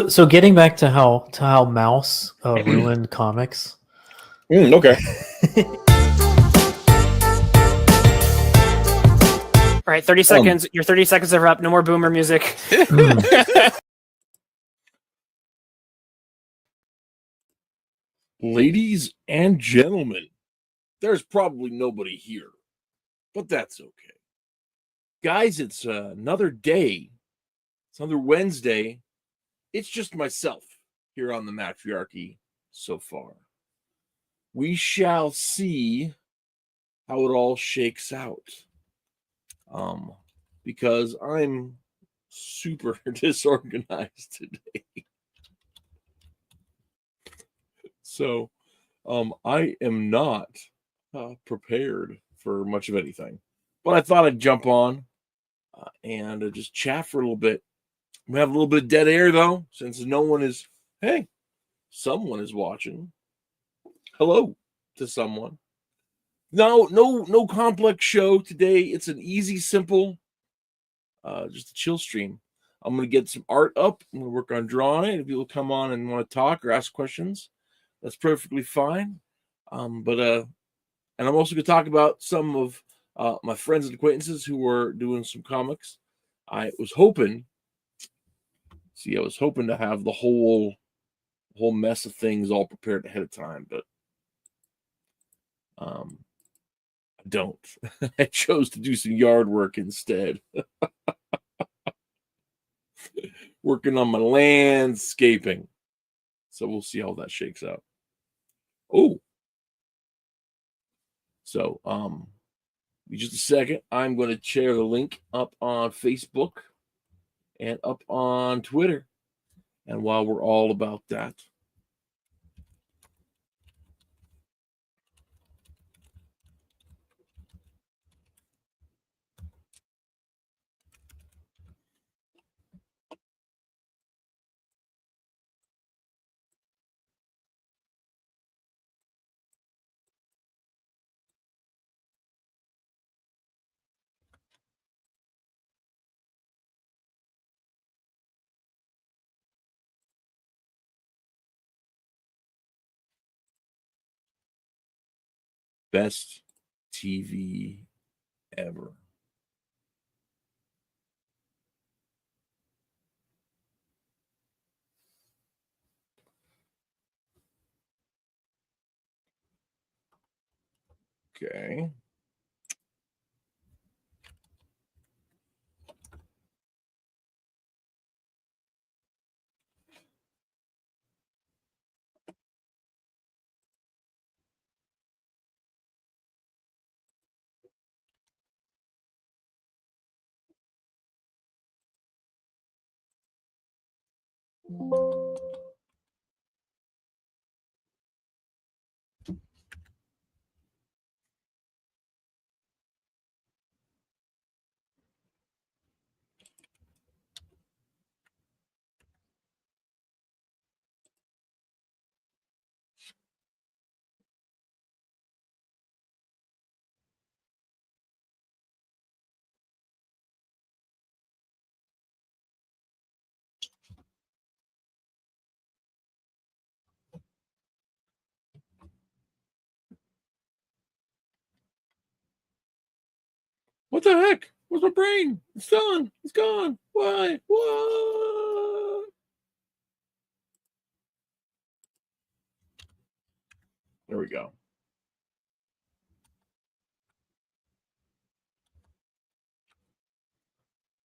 So getting back to how Mouse ruined comics. Okay. All right, 30 seconds. Your 30 seconds are up. No more boomer music. Ladies and gentlemen, there's probably nobody here, but that's okay. Guys, it's another day. It's another Wednesday. It's just myself here on the Mattriarchy so far. We shall see how it all shakes out. Because I'm super disorganized today. So, I am not prepared for much of anything. But I thought I'd jump on and just chat for a little bit. We have a little bit of dead air, though, since no one is, hey, someone is watching. Hello to someone. No complex show today. It's an easy, simple, just a chill stream. I'm going to get some art up. I'm going to work on drawing it. If people come on and want to talk or ask questions, that's perfectly fine. And I'm also going to talk about some of my friends and acquaintances who are doing some comics. I was hoping to have the whole mess of things all prepared ahead of time, but I don't. I chose to do some yard work instead. Working on my landscaping. So we'll see how that shakes out. Oh. So, just a second. I'm going to share the link up on Facebook and up on Twitter. And while we're all about that, best TV ever. Okay. What the heck? Where's my brain? It's gone. It's gone. Why? What? There we go.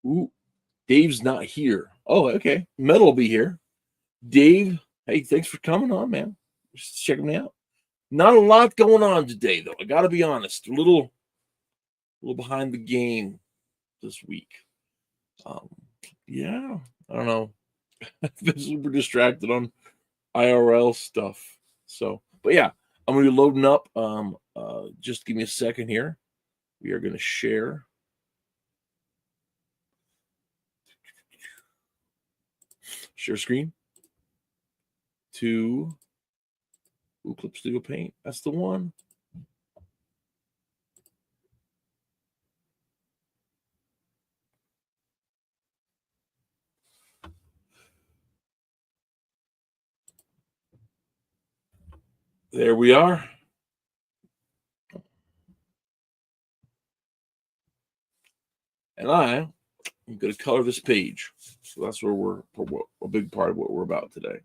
Ooh, Dave's not here. Oh, okay. Metal will be here. Dave, hey, thanks for coming on, man. Just checking me out. Not a lot going on today, though. I got to be honest. A little behind the game this week. Yeah, I don't know. I've been super distracted on IRL stuff. So, but yeah, I'm gonna be loading up. Just give me a second here. We are gonna share. Share screen to Clip Studio Paint. That's the one. There we are. And I'm going to color this page. So that's where we're a big part of what we're about today.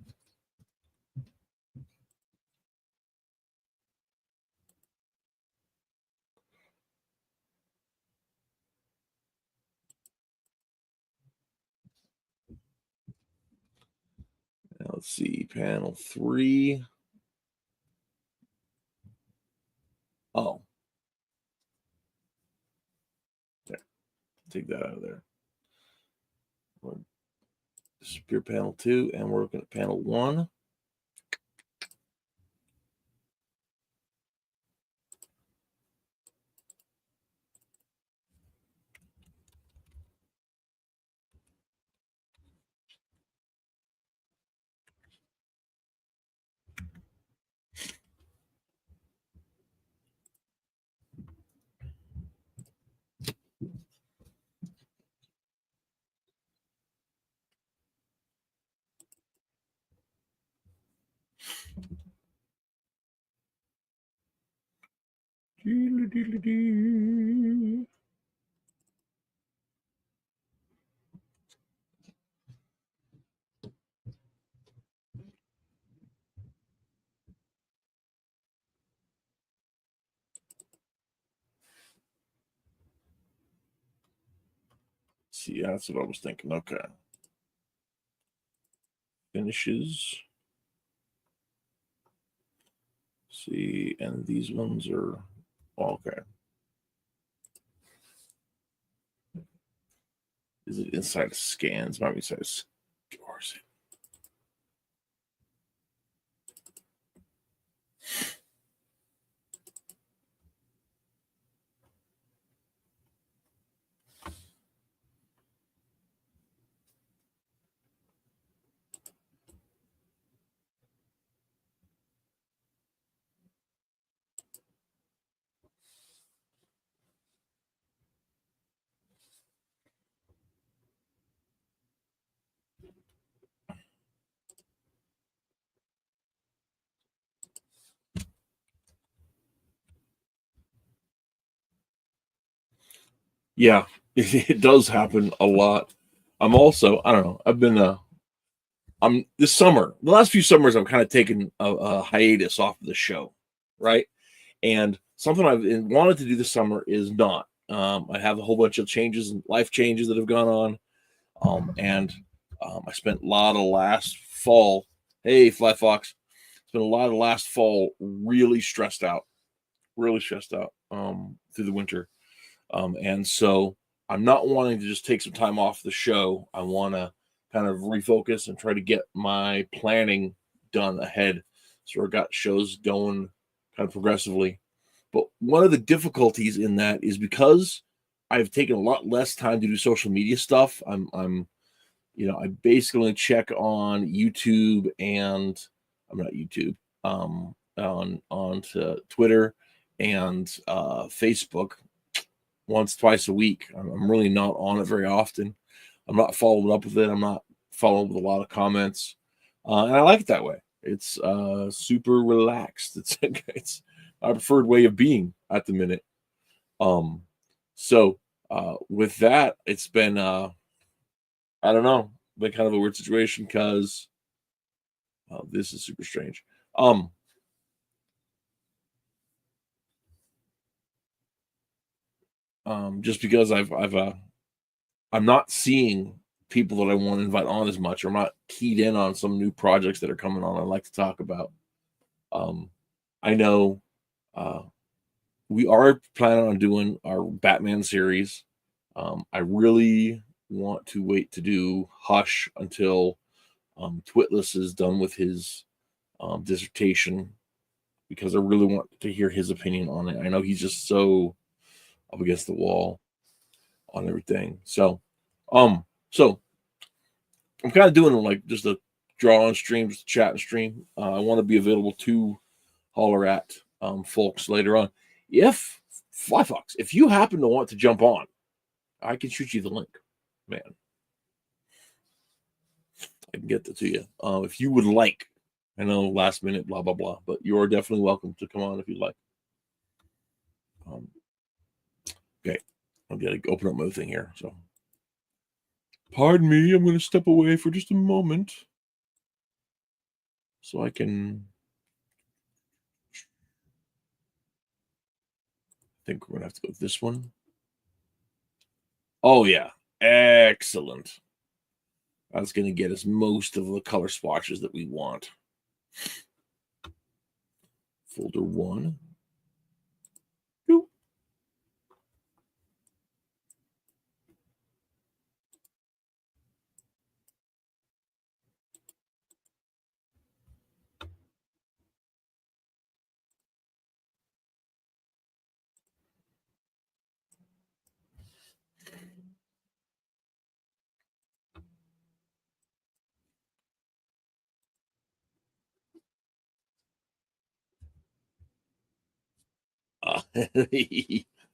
Now let's see, panel 3. Oh. There. Take that out of there. We'll disappear panel 2, and we're looking at panel 1. See, that's what I was thinking. Okay. Finishes. See, and these ones are okay. Is it inside of scans? Might be inside of scores. Yeah, it does happen a lot. I'm also, I don't know, I've been I'm this summer, the last few summers, I'm kind of taking a hiatus off of the show, right? And something I've wanted to do this summer is not. I have a whole bunch of changes and life changes that have gone on. And I spent a lot of last fall. Hey, Fly Fox. Spent a lot of last fall really stressed out through the winter. And so I'm not wanting to just take some time off the show. I want to kind of refocus and try to get my planning done ahead. So I got shows going kind of progressively. But one of the difficulties in that is because I've taken a lot less time to do social media stuff. I basically check on YouTube and I'm not YouTube, on to Twitter and Facebook once, twice a week. I'm really not on it very often. I'm not following up with it. I'm not following with a lot of comments. And I like it that way. It's super relaxed. It's my preferred way of being at the minute. So with that, it's been I don't know, been kind of a weird situation because this is super strange. Just because I'm not seeing people that I want to invite on as much, or I'm not keyed in on some new projects that are coming on I'd like to talk about. I know we are planning on doing our Batman series. I really want to wait to do Hush until Twitless is done with his dissertation, because I really want to hear his opinion on it. I know he's just so up against the wall on everything. So I'm kind of doing like just a draw on stream, just a chat and stream. I want to be available to holler at folks later on. If Fly Fox, if you happen to want to jump on, I can shoot you the link, man. I can get that to you if you would like I know last minute, blah, blah, blah, but you're definitely welcome to come on if you'd like. Okay, I'm going to open up my thing here. So, pardon me, I'm going to step away for just a moment so I can. I think we're going to have to go with this one. Oh, yeah. Excellent. That's going to get us most of the color swatches that we want. Folder 1. Boop.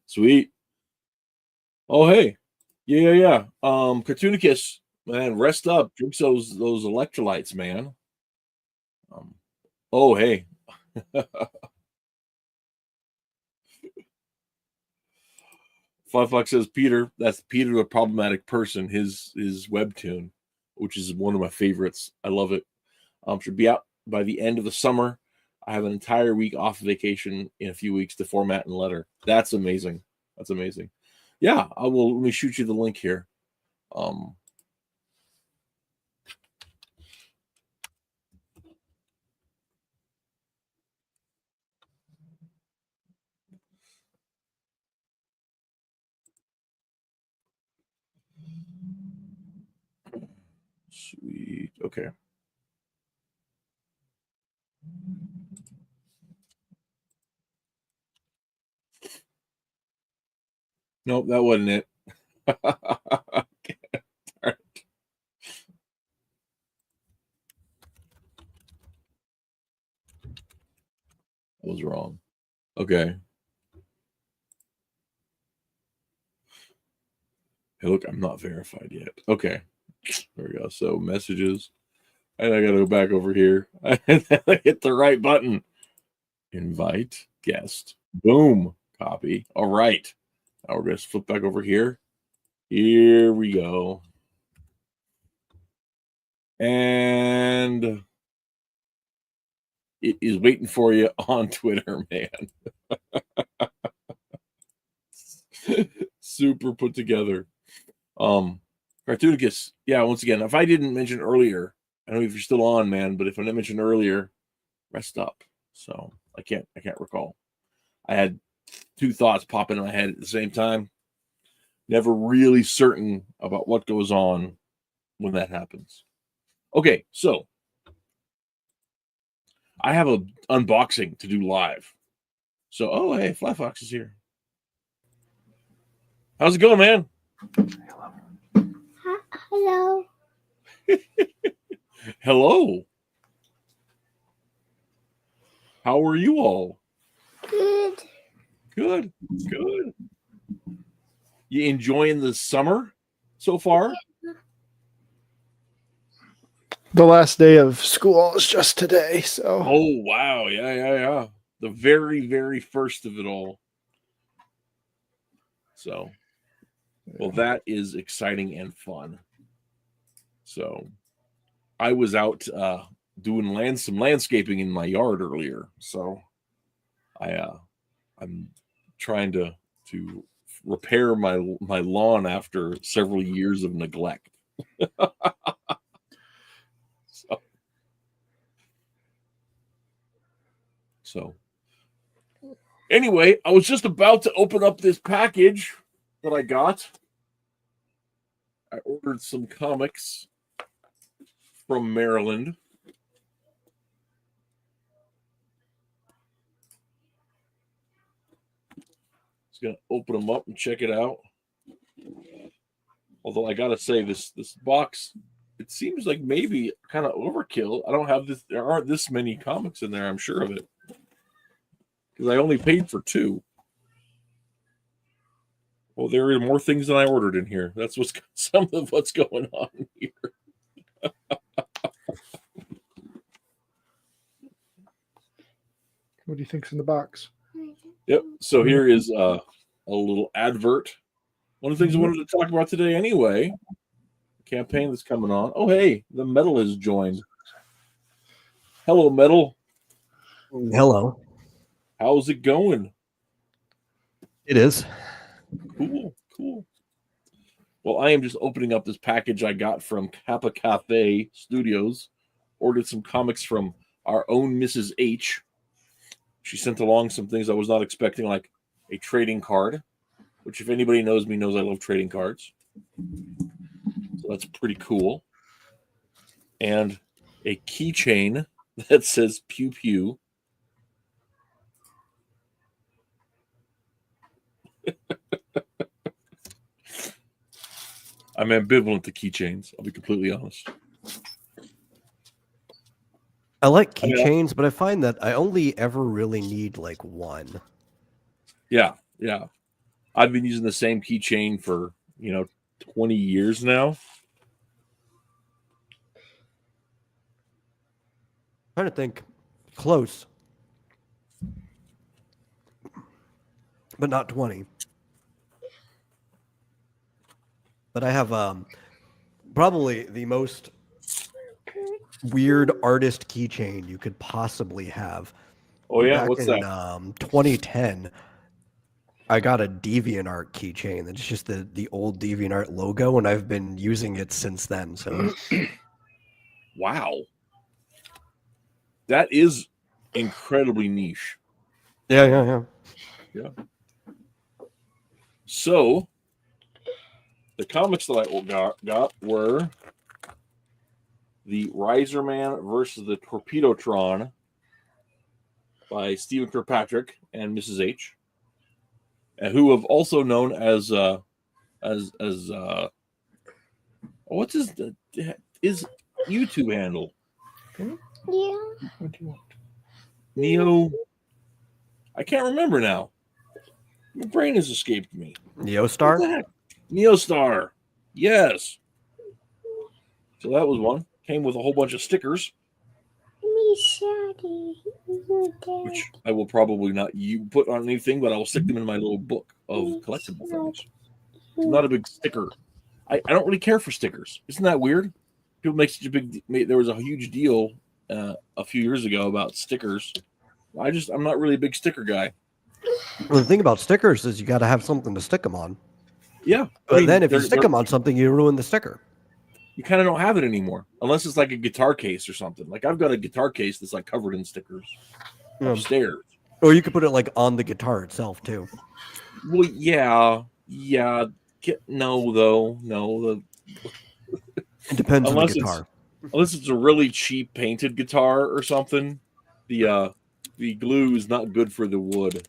Sweet. Oh, hey. Yeah. Cartoonicus, man, rest up. Drink those electrolytes, man. Oh, hey. Fluffluck says Peter. That's Peter, the problematic person. His webtoon, which is one of my favorites. I love it. Should be out by the end of the summer. I have an entire week off vacation in a few weeks to format and letter. That's amazing. That's amazing. Yeah, I will. Let me shoot you the link here. Sweet. Okay. Nope, that wasn't it. I was wrong. Okay. Hey, look, I'm not verified yet. Okay. There we go. So messages. And I got to go back over here. And then I hit the right button. Invite guest. Boom. Copy. All right. Now we're going to flip back over here. Here we go. And it is waiting for you on Twitter, man. Super put together. Cartoonicus, yeah, once again, if I didn't mention earlier, I don't know if you're still on, man, but if I didn't mention earlier, rest up. So I can't recall. I had two thoughts pop into my head at the same time. Never really certain about what goes on when that happens. Okay, so I have an unboxing to do live. So, oh, hey, Fly Fox is here. How's it going, man? Hello. Hello. How are you all? Good. Good. You enjoying the summer so far? The last day of school is just today, so. Oh, wow. Yeah. The very, very first of it all. So, well, that is exciting and fun. So, I was out doing some landscaping in my yard earlier. So, I'm trying to repair my lawn after several years of neglect. So anyway, I was just about to open up this package that I got. I ordered some comics from Maryland. Just gonna open them up and check it out. Although I gotta say, this box, it seems like maybe kind of overkill. I don't have this. There aren't this many comics in there. I'm sure of it because I only paid for 2. Well, there are more things than I ordered in here. That's some of what's going on here. What do you think's in the box? Yep. So here is a little advert. One of the things I wanted to talk about today, anyway, campaign that's coming on. Oh, hey, the Metal has joined. Hello, Metal. Hello. How's it going? It is. Cool. Well, I am just opening up this package I got from Kappa Cafe Studios. Ordered some comics from our own Mrs. H. She sent along some things I was not expecting, like a trading card, which if anybody knows me knows I love trading cards. So that's pretty cool. And a keychain that says pew pew. I'm ambivalent to keychains. I'll be completely honest. I like keychains, but I find that I only ever really need like one. Yeah. I've been using the same keychain for 20 years now. Trying to think. Close. But not 20. But I have probably the most weird artist keychain you could possibly have. Oh yeah, Back what's in, that? 2010, I got a DeviantArt keychain. It's just the old DeviantArt logo, and I've been using it since then. So, Wow, that is incredibly niche. yeah. So, the comics that I got were the Riser Man versus the Torpedotron by Stephen Kirkpatrick and Mrs. H, and who have also known as what's his YouTube handle? Yeah. What do you want? Neo. I can't remember now. My brain has escaped me. Neostar? What the heck? Neostar. Yes. So that was one. Came with a whole bunch of stickers, Me sorry. which I will probably not put on anything, but I will stick them in my little book of collectible things. I'm not a big sticker. I don't really care for stickers. Isn't that weird? People make such a big. There was a huge deal a few years ago about stickers. I'm not really a big sticker guy. Well, the thing about stickers is you got to have something to stick them on. Yeah, But then if you stick them on something, you ruin the sticker. You kind of don't have it anymore, unless it's like a guitar case or something. Like I've got a guitar case that's like covered in stickers upstairs. Or you could put it like on the guitar itself too. Well, yeah. No. It depends on the Unless guitar. Unless it's a really cheap painted guitar or something, the glue is not good for the wood.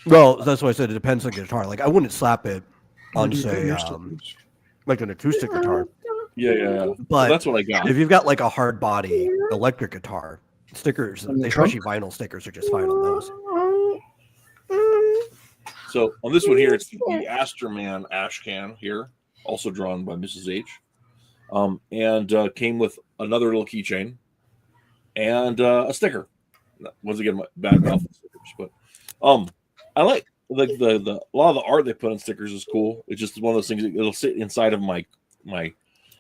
Well, that's why I said it depends on the guitar. Like I wouldn't slap it on, say, like an acoustic guitar. Yeah. But that's what I got. if you've got like a hard body electric guitar, stickers, especially vinyl stickers, are just fine on those. So on this one here, it's the Astroman ash can here, also drawn by Mrs. H, and came with another little keychain and a sticker. Once again, my bad mouth stickers, but I like the a lot of the art they put on stickers is cool. It's just one of those things that it'll sit inside of my.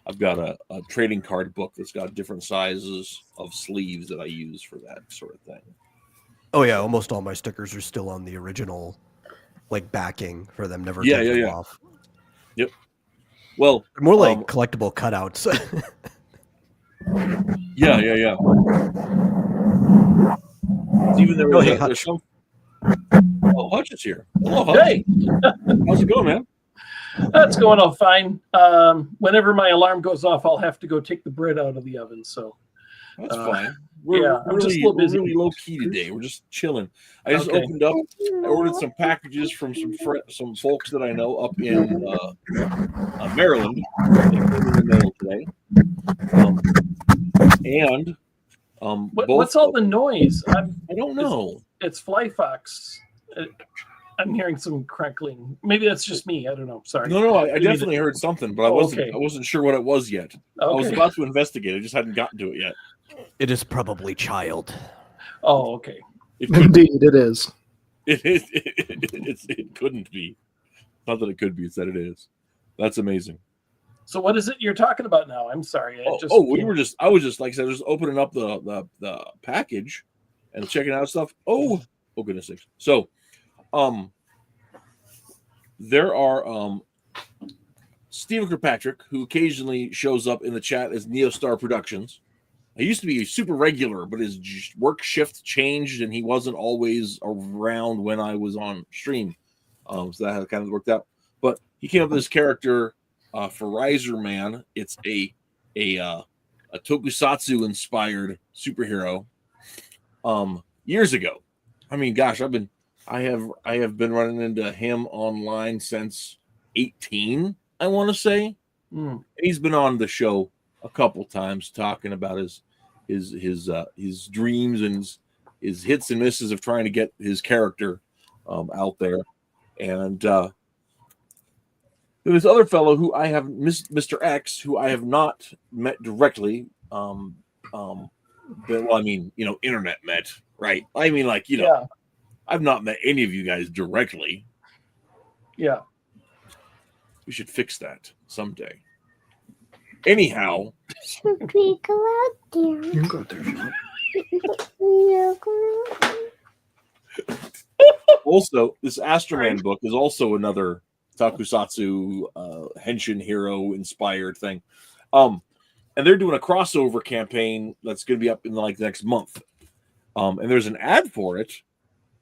I've got a trading card book that's got different sizes of sleeves that I use for that sort of thing. Oh yeah, almost all my stickers are still on the original, like backing for them never Yeah. off. Yep. Well, They're more like collectible cutouts. Yeah. Even there's some. Oh, Hutch is here. Hello, Hutch. Hey, How's it going, man? that's going all fine. Whenever my alarm goes off, I'll have to go take the bread out of the oven. So That's fine. I'm just a little busy. We're really low key today. We're just chilling. I just Okay. opened up. I ordered some packages from some folks that I know up in Maryland. They came in the mail today. What's all the noise? I don't know. It's Fly Fox. I'm hearing some crackling. Maybe that's just me. I don't know. Sorry. No. I definitely heard something, but I Okay. wasn't sure what it was yet. I was Okay. about to investigate. I just hadn't gotten to it yet. It is probably child. Oh, okay. It could Indeed, it is. it couldn't be. Not that it could be, it's that it is. That's amazing. So what is it you're talking about now? I'm sorry. I was just like I said, just opening up the package and checking out stuff. Oh goodness sakes. So there are Stephen Kirkpatrick, who occasionally shows up in the chat as Neostar Productions. He used to be super regular, but his work shift changed, and he wasn't always around when I was on stream. So that kind of worked out. But he came up with this character for Riser Man. It's a tokusatsu inspired superhero. Years ago. I mean, gosh, I have been running into him online since 18. I want to say. Mm. He's been on the show a couple times talking about his dreams and his hits and misses of trying to get his character out there. And this other fellow who I have, Mr. X, who I have not met directly. Well, I mean, internet met, right? I mean, like, Yeah. I've not met any of you guys directly. Yeah. We should fix that someday. Anyhow, Should we go out there? You can go out there if you want. Yeah, go out there. also, this Astroman book is also another tokusatsu henshin hero inspired thing. And they're doing a crossover campaign that's going to be up in like the next month. And there's an ad for it.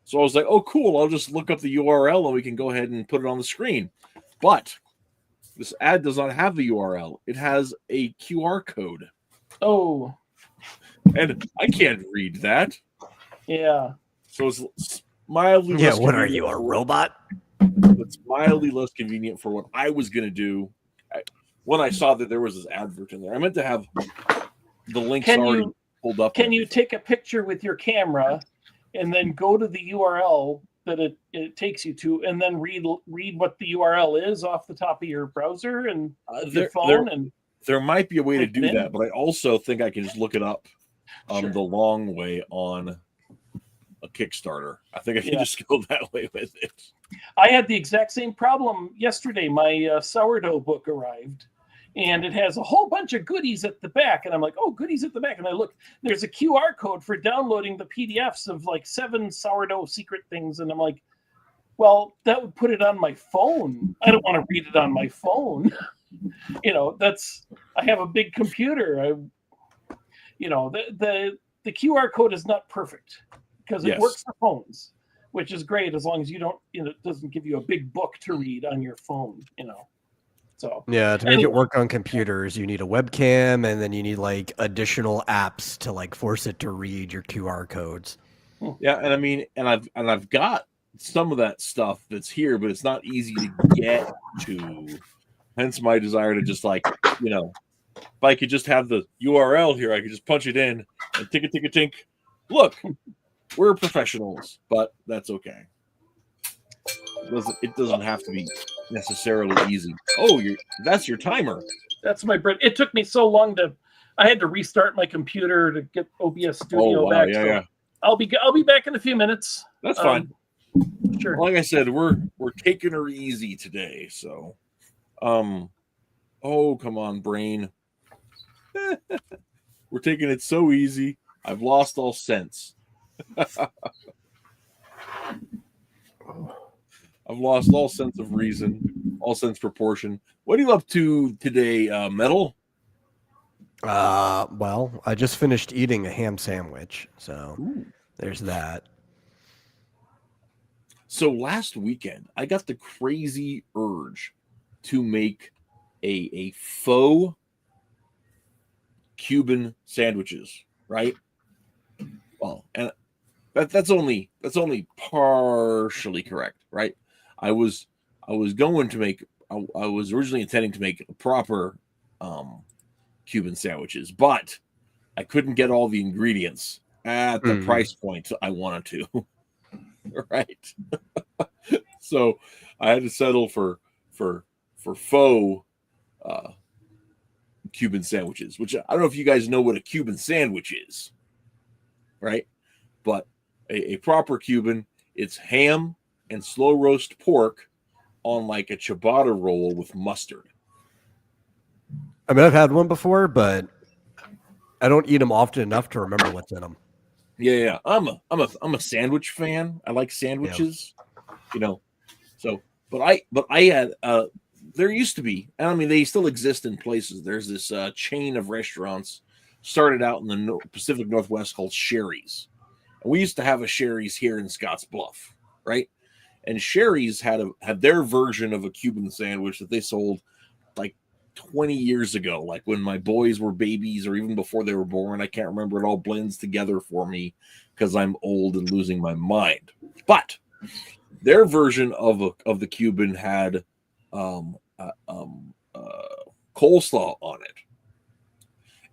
So I was like, oh, cool. I'll just look up the URL and we can go ahead and put it on the screen. But this ad does not have the URL. It has a QR code. Oh, And I can't read that. yeah. So it's mildly Yeah, less what are convenient you, a for- robot? It's mildly less convenient for what I was going to do when I saw that there was this advert in there. I meant to have the links Can already you- pulled up. Can you take a picture with your camera and then go to the URL that it takes you to, and then read what the URL is off the top of your browser and your phone? There might be a way to Type do it in? that, but I also think I can just look it up Sure. the long way on a Kickstarter. I think I can Yeah. just go that way with it. I had the exact same problem yesterday. My sourdough book arrived, and it has a whole bunch of goodies at the back. And I'm like, oh, goodies at the back. And I look, there's a QR code for downloading the PDFs of like 7 sourdough secret things. And I'm like, well, that would put it on my phone. I don't want to read it on my phone. I have a big computer. The QR code is not perfect because it Yes. works for phones, which is great as long as you don't, it doesn't give you a big book to read on your phone, So Yeah, to make Anyway. it work on computers, you need a webcam, and then you need like additional apps to like force it to read your QR codes. Yeah, and I mean, and I've got some of that stuff that's here, but it's not easy to get to. Hence my desire to just if I could just have the URL here, I could just punch it in and tink. Look, we're professionals, but that's okay. It doesn't have to be necessarily easy. Oh, that's your timer. that's my bread. It took me so long I had to restart my computer to get OBS Studio back. Yeah, so yeah. I'll be back in a few minutes. That's fine. Sure. Like I said, we're taking her easy today, so oh, come on, brain. We're taking it so easy. I've lost all sense. I've lost all sense of reason, all sense of proportion. What are you up to today, Metal? Well, I just finished eating a ham sandwich, so there's that. So last weekend, I got the crazy urge to make a faux Cuban sandwiches, right? Well, and that's only partially correct, right? I was going to make I was originally intending to make proper Cuban sandwiches, but I couldn't get all the ingredients at the price point I wanted to. Right. So I had to settle for faux Cuban sandwiches, which I don't know if you guys know what a Cuban sandwich is, right? but a proper Cuban, it's ham and slow roast pork on like a ciabatta roll with mustard. I mean, I've had one before, but I don't eat them often enough to remember what's in them. Yeah. I'm a sandwich fan. I like sandwiches, you know. So, but I had there used to be, and I mean they still exist in places. There's this chain of restaurants started out in the Pacific Northwest called Sherry's. And we used to have a Sherry's here in Scotts Bluff, right? And Sherry's had their version of a Cuban sandwich that they sold like 20 years ago, like when my boys were babies or even before they were born. I can't remember. It all blends together for me because I'm old and losing my mind. But their version of the Cuban had coleslaw on it.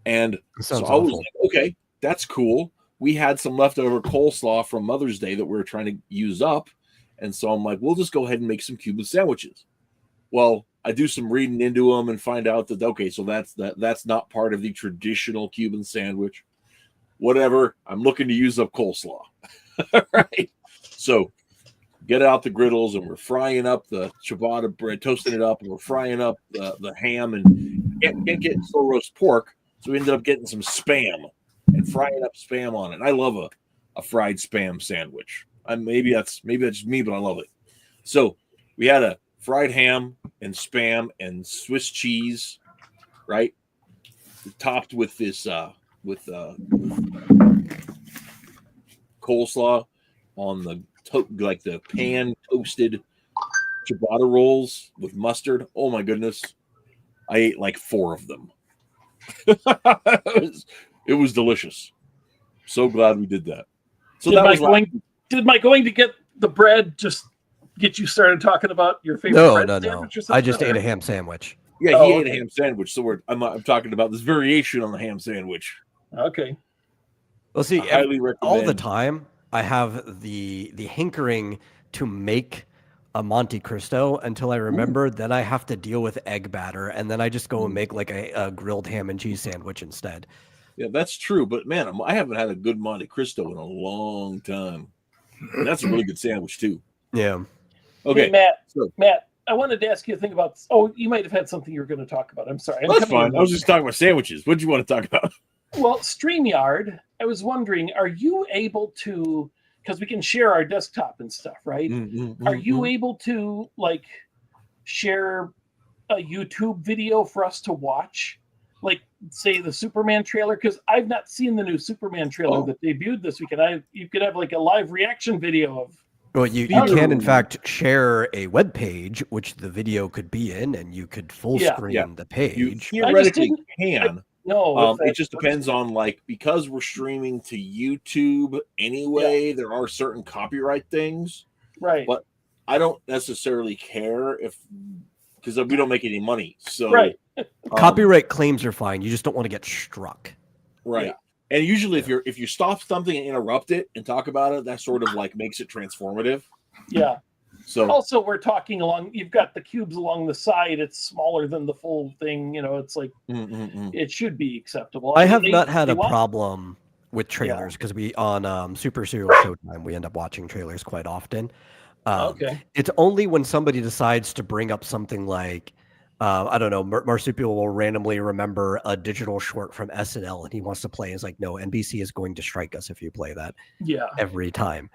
And so I was like, okay, that's cool. We had some leftover coleslaw from Mother's Day that we were trying to use up. And so I'm like, we'll just go ahead and make some Cuban sandwiches. Well, I do some reading into them and find out that, okay, so that's not part of the traditional Cuban sandwich. Whatever. I'm looking to use up coleslaw. Right. So get out the griddles and we're frying up the ciabatta bread, toasting it up, and we're frying up the ham and can't get slow roast pork. So we ended up getting some Spam and frying up Spam on it. I love a fried Spam sandwich. Maybe that's just me, but I love it. So we had a fried ham and Spam and Swiss cheese, right? Topped with this coleslaw on the the pan toasted ciabatta rolls with mustard. Oh my goodness, I ate like 4 of them. It was delicious. So glad we did that. So did my going to get the bread just get you started talking about your favorite bread sandwich or something? I just ate a ham sandwich. Yeah, he ate a ham sandwich. So I'm talking about this variation on the ham sandwich. Okay. Well, see, I highly recommend. All the time I have the hankering to make a Monte Cristo until I remember that I have to deal with egg batter, and then I just go and make like a grilled ham and cheese sandwich instead. Yeah, that's true. But man, I haven't had a good Monte Cristo in a long time. And that's a really good sandwich too. Yeah. Okay, hey, Matt, I wanted to ask you a thing about. Oh, you might have had something you were going to talk about. I'm sorry. That's fine. I was just talking about sandwiches. What do you want to talk about? Well, StreamYard, I was wondering, are you able to, because we can share our desktop and stuff, right? Are you able to like share a YouTube video for us to watch? Like, say, the Superman trailer? Because I've not seen the new Superman trailer that debuted this weekend. You could have like a live reaction video of. Well, you can, in fact, share a web page, which the video could be in, and you could full screen the page. You theoretically can. No, it just depends on, like, because we're streaming to YouTube anyway, there are certain copyright things. Right. But I don't necessarily care because we don't make any money. So copyright claims are fine. You just don't want to get struck. Right. Yeah. And usually if you stop something and interrupt it and talk about it, that sort of like makes it transformative. Yeah. So also we're talking along, you've got the cubes along the side. It's smaller than the full thing. You know, it's like, it should be acceptable. I have not had a problem with trailers because we on Super Serial Showtime, we end up watching trailers quite often. Okay. It's only when somebody decides to bring up something like, I don't know, Marsupial will randomly remember a digital short from SNL and he wants to play. It's like, no, NBC is going to strike us if you play that every time.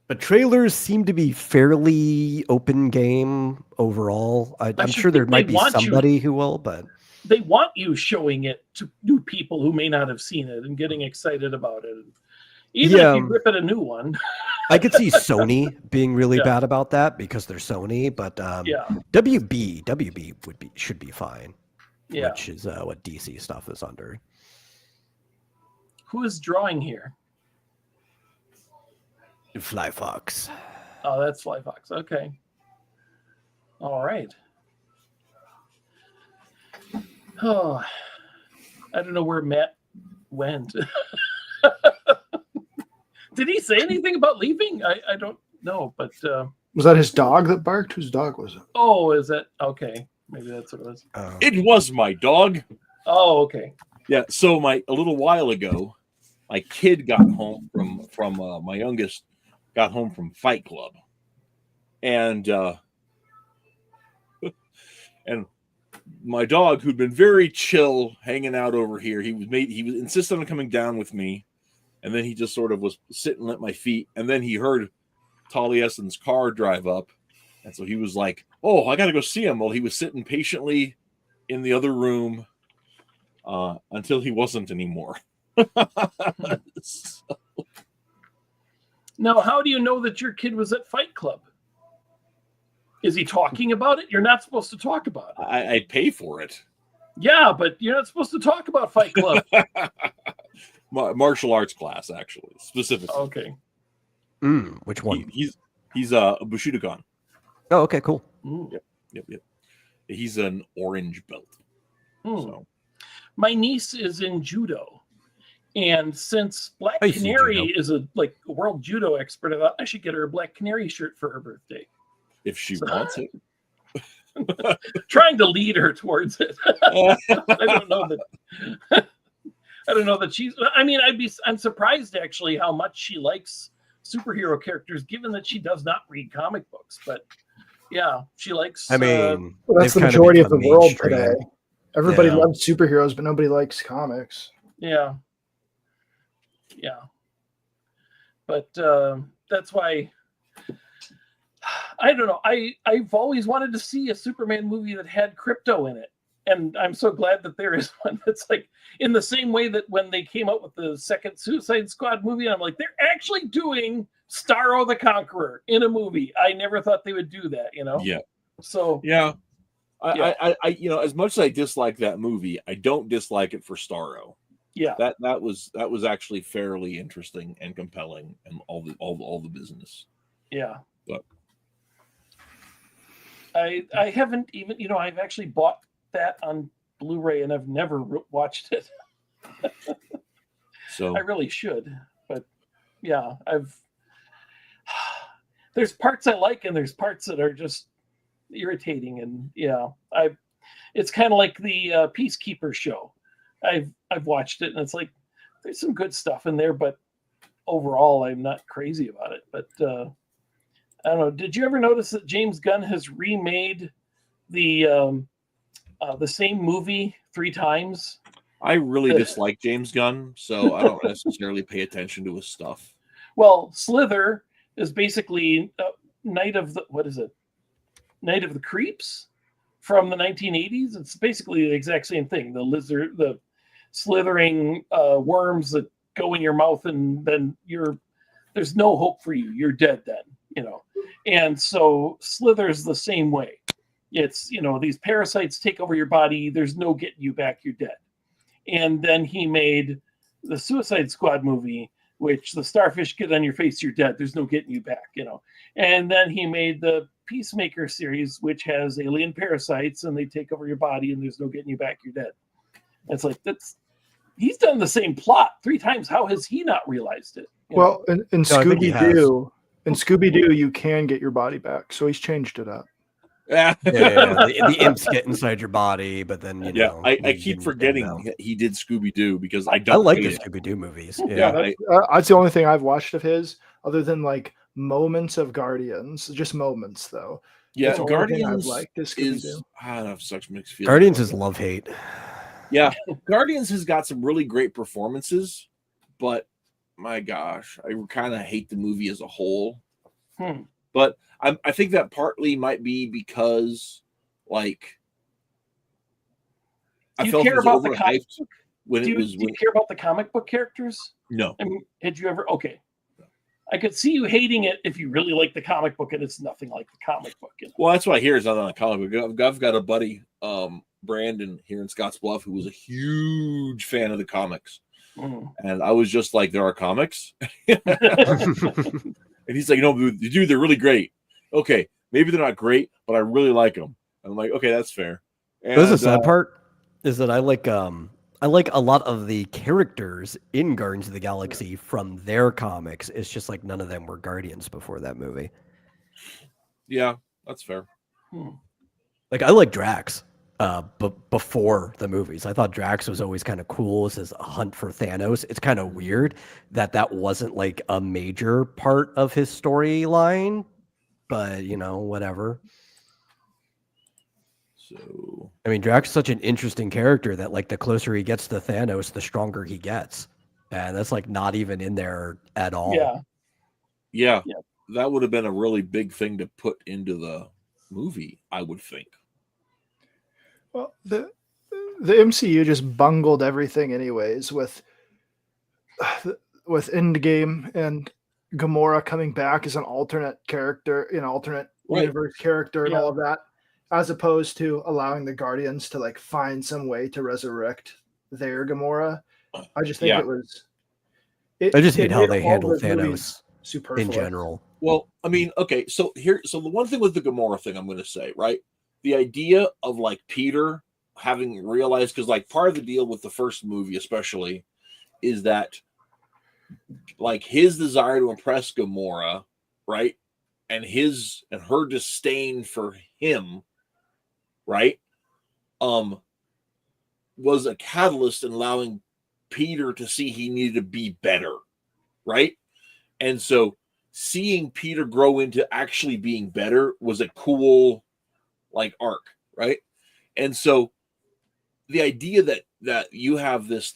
But trailers seem to be fairly open game overall. I'm sure there might be somebody who will, but they want you showing it to new people who may not have seen it and getting excited about it. Even if you rip it a new one. I could see Sony being really bad about that because they're Sony, but WB should be fine. Yeah. Which is what DC stuff is under. Who is drawing here? Fly Fox. Oh, that's Fly Fox. Okay. All right. Oh, I don't know where Matt went. Did he say anything about leaving? I don't know, but was that his dog that barked? Whose dog was it? Oh, is that okay? Maybe that's what it was. It was my dog. Oh, okay. Yeah. So a little while ago, my kid got home from my youngest got home from Fight Club, and and my dog, who'd been very chill, hanging out over here, he was insisted on coming down with me, and then he just sort of was sitting at my feet, and then he heard Taliesin's car drive up, and so he was like, "Oh, I got to go see him." Well, he was sitting patiently in the other room until he wasn't anymore. So, Now, how do you know that your kid was at Fight Club? Is he talking about it? You're not supposed to talk about it. I'd pay for it. Yeah, but you're not supposed to talk about Fight Club. Martial arts class, actually, specifically. Okay. Which one? He's a Bushidokan. Oh, okay, cool. Yep. He's an orange belt. So. My niece is in judo, and since Black I used to do Canary judo. is a world judo expert, I thought I should get her a Black Canary shirt for her birthday. If she wants it. Trying to lead her towards it. I don't know that she's. I mean, I'm surprised actually how much she likes superhero characters, given that she does not read comic books. But yeah, she likes. I mean, Well, that's the they've kind majority of the become world mainstream. today. Everybody Yeah. loves superheroes, but nobody likes comics. Yeah. But that's why. I don't know. I've always wanted to see a Superman movie that had crypto in it. And I'm so glad that there is one that's like in the same way that when they came out with the second Suicide Squad movie, I'm like, they're actually doing Starro the Conqueror in a movie. I never thought they would do that, Yeah. So Yeah. I as much as I dislike that movie, I don't dislike it for Starro. yeah. That was actually fairly interesting and compelling, and all the business. Yeah. But I haven't even, I've actually bought that on Blu-ray and I've never watched it. so I really should, but yeah, there's parts I like and there's parts that are just irritating, and it's kind of like the Peacekeeper show. I've watched it and it's like there's some good stuff in there, but overall I'm not crazy about it. But I don't know. Did you ever notice that James Gunn has remade the same movie 3 times? I really dislike James Gunn, so I don't necessarily pay attention to his stuff. Well, Slither is basically Night of the Creeps from the 1980s. It's basically the exact same thing. The slithering worms that go in your mouth, and then there's no hope for you. You're dead then, And so Slither's the same way. It's, these parasites take over your body. There's no getting you back. You're dead. And then he made the Suicide Squad movie, which the starfish get on your face, you're dead. There's no getting you back, And then he made the Peacemaker series, which has alien parasites and they take over your body and there's no getting you back, you're dead. It's like, he's done the same plot 3 times. How has he not realized it? Well, in I think he has. Scooby-Doo, you can get your body back. So he's changed it up. Yeah. The imps get inside your body, but then I keep forgetting he did Scooby-Doo because I like hate the it. Scooby-Doo movies. Yeah, That's the only thing I've watched of his, other than like moments of Guardians. Just moments, though. Yeah, That's the only thing Guardians I've liked is is Scooby-Doo. I don't have such mixed feelings. Guardians is love-hate. Yeah, Guardians has got some really great performances, but my gosh, I kind of hate the movie as a whole. But I think that partly might be because, like, I felt it was overhyped when it was. Do you care about the comic book characters? No. I mean, had you ever? Okay. I could see you hating it if you really like the comic book, and it's nothing like the comic book. Well, that's what I hear is not on a comic book. I've got a buddy, Brandon, here in Scottsbluff, who was a huge fan of the comics. And I was just like, there are comics? And he's like, no, dude, they're really great. Okay, maybe they're not great, but I really like them. And I'm like, okay, that's fair. And There's a sad part is that I like a lot of the characters in Guardians of the Galaxy from their comics. It's just like none of them were Guardians before that movie. Yeah, that's fair. Like I like Drax. but before the movies. I thought Drax was always kind of cool as his hunt for Thanos. It's kind of weird that wasn't like a major part of his storyline, but whatever. So I mean, Drax is such an interesting character that like the closer he gets to Thanos, the stronger he gets. And that's like not even in there at all. Yeah. yeah, that would have been a really big thing to put into the movie, I would think. Well, the MCU just bungled everything anyways with Endgame and Gamora coming back as an alternate character, alternate Right. universe character and Yeah. all of that, as opposed to allowing the Guardians to like find some way to resurrect their Gamora. I just think Yeah. it was. I just hate it how made they all handle those movies Thanos superfluous. in general. Well, I mean, okay, so the one thing with the Gamora thing I'm going to say, right? The idea of like Peter having realized, because like part of the deal with the first movie, especially, is that like his desire to impress Gamora, right, and her disdain for him, right, was a catalyst in allowing Peter to see he needed to be better, right, and so seeing Peter grow into actually being better was a cool like arc, right? And so the idea that you have this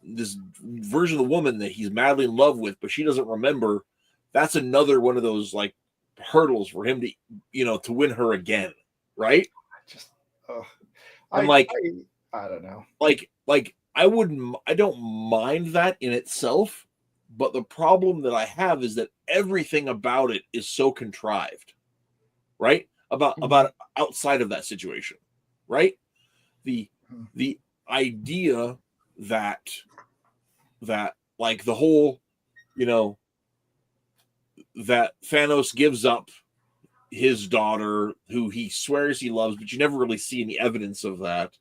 version of the woman that he's madly in love with, but she doesn't remember, that's another one of those like hurdles for him to to win her again, right? I don't know. Like I don't mind that in itself, but the problem that I have is that everything about it is so contrived, right? About outside of that situation, right? The idea that like the whole, that Thanos gives up his daughter who he swears he loves, but you never really see any evidence of that,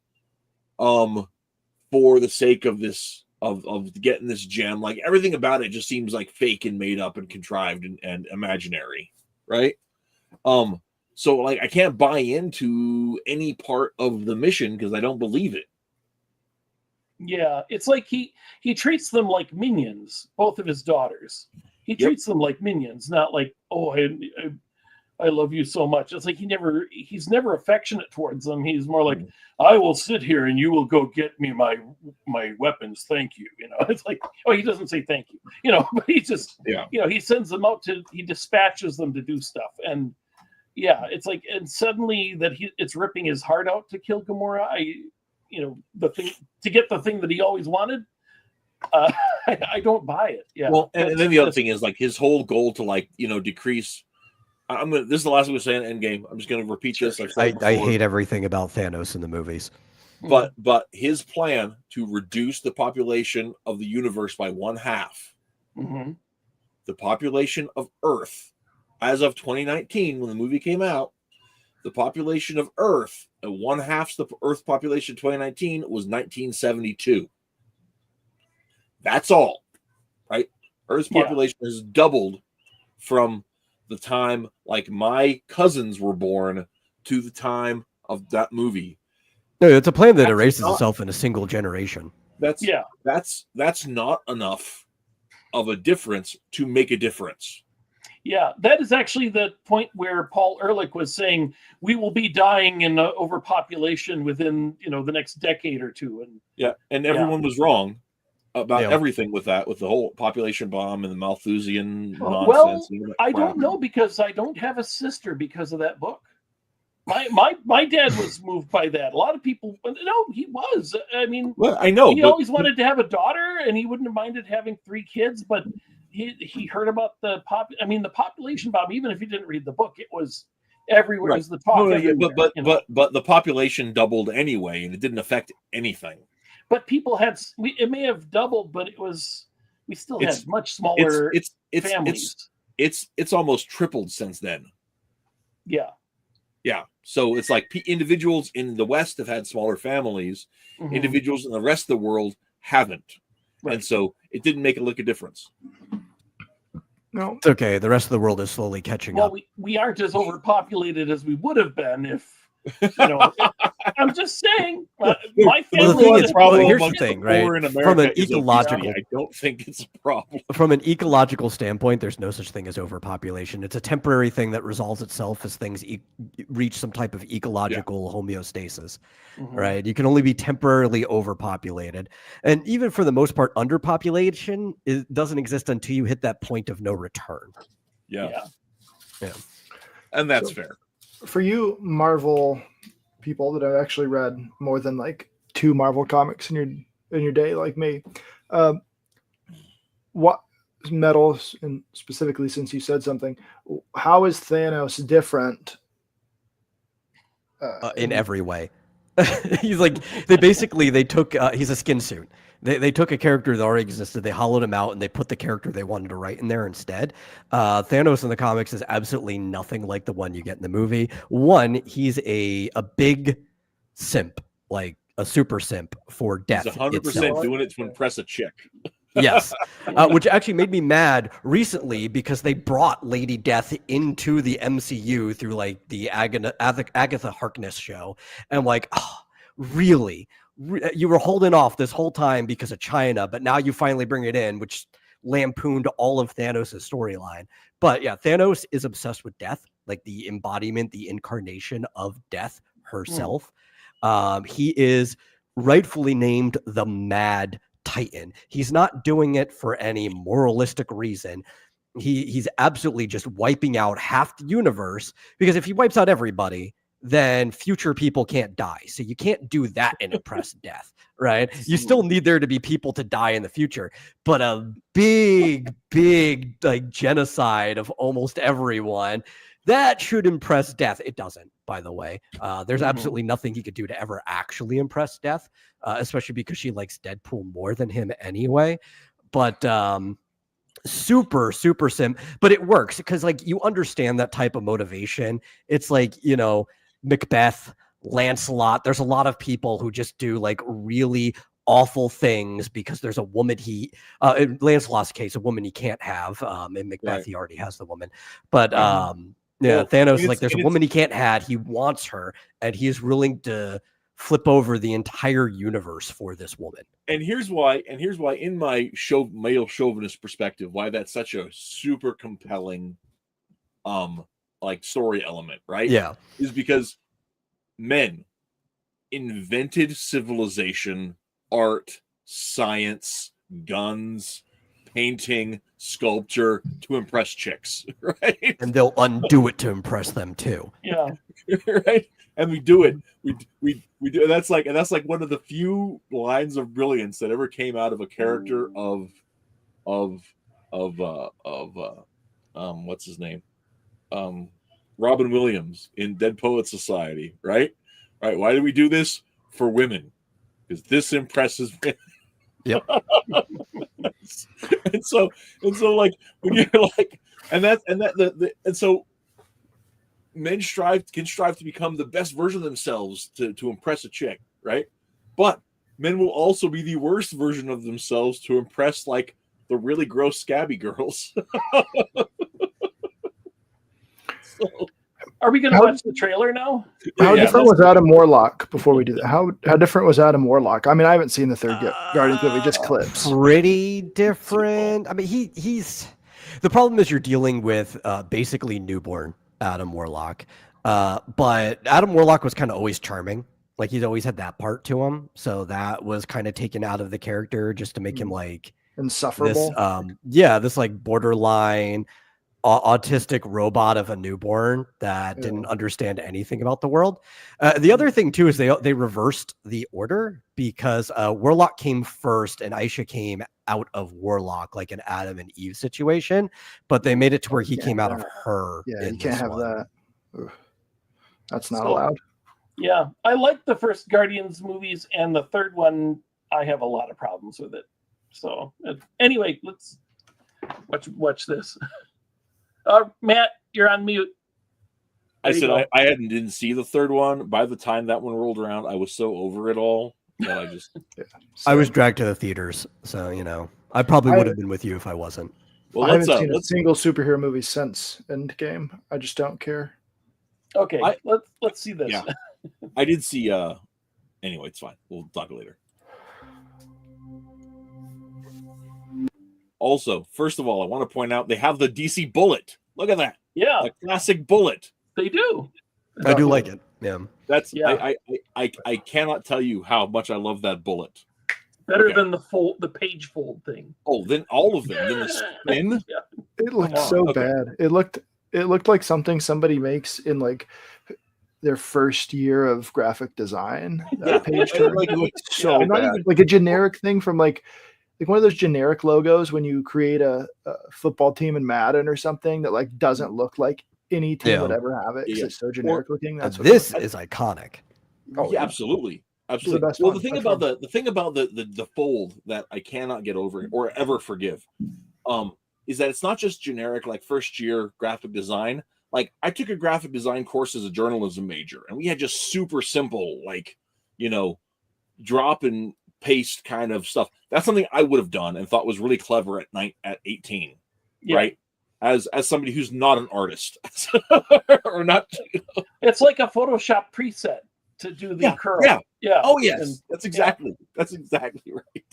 for the sake of this of getting this gem. Like everything about it just seems like fake and made up and contrived and imaginary, right? So like I can't buy into any part of the mission because I don't believe it. Yeah, it's like he treats them like minions, both of his daughters. He treats them like minions, not like, oh, I love you so much. It's like he's never affectionate towards them. He's more like, I will sit here and you will go get me my weapons. Thank you. It's like, oh, he doesn't say thank you, but he just, he sends them out he dispatches them to do stuff. And yeah, it's like, and suddenly that it's ripping his heart out to kill Gamora. The thing to get the thing that he always wanted. I don't buy it. Yeah. Well, and then the other thing is like his whole goal to like, decrease. This is the last thing we say in Endgame. I'm just going to repeat this. I hate everything about Thanos in the movies. But his plan to reduce the population of the universe by 1/2, the population of Earth, as of 2019, when the movie came out, the population of Earth, 1/2 the Earth population in 2019 was 1972. That's all, right? Earth's population has doubled from the time like my cousins were born to the time of that movie. No, it's a plan that erases itself in a single generation. That's not enough of a difference to make a difference. Yeah, that is actually the point where Paul Ehrlich was saying we will be dying in overpopulation within the next decade or two. And everyone was wrong about everything with that, with the whole population bomb and the Malthusian nonsense. Well, I don't know because I don't have a sister because of that book. My dad was moved by that. A lot of people, no, he was. I mean, well, I know he always wanted to have a daughter, and he wouldn't have minded having 3 kids. But he heard about the population bomb. Even if he didn't read the book, it was everywhere. It was the talk. But the population doubled anyway, and it didn't affect anything. But people it may have doubled, but we still had much smaller families. It's almost tripled since then. Yeah. Yeah. So it's like individuals in the West have had smaller families. Individuals in the rest of the world haven't. Right. And so it didn't make a difference. No. It's okay. The rest of the world is slowly catching up. Well, we aren't as overpopulated as we would have been if You know, I'm just saying. My Well, the family thing was is, problem here's the amongst thing, poor right? in From America an is ecological, obesity. I don't think it's a problem. from an ecological standpoint, there's no such thing as overpopulation. It's a temporary thing that resolves itself as things reach some type of ecological homeostasis, right? You can only be temporarily overpopulated. And even for the most part, underpopulation doesn't exist until you hit that point of no return. Yeah. Yeah. And that's So- fair. For you Marvel people that have actually read more than like 2 Marvel comics in your day, like me, what metals, and specifically since you said something, how is Thanos different In every way? He's like, they took he's a skin suit. They took a character that already existed, they hollowed him out, and they put the character they wanted to write in there instead. Thanos in the comics is absolutely nothing like the one you get in the movie. One, he's a big simp, like a super simp for death. He's 100% itself. doing it to impress a chick. Yes, which actually made me mad recently because they brought Lady Death into the MCU through like the Agatha Harkness show, and I'm like, oh, really? You were holding off this whole time because of China, but now you finally bring it in, which lampooned all of Thanos' storyline. But yeah, Thanos is obsessed with death, like the embodiment, the incarnation of death herself. He is rightfully named the Mad Titan. He's not doing it for any moralistic reason. He's absolutely just wiping out half the universe, because if he wipes out everybody, then future people can't die. So you can't do that and impress death, right? You still need there to be people to die in the future, but a big like genocide of almost everyone, that should impress death. It doesn't, by the way. There's absolutely nothing he could do to ever actually impress death, especially because she likes Deadpool more than him anyway. But super simp, but it works because like you understand that type of motivation. It's like, you know, Macbeth, Lancelot. There's a lot of people who just do like really awful things because there's a woman in Lancelot's case, a woman he can't have. In Macbeth, he already has the woman. But yeah, well, Thanos is like, there's a woman he can't have. He wants her, and he is willing to flip over the entire universe for this woman. And here's why, in my male chauvinist perspective, why that's such a super compelling like story element, right? Yeah. Is because men invented civilization, art, science, guns, painting, sculpture to impress chicks, right? And they'll undo it to impress them too. Yeah. Right? And we do it. We do. That's like one of the few lines of brilliance that ever came out of a character of what's his name? Robin Williams in Dead Poets Society, right? Right. Why do we do this? For women. Because this impresses women. Yep. and so like when you're like, and so men can strive to become the best version of themselves to impress a chick, right? But men will also be the worst version of themselves to impress like the really gross scabby girls. So, are we going to watch the trailer now? How different was Adam Warlock before we do that? How different was Adam Warlock? I mean, I haven't seen the third Guardians movie, just clips. Pretty different. I mean, he's the problem is you're dealing with basically newborn Adam Warlock. But Adam Warlock was kind of always charming. Like he's always had that part to him. So that was kind of taken out of the character just to make him like insufferable. This like borderline autistic robot of a newborn that didn't understand anything about the world. The other thing too is they reversed the order because Warlock came first and Aisha came out of Warlock, like an Adam and Eve situation, but they made it to where he came out of her. Yeah, you can't have that. Ugh. That's not So, allowed. Yeah, I like the first Guardians movies, and the third one, I have a lot of problems with it. So anyway, let's watch this. Matt, you're on mute. I said I didn't see the third one. By the time that one rolled around, I was so over it all that I just. I was dragged to the theaters, so you know I probably would have been with you if I wasn't. Well, I haven't seen a single superhero movie since Endgame. I just don't care. Okay, let's see this. Yeah. I did see. Anyway, it's fine. We'll talk later. Also, first of all, I want to point out they have the DC Bullet. Look at that. Yeah, The classic Bullet. they do. I do like it. Yeah. That's Yeah. I cannot tell you how much I love that bullet. Better Okay. than the page fold thing. Oh, then all of them. Then the spin. It looked Come on, so okay. bad. It looked like something somebody makes in like their first year of graphic design. Yeah, Page turn. like, It looked so not bad. even- Like a generic thing from like one of those generic logos when you create a football team in Madden or something that like doesn't look like any team Yeah. would ever have it because Yeah. it's so generic looking. That's what This is iconic. Oh, yeah, yeah. absolutely. the Absolutely. best Well, one, the thing by about far. the thing about the fold that I cannot get over or ever forgive, is that it's not just generic like first year graphic design. Like I took a graphic design course as a journalism major, and we had just super simple, like, drop and paste kind of stuff. That's something I would have done and thought was really clever at 18, Yeah. right? As somebody who's not an artist or not. It's like a Photoshop preset to do the curl. Yeah. Oh yes, And- that's exactly right.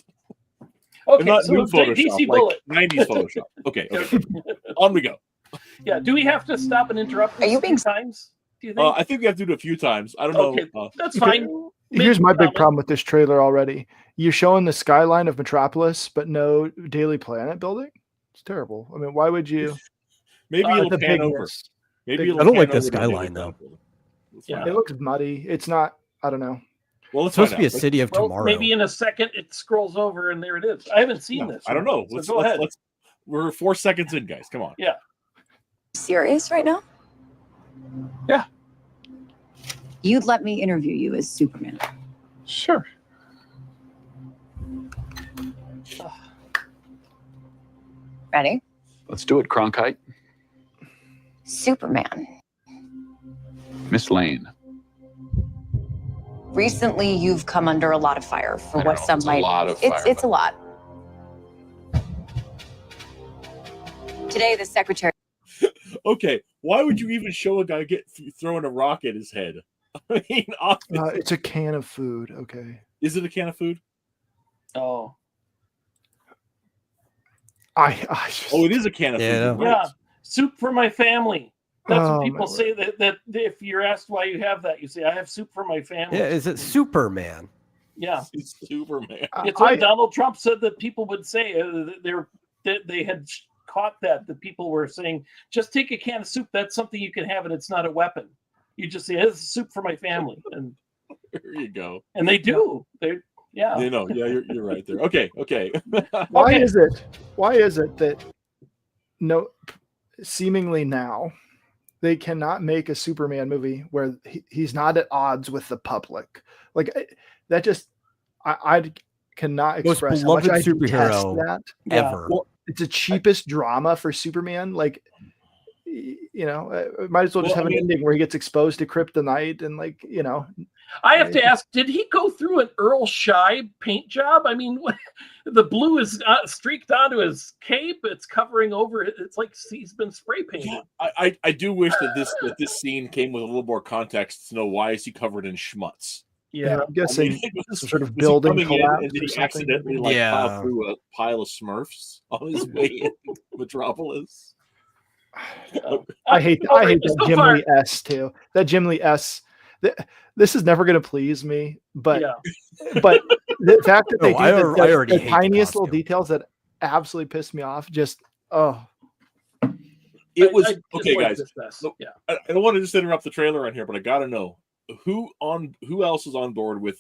okay, Not so new Photoshop, DC like Bullet. 90s Photoshop. Okay. On we go. Yeah. Do we have to stop and interrupt Are you this being- a few times? Do you think? I think we have to do it a few times. I don't Okay. know. That's Okay. fine. Here's Make my a big comment. problem with this trailer already. You're showing the skyline of Metropolis, but no Daily Planet building. It's terrible. I mean, why would you? Maybe it'll the pan over. bigness. Maybe Big- it'll I don't pan like the over to Daily skyline, Planet building. Let's Yeah. find It out. looks muddy. It's not. I don't know. Well, It's let's supposed find to be a out. city of Well, tomorrow. maybe in a second it scrolls over and there it is. I haven't seen this. I don't know. So go ahead. We're 4 seconds in, guys. Come on. Serious right now? Yeah. You'd let me interview you as Superman. Sure. Ready? Let's do it, Cronkite. Superman. Miss Lane. Recently, you've come under a lot of fire for I what know, some it's a might. lot of fire, It's but- a lot. Today, the secretary. Okay. Why would you even show a guy throwing a rock at his head? I mean, obviously. It's a can of food. Okay. Is it a can of food? Oh. I just, Oh, it is a can of Yeah. food. Right. Yeah. Soup for my family. That's Oh, what people my say that if you're asked why you have that, you say, I have soup for my family. Yeah, is it Superman? Yeah. It's Superman. It's what I- Donald Trump said that people would say. They had caught that people were saying, just take a can of soup. That's something you can have, and it's not a weapon. You just say, "This is soup for my family," and There you go. they do. Yeah. Yeah, you're right there. Okay. Why Okay. is it that seemingly now they cannot make a Superman movie where he's not at odds with the public? Like that just I cannot Most express how much beloved I detest superhero that. Yeah. Ever. Well, It's the cheapest drama for Superman. Like, might as well just Well, have I an mean- ending where he gets exposed to kryptonite and I have to ask, did he go through an Earl Scheib paint job? I mean, the blue is streaked onto his cape. It's covering over it. It's like he's been spray painted. yeah, I do wish that this scene came with a little more context to know why is he covered in schmutz. Yeah. I'm guessing I mean, some sort of was he building coming in collapse and did or he something. accidentally Yeah. plow through a pile of Smurfs on his way into Metropolis? I hate All I right, hate that so Jim far- Lee S too. That Jim Lee S. This is never going to please me, but Yeah. but the fact that they No, do I the already hate the tiniest little costume. details that absolutely piss me off. Just It was I okay, dislike guys. this mess. Look, Yeah. I don't want to just interrupt the trailer on here, but I got to know who else is on board with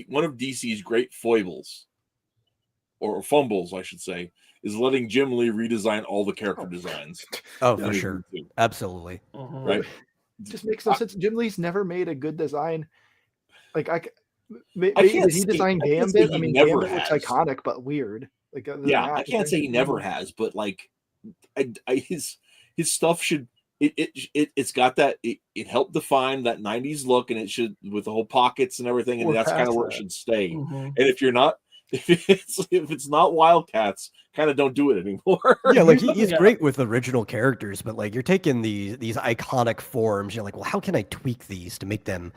one of DC's great foibles or fumbles, I should say, is letting Jim Lee redesign all the character designs. Oh, in for his sure. movie, Absolutely. Mhm. Right? just makes no sense. Jim Lee's never made a good design. Like can't did he say- design I can't say Gambit? he I mean, never Gambit looks has. iconic but weird. Like other than Yeah, that, I can't say he never has, but like, his stuff should it's got that it helped define that 90s look, and it should with the whole pockets and everything, and We're that's kind of past where it that. should stay. Mhm. And if you're not, if it's not Wildcats, kind of don't do it anymore. Yeah, like he's Yeah. great with original characters, but like you're taking these iconic forms. You're like, well, how can I tweak these to make them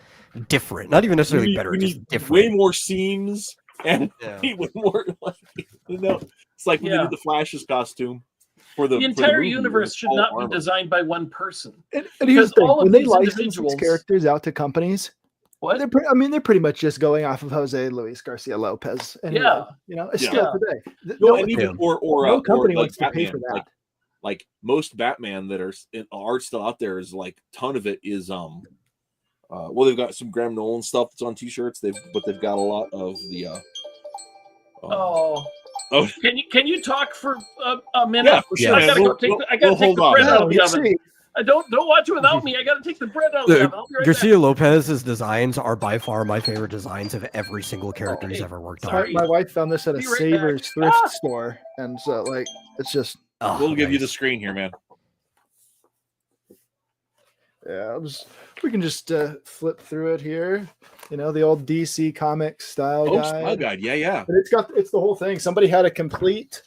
different? Not even necessarily better, You just need different. way more seams and Yeah. way more. Like, it's like when they Yeah. did the Flash's costume for the The entire movie, universe should all not armor. be designed by one person. And here's Because the thing: all of when they these license these individuals- characters out to companies, What? they're pretty much just going off of Jose Luis Garcia Lopez. Anyway, Yeah. you know, Yeah. still today. No, No, and even Yeah. or no company like wants to pay Batman, for that. like most Batman that are still out there is like a ton of it is well, they've got some Graham Nolan stuff that's on t-shirts. They've got a lot of the Oh. Oh. Can you talk for a minute? yeah, for sure. I man. gotta go take the, I gotta take the bread out of the you oven. see, Don't watch it without me. I gotta take the bread out of the oven. I'll be right back. Garcia Lopez's designs are by far my favorite designs of every single character he's hey, ever worked sorry. on. my wife found this at a Be right Savers back. thrift Ah! store, and so like it's just Oh, We'll give you the nice. screen here, man. we can just flip through it here. You know, the old DC comic style Oh, guide. style guide. Yeah. But it's the whole thing. Somebody had a complete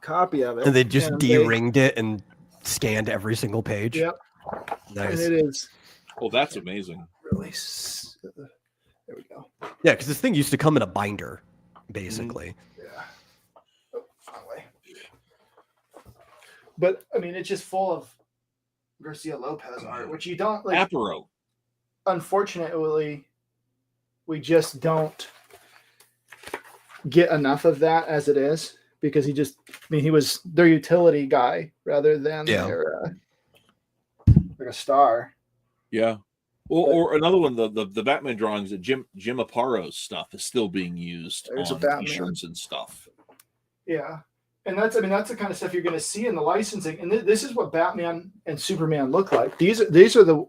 copy of it, And they just and de-ringed it and scanned every single page. Yep, and Nice. it is Oh, that's amazing. really. There we go. Yeah, because this thing used to come in a binder, basically. Yeah. Oh, wrong way. But I mean, it's just full of Garcia Lopez art, which you don't like. Aparo. Unfortunately, we just don't get enough of that as it is, because he was their utility guy rather than Yeah. their like a star. Yeah. Or another one, the Batman drawings, that Jim Aparo's stuff is still being used There's a on Batman. t-shirts and stuff. Yeah. And that's the kind of stuff you're going to see in the licensing. And this is what Batman and Superman look like. These are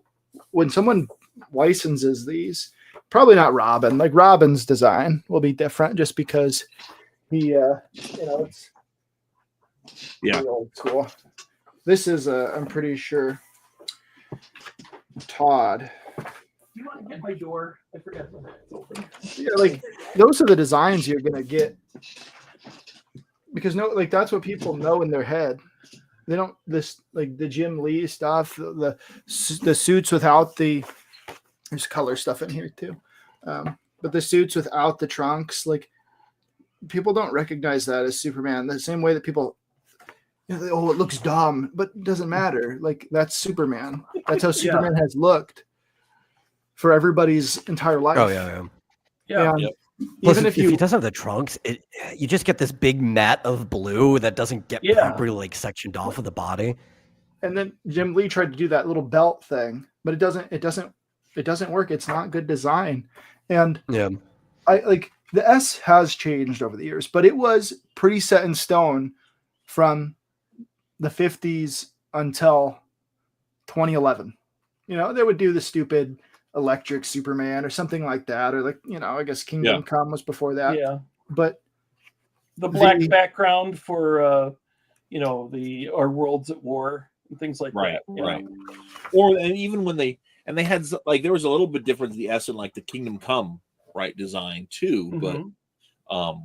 when someone licenses these, probably not Robin. Like Robin's design will be different just because he, it's Yeah. pretty old school. This is I'm pretty sure Todd. You want to get my door? I forgot the it's open. Yeah, like those are the designs you're going to get. Because that's what people know in their head. They don't like the Jim Lee stuff, the suits without there's color stuff in here too, but the suits without the trunks, like people don't recognize that as Superman. The same way that people, it looks dumb, but it doesn't matter. Like that's Superman. That's how Superman has looked for everybody's entire life. Oh, yeah. Yeah. And Yep. Plus, even if he doesn't have the trunks, you just get this big mat of blue that doesn't get properly like sectioned off of the body. And then Jim Lee tried to do that little belt thing, but it doesn't work. It's not good design. And Yeah. I like the S has changed over the years, but it was pretty set in stone from the 50s until 2011. You know, they would do the stupid electric Superman or something like that, or like, I guess Kingdom Come was before that. Yeah. But The black background for our Worlds at War and things like Right, that. right. And even when they had like there was a little bit different the S in like the Kingdom Come design too, Mhm. but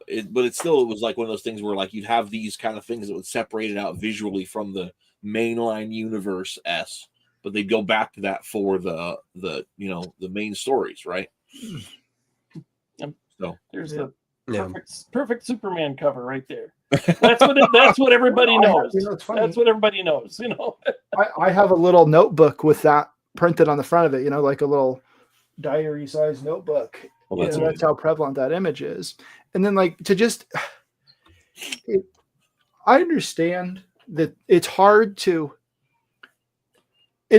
it was like one of those things where like you'd have these kind of things that would separate it out visually from the mainline universe S, but they'd go back to that for the main stories, right? So There's the Yeah. perfect Superman cover right there. That's what everybody knows. It's funny. That's what everybody knows. I have a little notebook with that printed on the front of it, like a little diary sized notebook. Well, that's That's how prevalent that image is. And then like I understand that it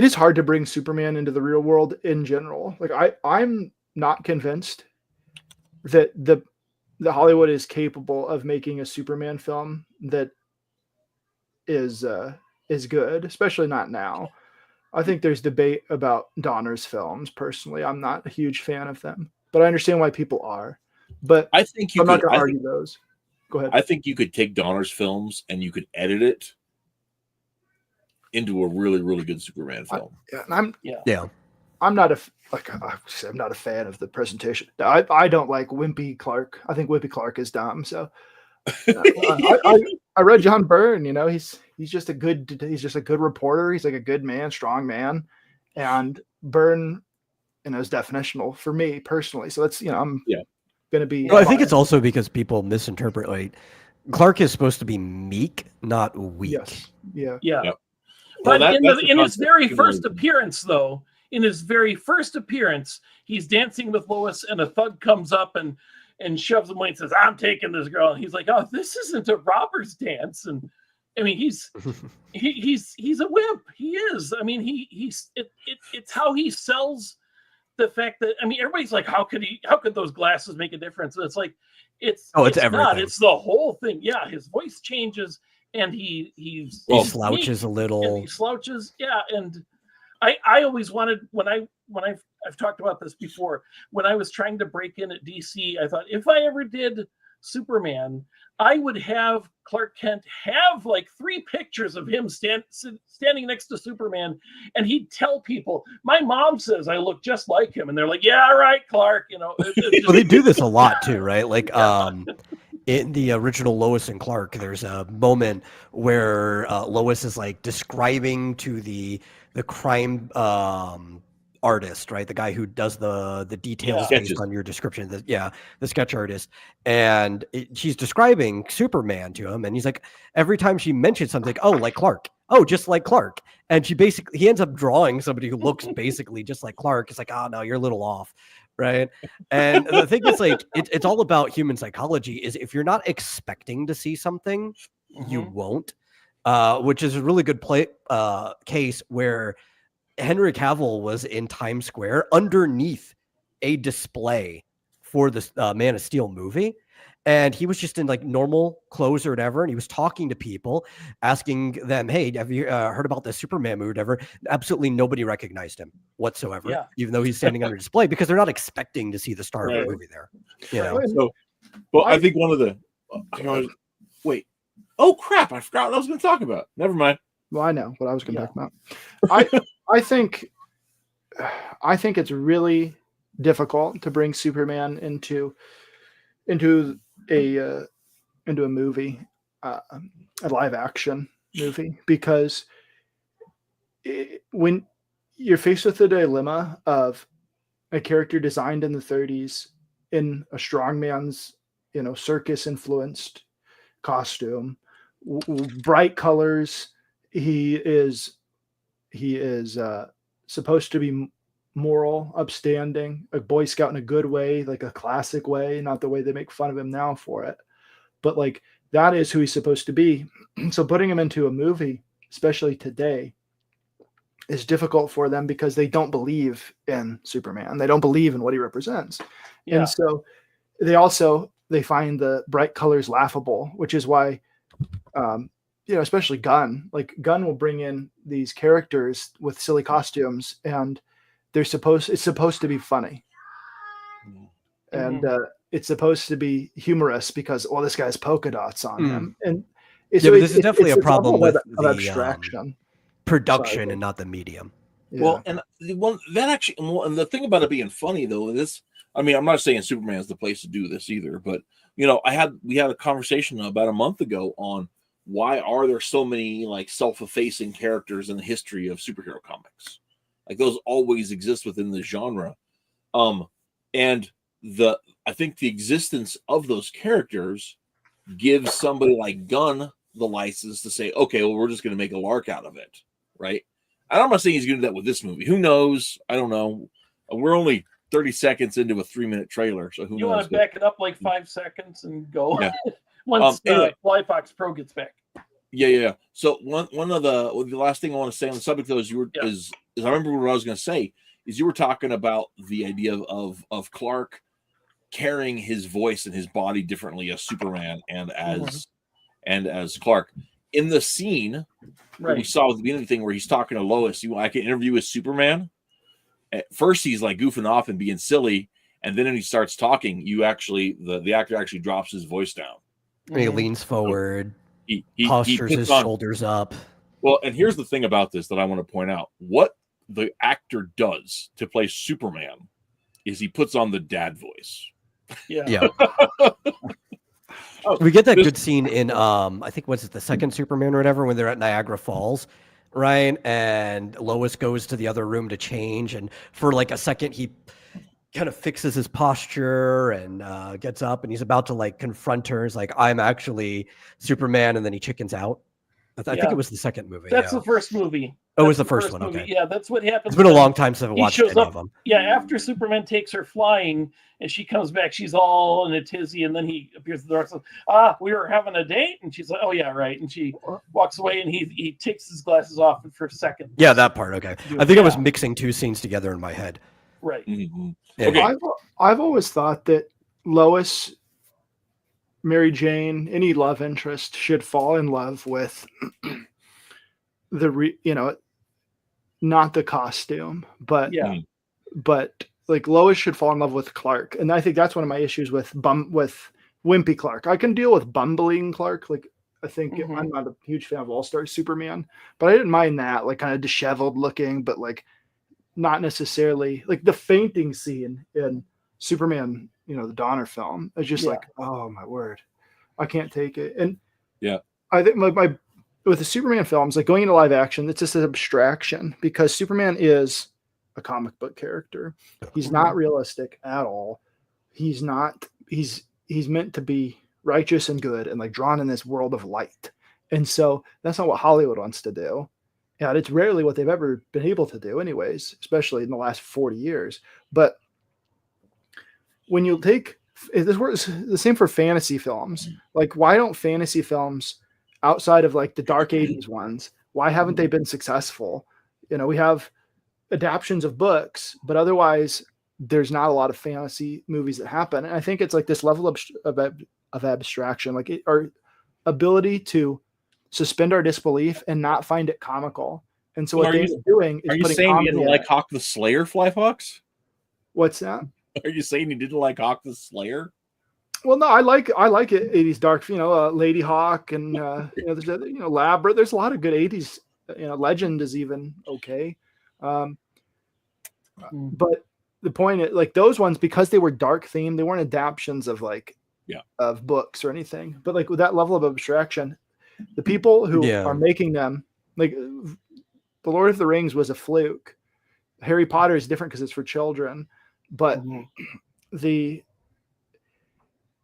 is hard to bring Superman into the real world in general. Like I'm not convinced that the Hollywood is capable of making a Superman film that is good, especially not now. I think there's debate about Donner's films. Personally, I'm not a huge fan of them, but I understand why people are. But I think I'm not going to argue those. Go ahead. I think you could take Donner's films and you could edit it into a really, really good Superman film. And I'm Yeah. I'm not I'm not a fan of the presentation. I don't like Wimpy Clark. I think Wimpy Clark is dumb. So I read John Byrne. You know, he's just a good reporter. He's like a good man, strong man, and Byrne, you know, is definitional for me personally. So that's, you know, I'm going to be. Well, I think it's also because people misinterpret. Like, Clark is supposed to be meek, not weak. Yes. Yeah. Yeah. Yep. But Well, in his very concept. first appearance, though, he's dancing with Lois, and a thug comes up and shoves him away and says, "I'm taking this girl." And he's like, "Oh, this isn't a robber's dance." And I mean, he's a wimp. He is. I mean, it's how he sells the fact that, I mean, everybody's like, how could those glasses make a difference? And it's like, it's everything. not. It's the whole thing. Yeah, his voice changes, and he slouches a little. And he slouches. Yeah, and I always wanted, when I've talked about this before, when I was trying to break in at DC, I thought if I ever did Superman, I would have Clark Kent have like 3 pictures of him standing next to Superman, and he'd tell people, "My mom says I look just like him," and they're like, "Yeah, right, Clark." You know, well, they do this a lot too, right? Like, in the original Lois and Clark, there's a moment where Lois is like describing to the crime artist, right? The guy who does the details based on your description. The sketch artist. And she's describing Superman to him. And he's like, every time she mentions something, "Oh, like Clark. Oh, just like Clark." And he ends up drawing somebody who looks basically just like Clark. It's like, "Oh, no, you're a little off." Right. And the thing is, like, it's all about human psychology. Is if you're not expecting to see something, you won't, which is a really good case where Henry Cavill was in Times Square underneath a display for the Man of Steel movie. And he was just in like normal clothes or whatever. And he was talking to people, asking them, "Hey, have you heard about the Superman movie or whatever?" Absolutely nobody recognized him whatsoever, even though he's standing under display, because they're not expecting to see the star of the movie there. You know? So, well, I think one of the, wait, oh crap, I forgot what I was going to talk about. Never mind. Well, I know what I was going to talk about. I think it's really difficult to bring Superman into a movie, a live action movie, because when you're faced with the dilemma of a character designed in the 30s in a strongman's, you know, circus influenced costume, bright colors, he is supposed to be moral, upstanding, a Boy Scout in a good way, like a classic way, not the way they make fun of him now for it, but like that is who he's supposed to be. So putting him into a movie, especially today, is difficult for them because they don't believe in Superman. They don't believe in what he represents. Yeah. And so they find the bright colors laughable, which is why, you know, especially Gunn will bring in these characters with silly costumes, and it's supposed to be funny. And it's supposed to be humorous because, well, this guy has polka dots on him. And this is definitely a problem with the abstraction. Production and not the medium. Yeah. Well, and the thing about it being funny though is, I mean, I'm not saying Superman is the place to do this either, but you know, we had a conversation about a month ago on why are there so many like self-effacing characters in the history of superhero comics? Like those always exist within the genre. And I think the existence of those characters gives somebody like Gunn the license to say, okay, well, we're just going to make a lark out of it. Right. And I'm not saying he's going to do that with this movie. Who knows? I don't know. We're only 30 seconds into a 3-minute trailer. So who knows? You want to back it up like 5 seconds and go once Flyfox Pro gets back. Yeah. So one of the last thing I want to say on the subject though is I remember what I was going to say is you were talking about the idea of Clark carrying his voice and his body differently as Superman and as Clark. In the scene we saw at the beginning of the thing where he's talking to Lois, I can interview with Superman. At first he's like goofing off and being silly, and then when he starts talking, the actor actually drops his voice down. He leans forward, he postures his shoulders up. Well, and here's the thing about this that I want to point out. What the actor does to play Superman is he puts on the dad voice. Yeah. Oh, We get that this- good scene in I think what's it, the second Superman or whatever, when they're at Niagara Falls, right? And Lois goes to the other room to change, and for like a second he kind of fixes his posture and gets up, and he's about to like confront her. He's like, I'm actually Superman, and then he chickens out. I think Yeah. it was the second movie. That's yeah. the first movie. Oh, it was That's the first one. movie. Okay. Yeah, that's what happens. It's been a when long time since I've he watched shows any up. of them. Yeah, after Superman takes her flying and she comes back, she's all in a tizzy, and then he appears at the door and says, we were having a date, and she's like, oh yeah, right, and she walks away, and he takes his glasses off for a second. Yeah, that part. Okay. I think I was mixing two scenes together in my head. Right. Mhm. Yeah. Okay. I've always thought that Lois, Mary Jane, any love interest should fall in love with not the costume, but Yeah. but like Lois should fall in love with Clark, and I think that's one of my issues with Wimpy Clark. I can deal with bumbling Clark. Like I think I'm not a huge fan of All Star Superman, but I didn't mind that, like kind of disheveled looking, but like not necessarily like the fainting scene in Superman, the Donner film. It's just like, oh my word, I can't take it. And I think my with the Superman films, like going into live action, it's just an abstraction because Superman is a comic book character. He's not realistic at all. He's not. He's meant to be righteous and good and like drawn in this world of light. And so that's not what Hollywood wants to do. And it's rarely what they've ever been able to do, anyways, especially in the last 40 years. But when you take this works the same for fantasy films. Like, why don't fantasy films outside of like the dark 80s ones, why haven't they been successful? We have adaptions of books, but otherwise there's not a lot of fantasy movies that happen. And I think it's like this level of abstraction, like our ability to suspend our disbelief and not find it comical. And so what they're doing is are you putting saying you didn't comedy in like it. Hawk the Slayer, Flyfox? What's that? Are you saying you didn't like Hawk the Slayer? Well, no, I like it. 80s dark, Lady Hawk and there's Labra. There's a lot of good 80s. Legend is even okay. But the point is, like those ones, because they were dark themed, they weren't adaptions of of books or anything. But like with that level of abstraction, the people who are making them, like the Lord of the Rings was a fluke. Harry Potter is different because it's for children, but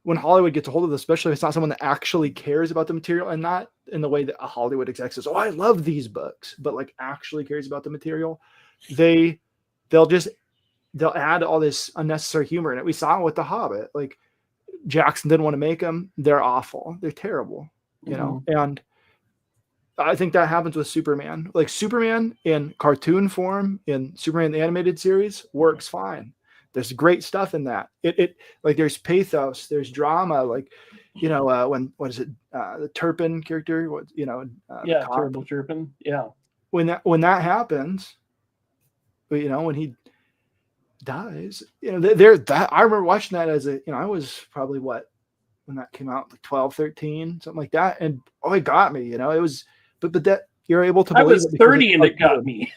when Hollywood gets a hold of this, especially if it's not someone that actually cares about the material and not in the way that a Hollywood exec says, oh, I love these books, but like actually cares about the material, they'll add all this unnecessary humor in it. We saw it with The Hobbit. Like Jackson didn't want to make them. They're awful. They're terrible, and I think that happens with Superman. Like Superman in cartoon form, in Superman the animated series, works fine. There's great stuff in that. It like there's pathos, there's drama. Like, when what is it? The Turpin character, Terrible Turpin. Yeah. When that happens, when he dies, that I remember watching that as I was probably when that came out, like 12, 13, something like that, and it got me. It was, but that you're able to believe. I was 30 and it got me.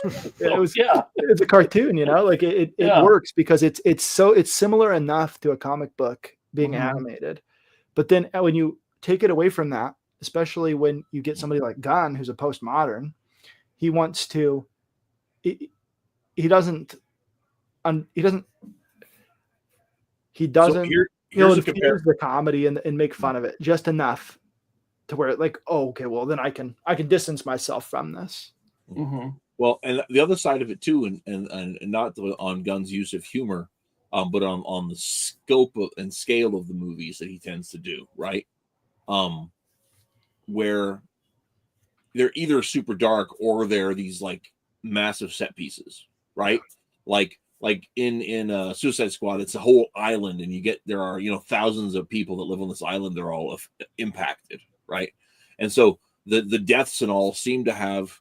It's a cartoon, like it works because it's similar enough to a comic book being animated, but then when you take it away from that, especially when you get somebody like Gunn, who's a postmodern, he wants to, he doesn't infuse the comedy and make fun of it just enough to where like, oh, okay, well then I can distance myself from this. Well, and the other side of it too, and not on Gunn's use of humor, but on the scope and scale of the movies that he tends to do, right? Where they're either super dark or they're these like massive set pieces, right? Like in Suicide Squad, it's a whole island, and there are thousands of people that live on this island. They're all impacted, right? And so the deaths and all seem to have,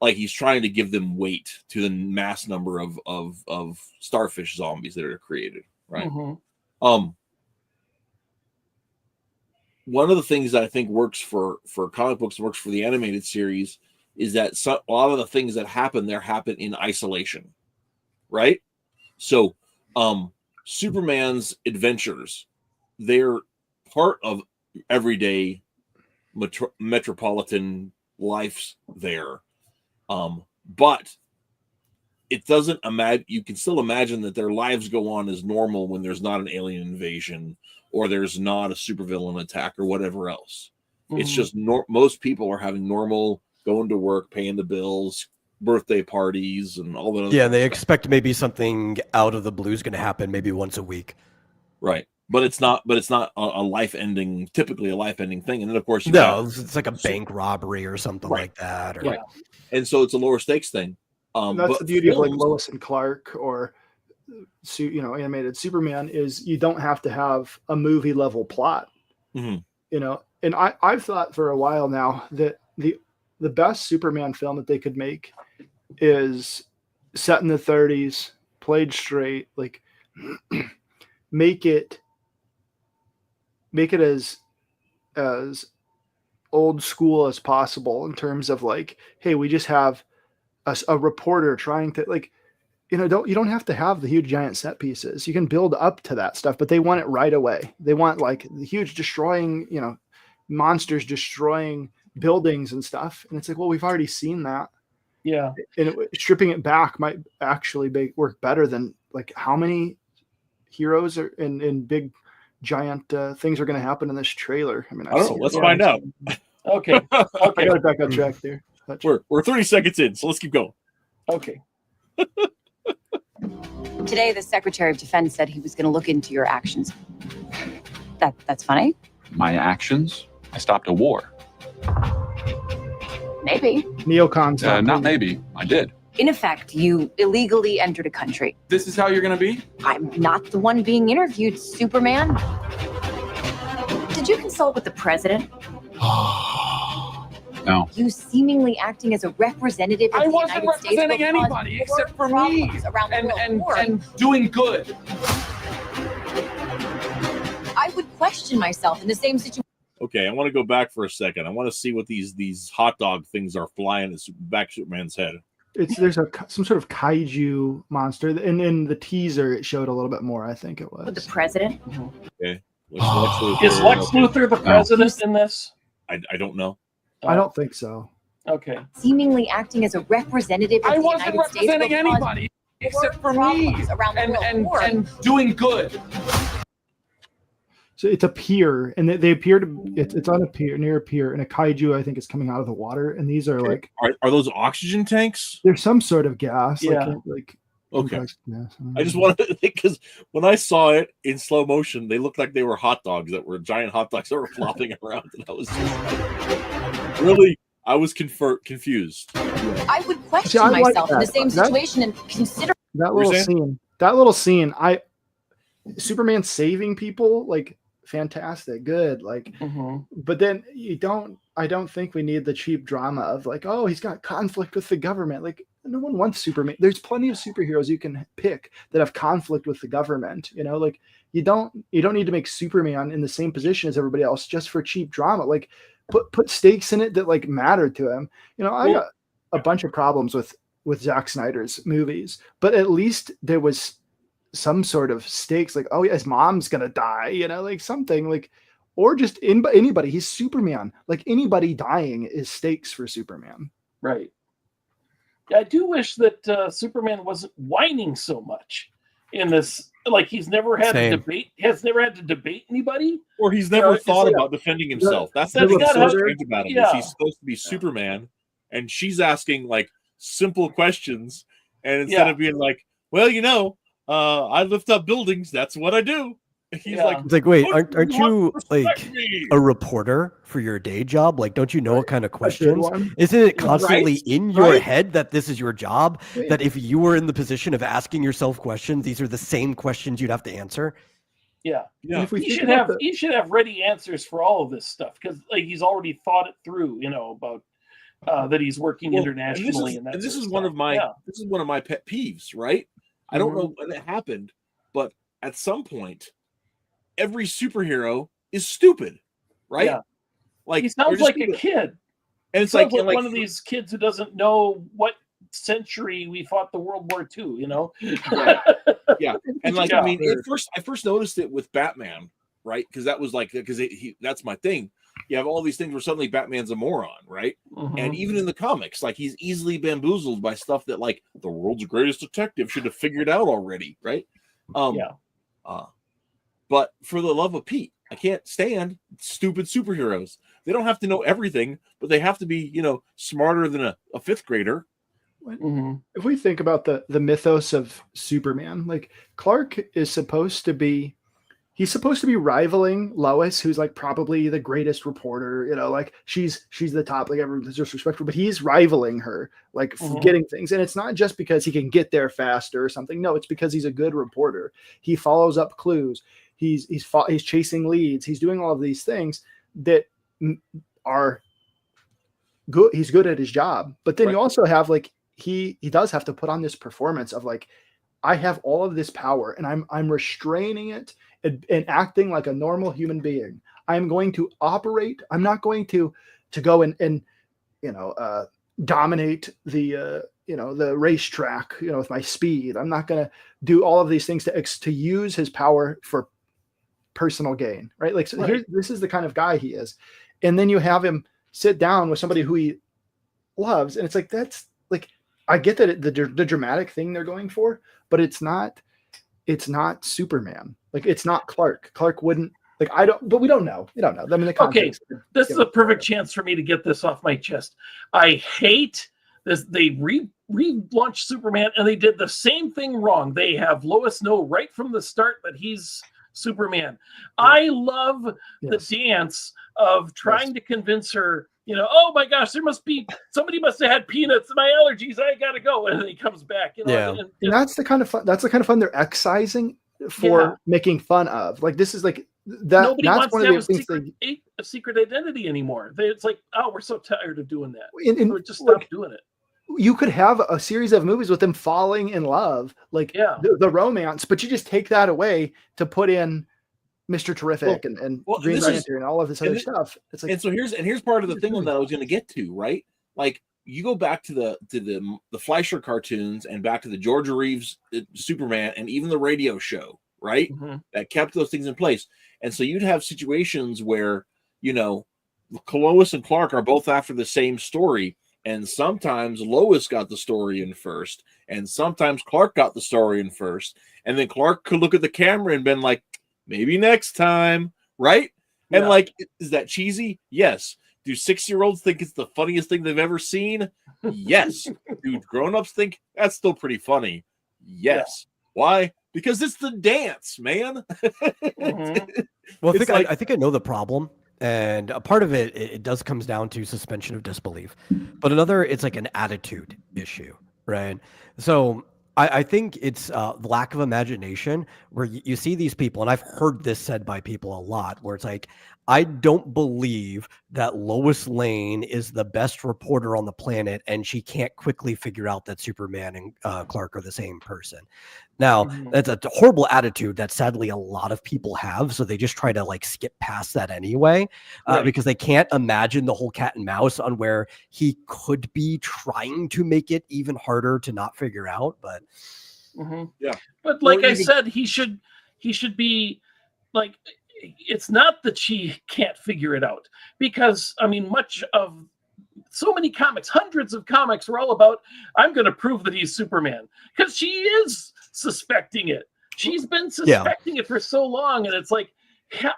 like, he's trying to give them weight to the mass number of starfish zombies that are created, right? One of the things that I think works for comic books, works for the animated series, is that a lot of the things that happen there happen in isolation, right? So, Superman's adventures, they're part of everyday metropolitan lives there. But it doesn't imagine, you can still imagine that their lives go on as normal when there's not an alien invasion or there's not a supervillain attack or whatever else. It's just most people are having normal, going to work, paying the bills, birthday parties, and all that. Yeah, and they expect maybe something out of the blue is going to happen maybe once a week. Right. But it's not a life-ending, typically a life-ending thing. And then, of course, it's like a bank robbery or something like that. Or, right. And so it's a lower stakes thing. That's the beauty of like Lois and Clark or animated Superman is you don't have to have a movie level plot. And I've thought for a while now that the best Superman film that they could make is set in the 30s, played straight, like make it as old school as possible in terms of like, hey, we just have a reporter trying to like, you don't have to have the huge giant set pieces. You can build up to that stuff, but they want it right away. They want like the huge destroying, monsters destroying buildings and stuff. And it's like, well, we've already seen that. Yeah. And stripping it back might actually work better than like how many heroes are in big giant things are going to happen in this trailer. I mean, I don't know. Let's find out. Okay. I got it back on track there. We're 30 seconds in, so let's keep going. Okay. Today, the Secretary of Defense said he was going to look into your actions. That's funny. My actions? I stopped a war. Maybe. Neocons. Not maybe. I did. In effect, you illegally entered a country. This is how you're going to be? I'm not the one being interviewed, Superman. Did you consult with the president? No. You seemingly acting as a representative of I the wasn't United States representing anybody except for me and doing good. I would question myself in the same situation. Okay, I want to go back for a second. I want to see what these hot dog things are flying at back Superman's head. There's some sort of kaiju monster, and in the teaser it showed a little bit more. I think it was With the president. Okay, Is Lex Luthor the president in this? I don't know. I don't think so. Okay. Seemingly acting as a representative of I the wasn't United States. representing anybody except for me and doing good. So it's a pier, and they appear to it's on a pier, near a pier, and a kaiju I think is coming out of the water, and these are like are those oxygen tanks? There's some sort of gas. Yeah. Like Okay. gas. I just wanted to think because when I saw it in slow motion, they looked like they were hot dogs that were giant hot dogs that were flopping around, and I was really I was confused. I would question I like myself in the that. same situation and consider that little scene. Superman saving people, like fantastic, good, like. But then I don't think we need the cheap drama of like, oh, he's got conflict with the government. Like, no one wants Superman. There's plenty of superheroes you can pick that have conflict with the government. Like you don't need to make Superman in the same position as everybody else just for cheap drama. Like put stakes in it that like matter to him. I got a bunch of problems with Zack Snyder's movies, but at least there was some sort of stakes, like, oh yeah, his mom's gonna die, like something like, or just anybody. He's Superman. Like anybody dying is stakes for Superman. Right. I do wish that Superman wasn't whining so much in this. Like he's never had to debate anybody, or he's never thought about defending himself. That's so strange about him. He's supposed to be Superman, and she's asking like simple questions, and instead of being like, well, I lift up buildings. That's what I do. He's like, wait, aren't you like a reporter for your day job? Like, don't you know what kind of questions? Isn't it constantly in your head that this is your job? That if you were in the position of asking yourself questions, these are the same questions you'd have to answer? Yeah. If we he should have ready answers for all of this stuff because like he's already thought it through. About that he's working internationally. This is one of my pet peeves, right? I don't know when it happened, but at some point, every superhero is stupid, right? Yeah. Like he sounds like a kid. And it's Sounds like, like one of these kids who doesn't know what century we fought the World War II. You know? Yeah. And like, I mean, I first noticed it with Batman, right? Because that was like, that's my thing. You have all these things where suddenly Batman's a moron, right? And even in the comics, like he's easily bamboozled by stuff that like the world's greatest detective should have figured out already, right? But for the love of Pete, I can't stand stupid superheroes. They don't have to know everything, but they have to be, you know, smarter than a fifth grader. If we think about the mythos of Superman, like Clark is supposed to be, he's supposed to be rivaling Lois, who's like probably the greatest reporter, you know, like she's the top, like everyone's disrespectful, but he's rivaling her, like getting things. And it's not just because he can get there faster or something. No, it's because he's a good reporter. He follows up clues. He's chasing leads. He's doing all of these things that are good. He's good at his job. But then you also have like, he does have to put on this performance of like, I have all of this power and I'm restraining it and acting like a normal human being. I'm going to operate. I'm not going to go and you know, dominate the the racetrack, you know, with my speed. I'm not going to do all of these things to use his power for personal gain, right? Like, so this is the kind of guy he is. And then you have him sit down with somebody who he loves, and it's like, that's like, I get that the dramatic thing they're going for, but it's not Superman. Like, it's not Clark. Clark wouldn't, like, but we don't know. I mean, the context. Okay, this is a perfect chance for me to get this off my chest. I hate this. They relaunched Superman and they did the same thing wrong. They have Lois know right from the start that he's Superman. I love the dance of trying to convince her, you know, oh my gosh, somebody must have had peanuts and my allergies. I gotta go. And then he comes back. You know, and that's the kind of fun. That's the kind of fun they're excising for making fun of. Like, this is like that. Nobody that's wants one to of have the things a secret identity anymore. It's like, oh, we're so tired of doing that. So just stop doing it. You could have a series of movies with them falling in love, like the romance, but you just take that away to put in Mr. Terrific and Green Lantern and all of this other stuff. It's like, and so here's part of the thing that I was going to get to, right? Like, you go back to the Fleischer cartoons and back to the Georgia Reeves Superman and even the radio show, right? That kept those things in place. And so you'd have situations where, you know, Lois and Clark are both after the same story. And sometimes Lois got the story in first, and sometimes Clark got the story in first. And then Clark could look at the camera and been like, maybe next time, right? And like, is that cheesy? Yes. Do 6-year-olds think it's the funniest thing they've ever seen? Yes. Do grown-ups think that's still pretty funny? Yes. Why? Because it's the dance, man. Well, I think I know the problem. And a part of it does comes down to suspension of disbelief. But another, it's like an attitude issue, right? So I think it's lack of imagination where you see these people, and I've heard this said by people a lot, where it's like, I don't believe that Lois Lane is the best reporter on the planet and she can't quickly figure out that Superman and Clark are the same person. Now, that's a horrible attitude that sadly a lot of people have. So they just try to like skip past that anyway, because they can't imagine the whole cat and mouse on where he could be trying to make it even harder to not figure out. But but like I said, he should be like, it's not that she can't figure it out, because I mean, so many comics, hundreds of comics were all about, I'm going to prove that he's Superman, because she is suspecting it. She's been suspecting it for so long. And it's like,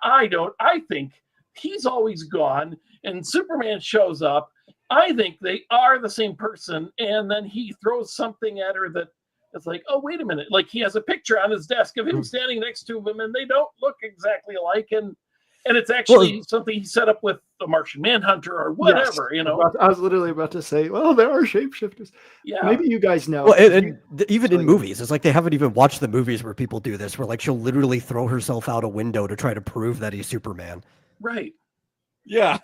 I think he's always gone and Superman shows up. I think they are the same person. And then he throws something at her that it's like, oh, wait a minute. Like, he has a picture on his desk of him standing next to him and they don't look exactly alike. And it's actually something he set up with the Martian Manhunter or whatever, you know. I was literally about to say, well, there are shapeshifters. Yeah. Maybe you guys know. Well, and even in movies, it's like they haven't even watched the movies where people do this, where like she'll literally throw herself out a window to try to prove that he's Superman. Right. Yeah.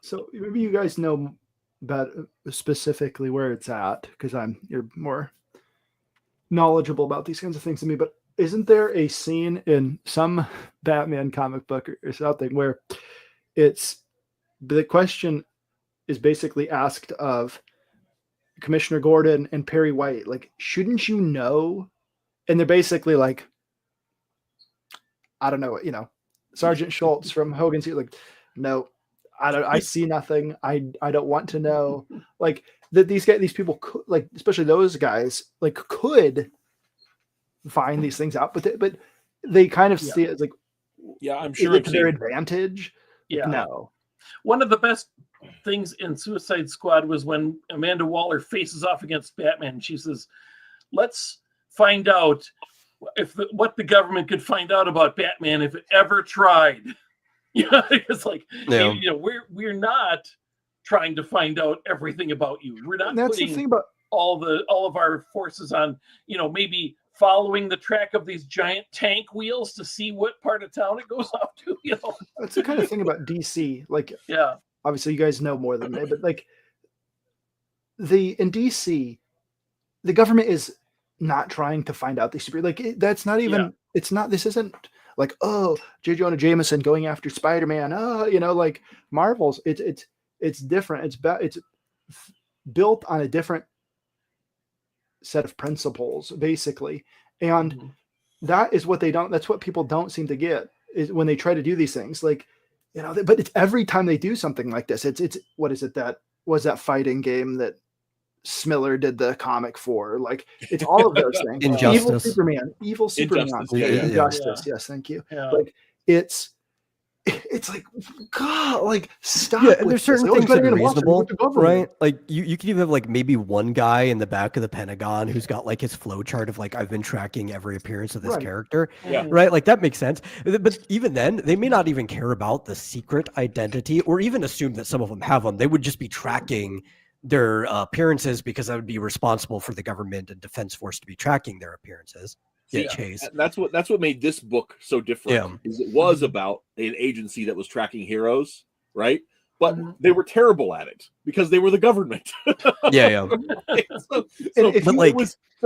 So maybe you guys know about specifically where it's at, because you're more knowledgeable about these kinds of things than me, but isn't there a scene in some Batman comic book or something where it's the question is basically asked of Commissioner Gordon and Perry White, like, shouldn't you know? And they're basically like, I don't know, Sergeant Schultz from Hogan's like, no, I see nothing. I don't want to know. Like that these people could, like, especially those guys, like, could find these things out, but they kind of see it as like, I'm sure it's their advantage. Yeah. No. One of the best things in Suicide Squad was when Amanda Waller faces off against Batman. She says, let's find out what the government could find out about Batman if it ever tried. It's like, we're not trying to find out everything about you. We're not putting the thing about all of our forces on, maybe following the track of these giant tank wheels to see what part of town it goes off to. That's the kind of thing about DC. Like, obviously you guys know more than me, but like in DC, the government is not trying to find out these super, like, that's not even, it's not, this isn't like, oh, J. Jonah Jameson going after Spider-Man. Like Marvel's, it's different. It's built on a different set of principles, basically. And that is what that's what people don't seem to get, is when they try to do these things, like, but it's every time they do something like this, it's what is it, that was that fighting game that Smiller did the comic for, like, it's all of those things. Injustice. Evil Superman. Injustice. Yes, thank you. Yeah. Like, it's like, God, like, stop. Yeah, and there's certain things that are reasonable, right? Like, you can even have, like, maybe one guy in the back of the Pentagon who's got, like, his flow chart of, like, I've been tracking every appearance of this character, right? Like, that makes sense. But even then, they may not even care about the secret identity, or even assume that some of them have them. They would just be tracking their appearances, because that would be responsible for the government and defense force to be tracking their appearances. Chase. That's what made this book so different. Is it was about an agency that was tracking heroes, right? But they were terrible at it because they were the government. So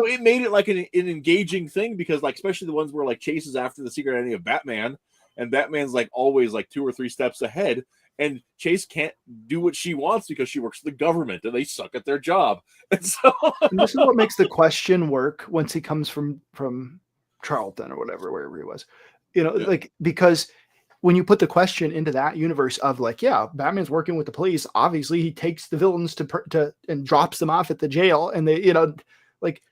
it made it like an engaging thing, because, like, especially the ones where, like, Chase is after the secret identity of Batman, and Batman's, like, always, like, 2 or 3 steps ahead. And Chase can't do what she wants because she works for the government and they suck at their job. And so and this is what makes the question work once he comes from Charlton or wherever he was, like, because when you put the question into that universe of, like, Batman's working with the police, obviously he takes the villains to and drops them off at the jail, and they, like,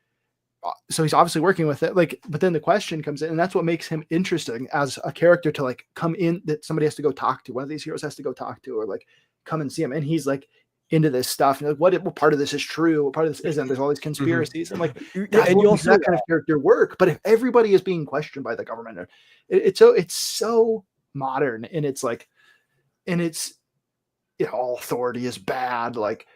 so he's obviously working with it, like, but then the question comes in, and that's what makes him interesting as a character, to, like, come in, that somebody has to go talk to, one of these heroes has to go talk to, or, like, come and see him, and he's, like, into this stuff, and, like, what part of this is true, what part of this isn't, there's all these conspiracies, and, like, and you also that kind of character work. But if everybody is being questioned by the government, it's so modern, and it's like, and it's, all authority is bad, like,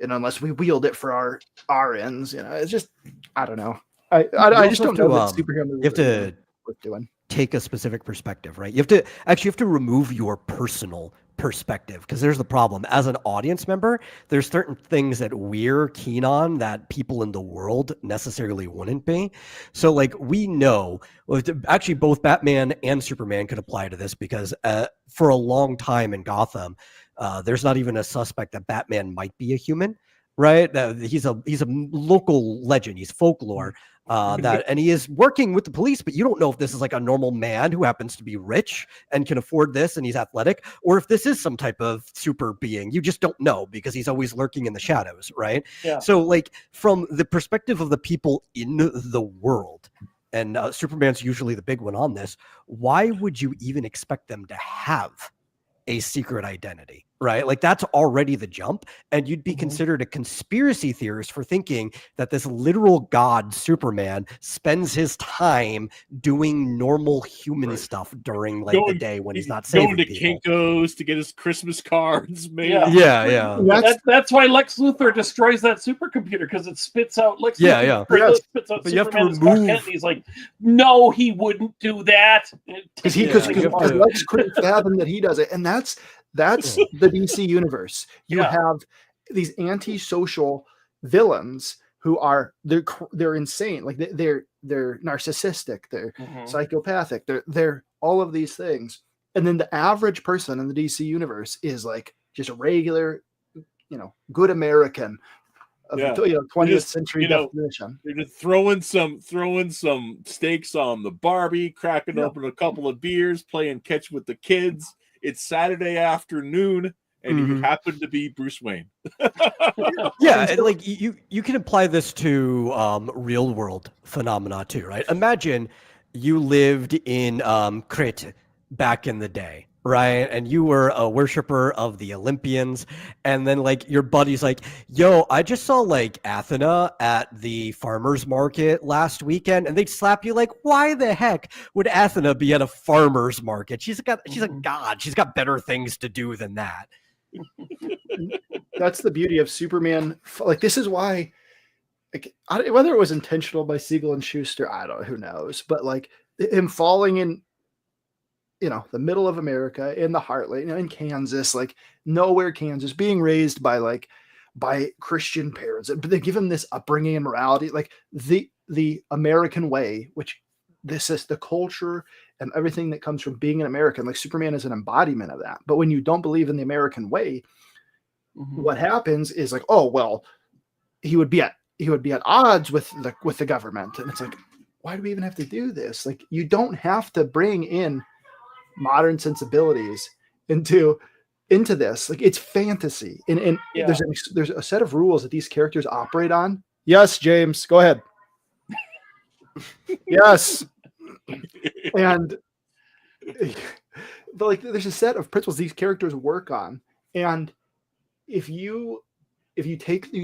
and unless we wield it for our ends, it's just, I don't know. I just don't know that superhero movies. You have to worth doing. Take a specific perspective, right? You have to remove your personal perspective, because there's the problem. As an audience member, there's certain things that we're keen on that people in the world necessarily wouldn't be. So, like, we know, actually, both Batman and Superman could apply to this, because for a long time in Gotham, there's not even a suspect that Batman might be a human, right? He's a local legend. He's folklore. And he is working with the police, but you don't know if this is, like, a normal man who happens to be rich and can afford this and he's athletic, or if this is some type of super being. You just don't know, because he's always lurking in the shadows, right? Yeah. So, like, from the perspective of the people in the world, and Superman's usually the big one on this, why would you even expect them to have a secret identity, right? Like, that's already the jump, and you'd be considered a conspiracy theorist for thinking that this literal god Superman spends his time doing normal human stuff during, like, the day when he's not saving going to people. Kinko's to get his Christmas cards made. Yeah. That's why Lex Luthor destroys that supercomputer, because it spits out Lex Luthor. Spits out but Superman, you have to remove. and he's like, no, he wouldn't do that, because Lex couldn't fathom that he does it, and that's the DC universe. You have these antisocial villains who are they're insane, like they're narcissistic, they're psychopathic, they're all of these things, And then the average person in the DC universe is like just a regular, good American of Yeah. the 20th century definition. You're just throwing some steaks on the Barbie, cracking open a couple of beers, playing catch with the kids. It's Saturday afternoon, and you happen to be Bruce Wayne. Yeah, and like you can apply this to real world phenomena too, right? Imagine you lived in Crete back in the day, right? And you were a worshiper of the Olympians, and then like your buddy's like, yo, I just saw like Athena at the farmer's market last weekend, and they'd slap you like, why the heck would Athena be at a farmer's market? She's a god. She's got better things to do than that. That's the beauty of Superman. Like, this is why, like, whether it was intentional by Siegel and Schuster, I don't know, who knows, but like him falling in, the middle of America, in the heartland, in Kansas, like nowhere Kansas, being raised by Christian parents, but they give him this upbringing and morality, like the American way, which this is the culture and everything that comes from being an American. Like, Superman is an embodiment of that. But when you don't believe in the American way, what happens is like, oh well, he would be at odds with the government, and it's like, why do we even have to do this? Like, you don't have to bring in modern sensibilities into this. Like, it's fantasy, and there's a set of rules that these characters operate on. Yes, James, go ahead. Yes. And but like, there's a set of principles these characters work on, and if you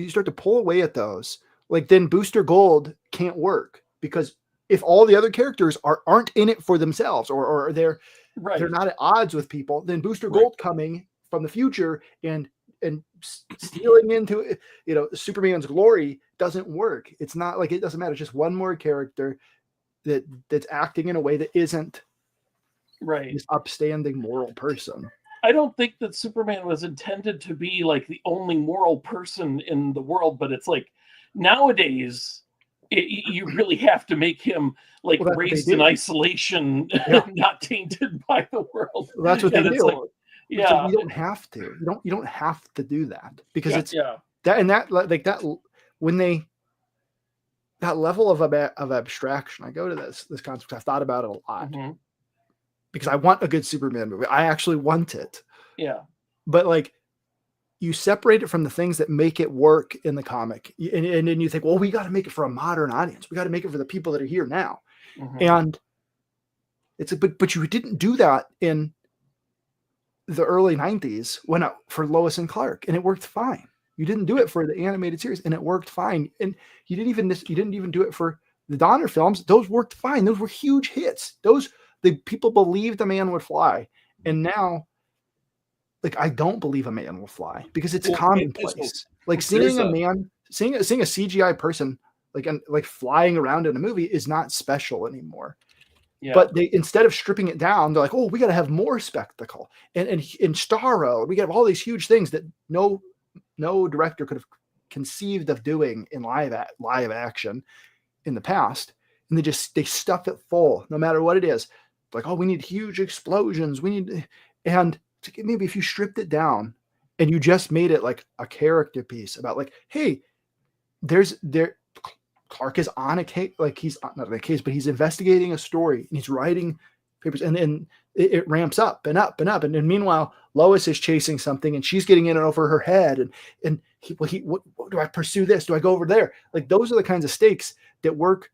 start to pull away at those, like, then Booster Gold can't work, because if all the other characters aren't in it for themselves, or they're not at odds with people, then Booster Gold coming from the future and stealing into Superman's glory doesn't work. It's not like, it doesn't matter. It's just one more character that's acting in a way that isn't this upstanding moral person. I don't think that Superman was intended to be like the only moral person in the world, but it's like nowadays you really have to make him like raised in isolation, not tainted by the world. Well, that's what they do. Like, you don't have to. You don't have to do that, because it's that when they, that level of abstraction. I go to this concept. I've thought about it a lot. Because I want a good Superman movie. I actually want it. Yeah. But like, you separate it from the things that make it work in the comic. And then you think, well, we got to make it for a modern audience. We got to make it for the people that are here now. And it's but you didn't do that in the early 90s for Lois and Clark, and it worked fine. You didn't do it for the animated series, and it worked fine. And you didn't even do it for the Donner films. Those worked fine. Those were huge hits. The people believed a man would fly, and now, like, I don't believe a man will fly, because it's commonplace. Like, seeing a CGI person like flying around in a movie is not special anymore. Yeah. But they, instead of stripping it down, they're like, oh, we got to have more spectacle. And in Starro, we got all these huge things that no director could have conceived of doing in live action in the past, and they stuff it full, no matter what it is. Like, oh, we need huge explosions. And maybe if you stripped it down and you just made it like a character piece about like, hey, Clark is on a case, like he's not on a case, but he's investigating a story and he's writing papers, and then it ramps up and up and up. And meanwhile, Lois is chasing something and she's getting in and over her head. And what do I pursue this? Do I go over there? Like, those are the kinds of stakes that work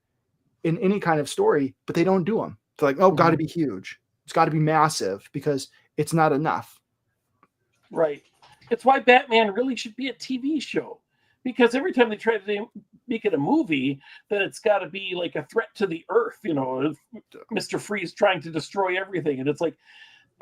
in any kind of story, but they don't do them. It's like, oh, got to be huge. It's got to be massive, because it's not enough. Right. It's why Batman really should be a TV show, because every time they try to make it a movie, then it's got to be like a threat to the earth. Mr. Freeze trying to destroy everything. And it's like,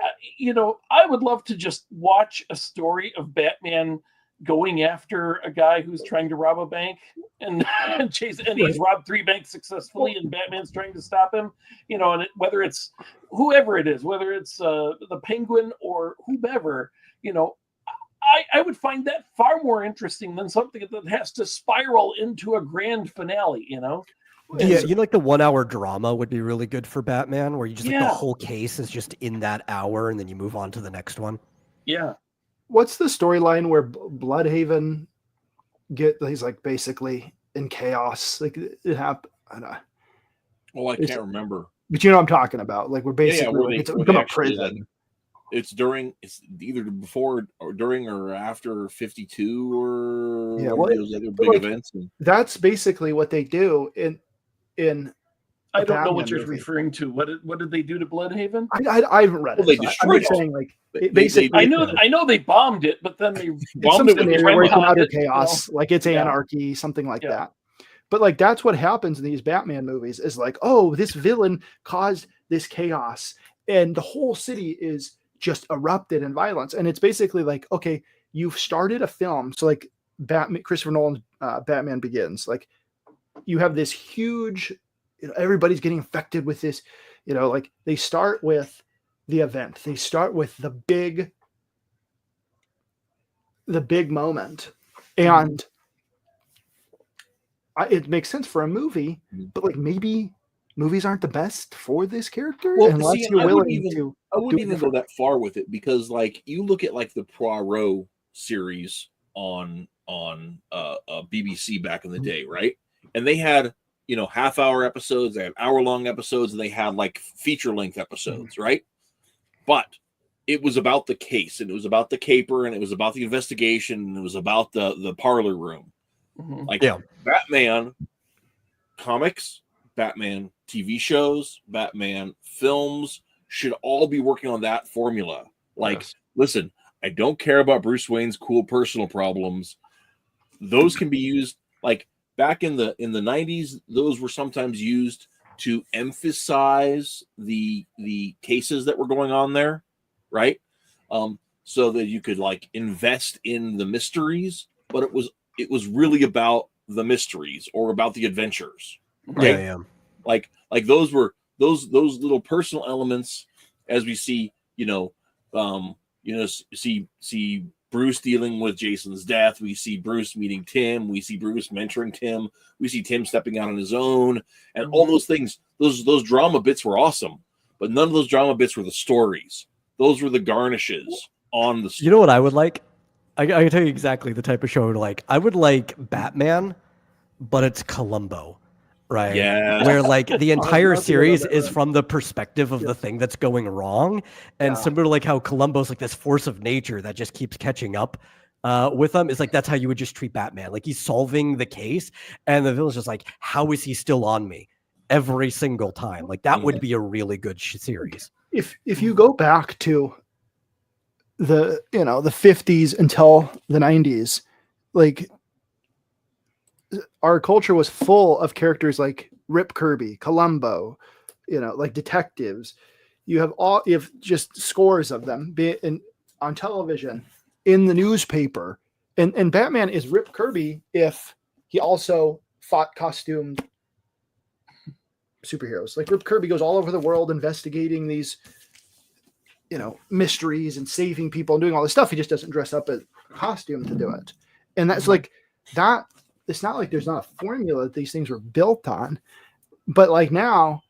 I would love to just watch a story of Batman going after a guy who's trying to rob a bank and chase, and he's robbed 3 banks successfully, and Batman's trying to stop him, and whether it's whoever it is, whether it's the Penguin or whomever, I would find that far more interesting than something that has to spiral into a grand finale, Yeah, you know, like the 1 hour drama would be really good for Batman, where you just like the Yeah. whole case is just in that hour, and then you move on to the next one. Yeah. What's the storyline where Bloodhaven he's like basically in chaos? Like it happened. Well, I can't remember. But you know what I'm talking about. Like we're basically where like, they- it's where they become a actually is prison. It's either before or during or after 52 or Yeah, one well, of those other big like, events. And That's basically what they do in I a don't know Batman what you're movie. referring to. What did they do to Bloodhaven? I haven't read it. Well, they so I'm destroyed just it. saying, like, They- basically, I know they bombed it, but then they it's bombed some it with scenario where it's in retconned utter it, you know? chaos, like it's Yeah. anarchy, something like Yeah. that. But like that's what happens in these Batman movies is like, oh, this villain caused this chaos, and the whole city is just erupted in violence. And it's basically like, okay, you've started a film, so like Christopher Nolan's Batman Begins, like you have this huge, everybody's getting infected with this, like they start with the event, they start with the big moment, and it makes sense for a movie, but like maybe movies aren't the best for this character unless you're willing to. I wouldn't even go that far with it, because like you look at like the Poirot series on BBC back in the day, right? And they had half-hour episodes, they had hour-long episodes, and they had like feature-length episodes, right? But it was about the case, and it was about the caper, and it was about the investigation, and it was about the parlor room. Like Batman comics, Batman TV shows, Batman films should all be working on that formula. Like, listen, I don't care about Bruce Wayne's cool personal problems. Those can be used, like back in the 90s, those were sometimes used to emphasize the cases that were going on there, right? So that you could like invest in the mysteries, but it was really about the mysteries or about the adventures, right? Yeah. Like those were those little personal elements, as we see, see Bruce dealing with Jason's death. We see Bruce meeting Tim. We see Bruce mentoring Tim. We see Tim stepping out on his own, and all those things. Those drama bits were awesome, but none of those drama bits were the stories. Those were the garnishes on the story. You know what I would like? I can tell you exactly the type of show I would like. I would like Batman, but it's Columbo, right? Yeah. Where like the entire series is from the perspective of the thing that's going wrong. And similar to like how Columbo's like this force of nature that just keeps catching up with them. It's like, that's how you would just treat Batman. Like he's solving the case and the villain's just like, how is he still on me every single time? Like that would be a really good series. If you go back to the 50s until the 90s, like our culture was full of characters like Rip Kirby, Columbo, like detectives. You have just scores of them, be it on television, in the newspaper, and Batman is Rip Kirby if he also fought costumed superheroes. Like Rip Kirby goes all over the world investigating these mysteries and saving people and doing all this stuff. He just doesn't dress up as a costume to do it. And that's like that. It's not like there's not a formula that these things were built on, but like now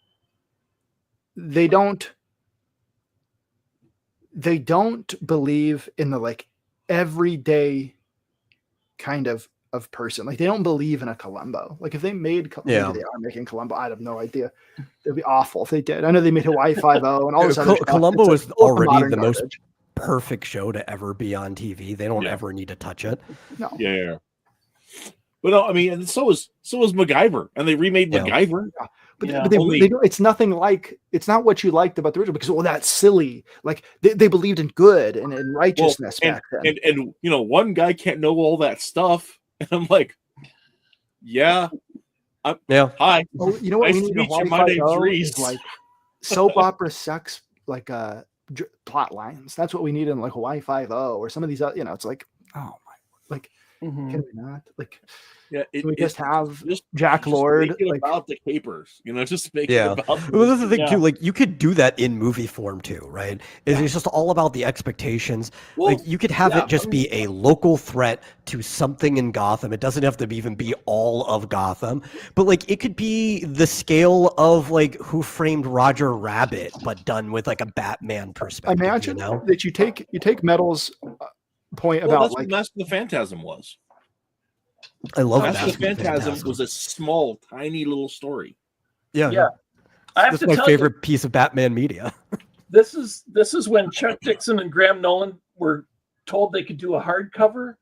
they don't believe in the like everyday kind of person. Like they don't believe in a Columbo. Like if they made, maybe they are making Columbo. I have no idea. It'd be awful if they did. I know they made Hawaii 5-0 and all this other stuff. Columbo is already the most garbage. perfect show to ever be on TV. They don't ever need to touch it. No. Yeah. But no, I mean, and so was MacGyver, and they remade MacGyver. Yeah. But they don't, it's nothing like, it's not what you liked about the original, because that's silly. Like they believed in good and in righteousness back then. And one guy can't know all that stuff, and I'm like, hi. Oh, you know what nice we need to in meet you. Hawaii My name's 5-0 Reese. is like soap opera sex, like plot lines. That's what we need in like Hawaii 5-0 or some of these. It's like, oh my, like Mhm. Can we not? Like, Yeah, can we just have just Jack Lord? make it Like, about the capers, just make it Yeah. about. Well, that's the thing Yeah. too. Like, you could do that in movie form too, right? It's just all about the expectations. Well, Like, you could have yeah, it just be a local threat to something in Gotham. It doesn't have to even be all of Gotham, but like, it could be the scale of like Who Framed Roger Rabbit, but done with like a Batman perspective. imagine You know? that you take Metal's point well, about that's like what Mask of the Phantasm was. I love Mask that. of the Phantasm was a small, tiny little story. Yeah. Yeah. I have That's to my tell favorite piece of Batman media. this is when Chuck Dixon and Graham Nolan were told they could do a hardcover,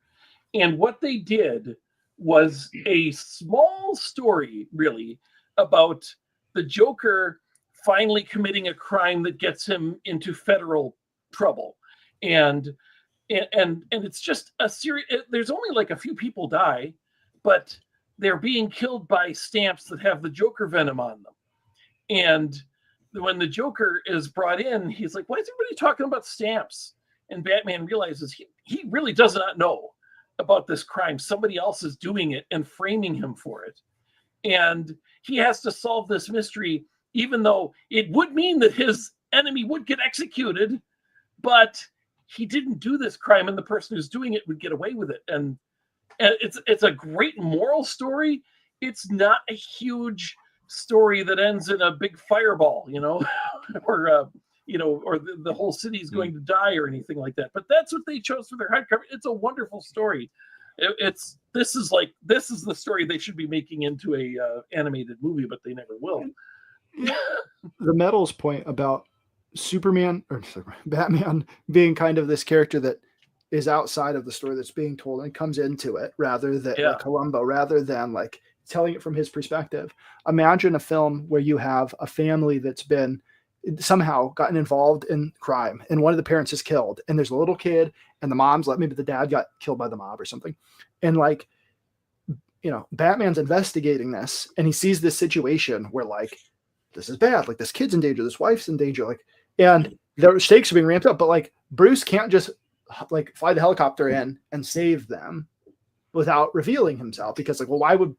and what they did was a small story, really, about the Joker finally committing a crime that gets him into federal trouble, and it's just a series. There's only like a few people die, but they're being killed by stamps that have the Joker venom on them, and when the Joker is brought in, he's like, why is everybody talking about stamps? And Batman realizes he really does not know about this crime. Somebody else is doing it and framing him for it. And he has to solve this mystery, even though it would mean that his enemy would get executed, but he didn't do this crime, and the person who's doing it would get away with it. And it's a great moral story. It's not a huge story that ends in a big fireball, or or the whole city is going to die or anything like that. But that's what they chose for their hardcover. It's a wonderful story. This is the story they should be making into a animated movie, but they never will. the Metal's point about Batman being kind of this character that is outside of the story that's being told and comes into it rather than like Columbo, rather than like telling it from his perspective. Imagine a film where you have a family that's been somehow gotten involved in crime and one of the parents is killed, and there's a little kid and the mom's like, maybe the dad got killed by the mob or something. And like, Batman's investigating this and he sees this situation where like, this is bad. Like, this kid's in danger. This wife's in danger. Like, and the stakes are being ramped up, but like Bruce can't just like fly the helicopter in and save them without revealing himself, because like, well, why would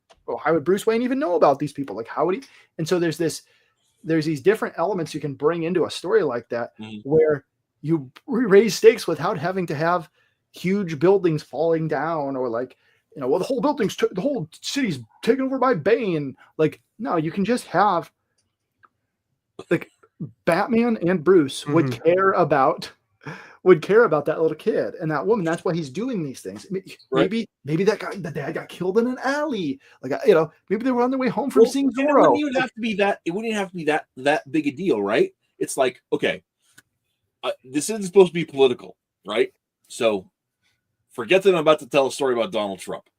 Bruce Wayne even know about these people? Like, how would he? And so there's these different elements you can bring into a story like that, where you raise stakes without having to have huge buildings falling down, or like, well, the whole city's taken over by Bane. Like, no, you can just have like Batman and Bruce would care about that little kid and that woman. That's why he's doing these things. Maybe the dad got killed in an alley. Like, maybe they were on their way home from seeing Zorro. It wouldn't even have to be that. It wouldn't have to be that big a deal, right? It's like, okay, this isn't supposed to be political, right? So forget that I'm about to tell a story about Donald Trump.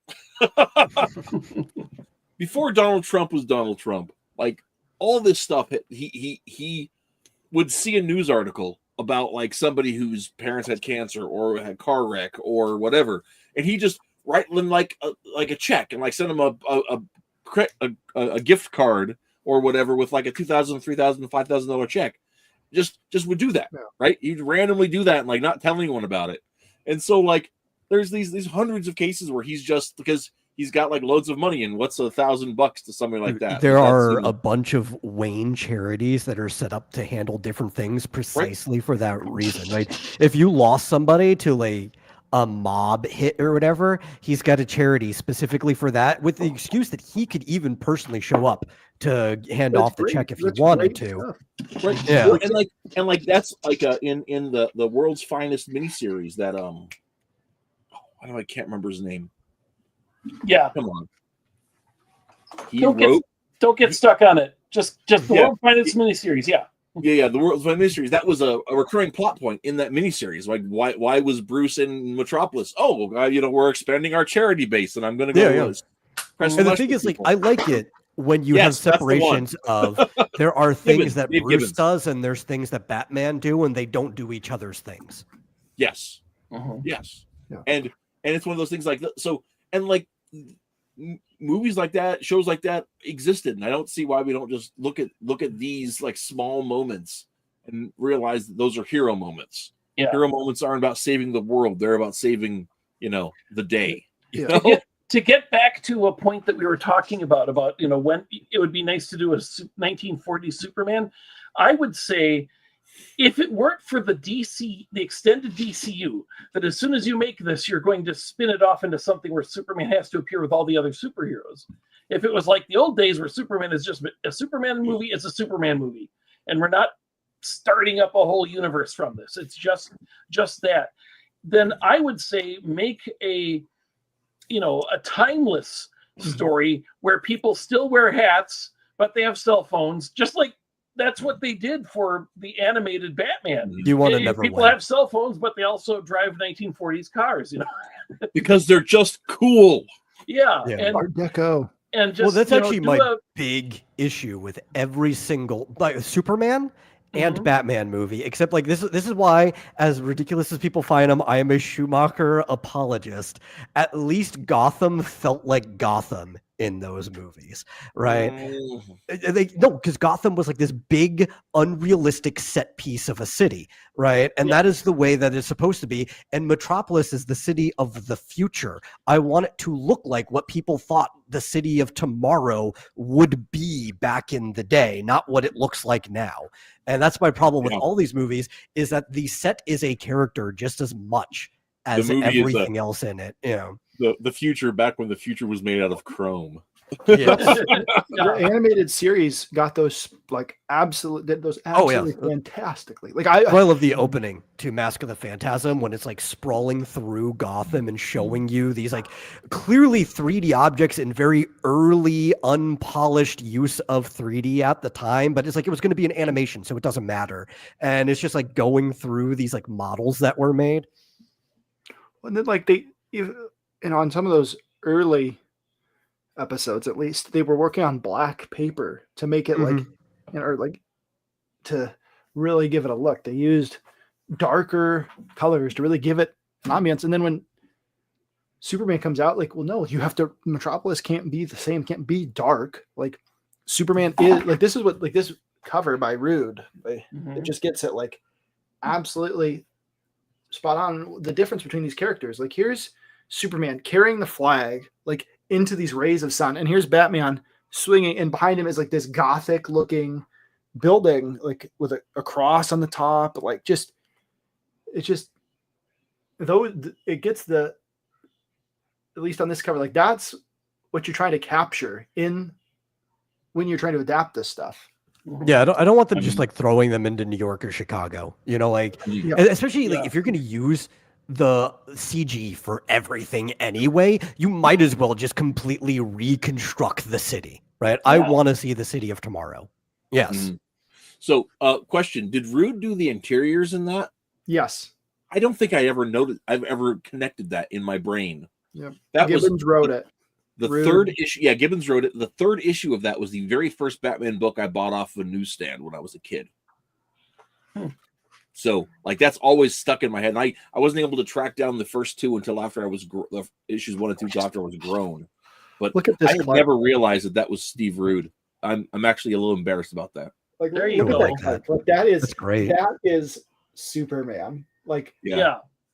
Before Donald Trump was Donald Trump, like all this stuff, he would see a news article about like somebody whose parents had cancer or had a car wreck or whatever, and he just write them like a check and like send them a gift card or whatever with like a $2,000, $3,000, $5,000 check. Just would do that, right? He'd randomly do that and like not tell anyone about it. And so like there's these hundreds of cases where he's just, because he's got like loads of money, and what's $1,000 to somebody like that? There are a bunch of Wayne charities that are set up to handle different things precisely for that reason, right? If you lost somebody to like a mob hit or whatever, he's got a charity specifically for that, with the excuse that he could even personally show up to hand off the check if he wanted to. Right. Yeah. Well, and that's like in the World's Finest miniseries that I can't remember his name. Yeah. Come on. Don't get stuck on it. Just the World's Finest miniseries. Yeah. Yeah. The World's Finest miniseries. That was a recurring plot point in that miniseries. Like, why was Bruce in Metropolis? Oh, we're expanding our charity base, and I'm going to go. And the thing is, like, I like it when you have separations of there are things that Bruce does, and there's things that Batman do, and they don't do each other's things. Yes. Yes. Yeah. And it's one of those things like that. So, and like movies like that, shows like that existed, and I don't see why we don't just look at these like small moments and realize that those are hero moments. Hero moments aren't about saving the world; they're about saving, the day. To get back to a point that we were talking about when it would be nice to do a 1940s Superman, I would say if it weren't for the extended DCU, that as soon as you make this, you're going to spin it off into something where Superman has to appear with all the other superheroes. If it was like the old days where Superman is just a Superman movie, it's a Superman movie, and we're not starting up a whole universe from this. It's just that. Then I would say make a timeless story where people still wear hats, but they have cell phones, just like that's what they did for the animated Batman. You want to never people win. have cell phones, but they also drive 1940s cars, because they're just cool. Yeah. And Art Deco. And just, well, that's actually my big issue with every single Superman and Batman movie, except like this is why, as ridiculous as people find them, I am a Schumacher apologist. At least Gotham felt like Gotham in those movies, right? Because Gotham was like this big, unrealistic set piece of a city, right? And that is the way that it's supposed to be. And Metropolis is the city of the future. I want it to look like what people thought the city of tomorrow would be back in the day, not what it looks like now. And that's my problem with all these movies, is that the set is a character just as much as everything else in it. The future, back when the future was made out of chrome. The animated series got those absolutely fantastically. I love the opening to Mask of the Phantasm when it's like sprawling through Gotham and showing you these like clearly 3D objects in very early unpolished use of 3D at the time, but it's like it was going to be an animation, so it doesn't matter. And it's just like going through these like models that were made. And then on some of those early episodes, at least they were working on black paper to make it to really give it a look. They used darker colors to really give it an ambience. And then when Superman comes out, Metropolis can't be the same, can't be dark. Like Superman is this is what this cover by Rude. It just gets it absolutely spot on, the difference between these characters. Like here's Superman carrying the flag into these rays of sun, and here's Batman swinging, and behind him is this gothic looking building with a cross on the top. It gets at least on this cover, that's what you're trying to capture when you're trying to adapt this stuff. Yeah, I don't want them just throwing them into New York or Chicago, especially if you're going to use the CG for everything anyway, you might as well just completely reconstruct the city, right? I want to see the city of tomorrow. Yes. So, question, did Rude do the interiors in that? Yes. I don't think I've ever connected that in my brain. Yeah. Gibbons wrote it. The third issue, Gibbons wrote it. The third issue of that was the very first Batman book I bought off of a newsstand when I was a kid. So, that's always stuck in my head. And I wasn't able to track down the first two until after I was issues 1 and 2 after I was grown. But look at this. I had never realized that was Steve Rude. I'm actually a little embarrassed about that. There you go. That's great. That is Superman.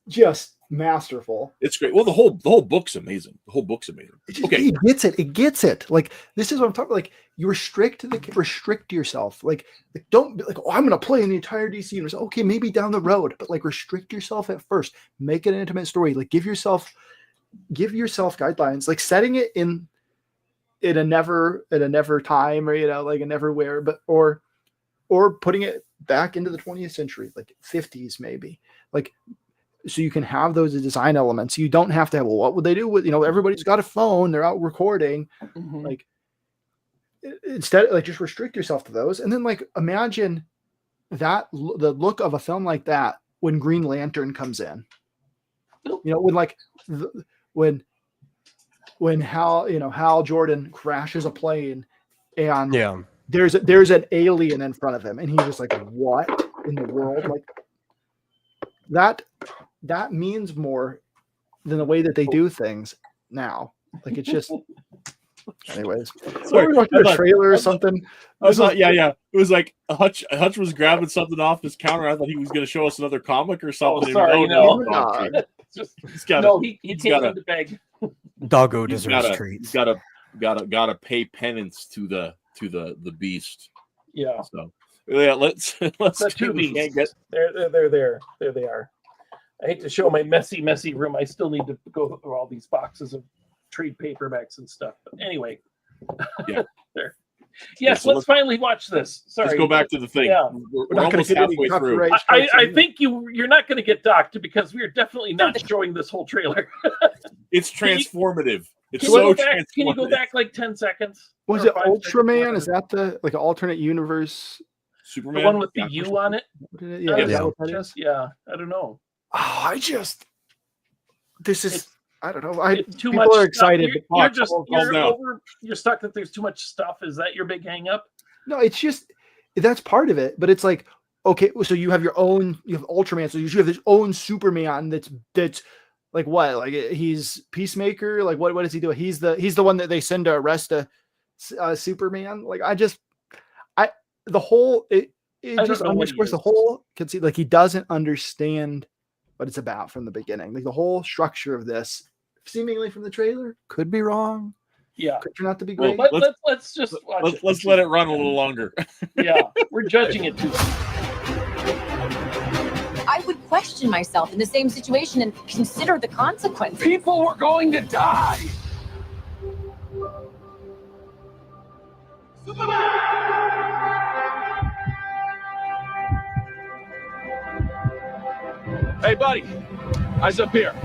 Just masterful. It's great. Well, the whole book's amazing. The whole book's amazing. Okay, it gets it. It gets it. This is what I'm talking about. You restrict yourself. Don't be I'm going to play in the entire DC universe. Okay, maybe down the road, but restrict yourself at first. Make it an intimate story. Give yourself guidelines. Setting it in a never time, or a never where, but or putting it back into the 20th century, 50s maybe. So you can have those design elements. You don't have to have, what would they do with, everybody's got a phone, they're out recording. Instead, just restrict yourself to those. And then imagine the look of a film like that when Green Lantern comes in. When Hal Jordan crashes a plane and there's an alien in front of him and he's just what in the world? That means more than the way that they do things now. It's just, anyways. Sorry, we're watching a trailer or something. I thought, it was Hutch was grabbing something off his counter. I thought he was going to show us another comic or something. Oh, sorry, no. He came in to beg. Doggo He's deserves treats. Gotta pay penance to the beast. Yeah. So yeah, let's The two beasts. They're there. There they are. I hate to show my messy room. I still need to go through all these boxes of trade paperbacks and stuff. But anyway, yeah. There. Yes, so let's finally watch this. Sorry. Let's go back to the thing. Yeah. We're not almost halfway through. I think you're not going to get docked because we're definitely not showing this whole trailer. It's transformative. It's can so transformative. Can you go back like 10 seconds? Was it Ultraman? Is that the like alternate universe? Superman? The one with the U on it? Yeah, I don't know. Oh, I don't know. It's too people much are excited. You're stuck that there's too much stuff. Is that your big hang up? No, it's just that's part of it. But it's like, okay, so you have Ultraman, so you have this own Superman that's like what? Like he's Peacemaker? Like what does he do? He's the one that they send to arrest a Superman. Like it just underscores the whole conceit. Like he doesn't understand what it's about from the beginning. Like the whole structure of this, seemingly from the trailer, could be wrong. Yeah, could turn out to be great. Well, let's just watch it. Let's let it run a little longer. Yeah, we're judging it too. I would question myself in the same situation and consider the consequences. People were going to die. Hey, buddy. Eyes up here.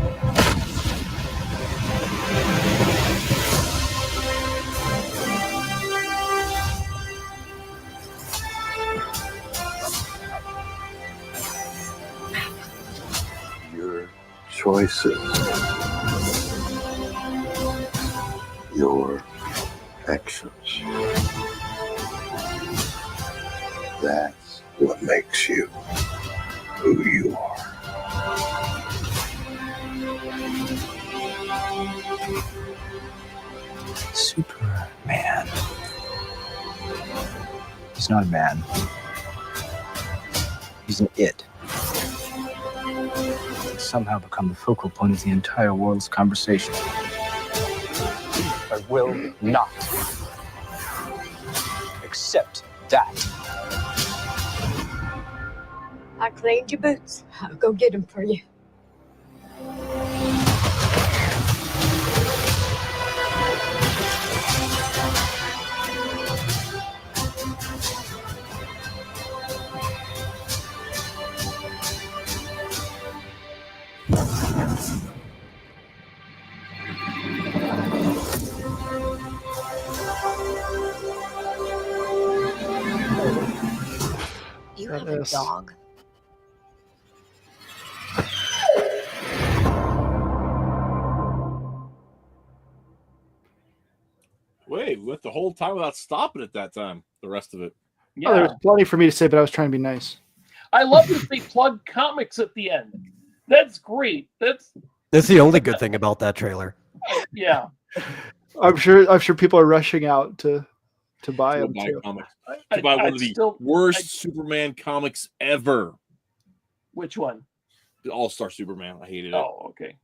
Your choices, your actions. That's what makes you who you are. Superman. He's not a man. He's an it. He's somehow become the focal point of the entire world's conversation. I will not accept that. I cleaned your boots. I'll go get them for you. You have a dog. Wait, we went the whole time without stopping at that time. The rest of it. Yeah, there was plenty for me to say, but I was trying to be nice. I love that they plug comics at the end. That's great. That's the only good thing about that trailer. Yeah. I'm sure people are rushing out to buy them too. Comics. To buy one of the worst Superman comics ever. Which one? The All-Star Superman. I hated it. Oh, okay.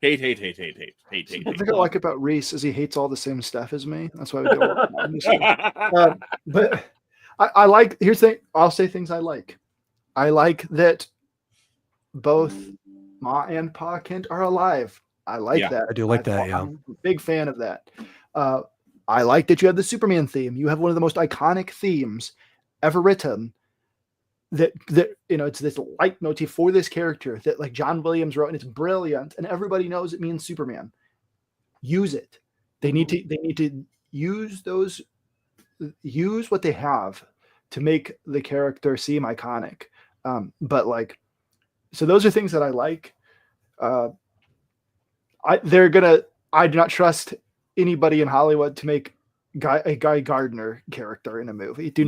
Hate. The thing I like about Reese is he hates all the same stuff as me. That's why we do. But I like. Here's the thing. I'll say things I like. I like that both Ma and Pa Kent are alive. I like that. I do like that. Yeah, I'm a big fan of that. I like that you have the Superman theme. You have one of the most iconic themes ever written. That it's this leitmotif for this character that like John Williams wrote, and it's brilliant, and everybody knows it means Superman. Use it. They need to use what they have to make the character seem iconic. But like, so those are things that I like. I do not trust anybody in Hollywood to make a Guy Gardner character in a movie. Do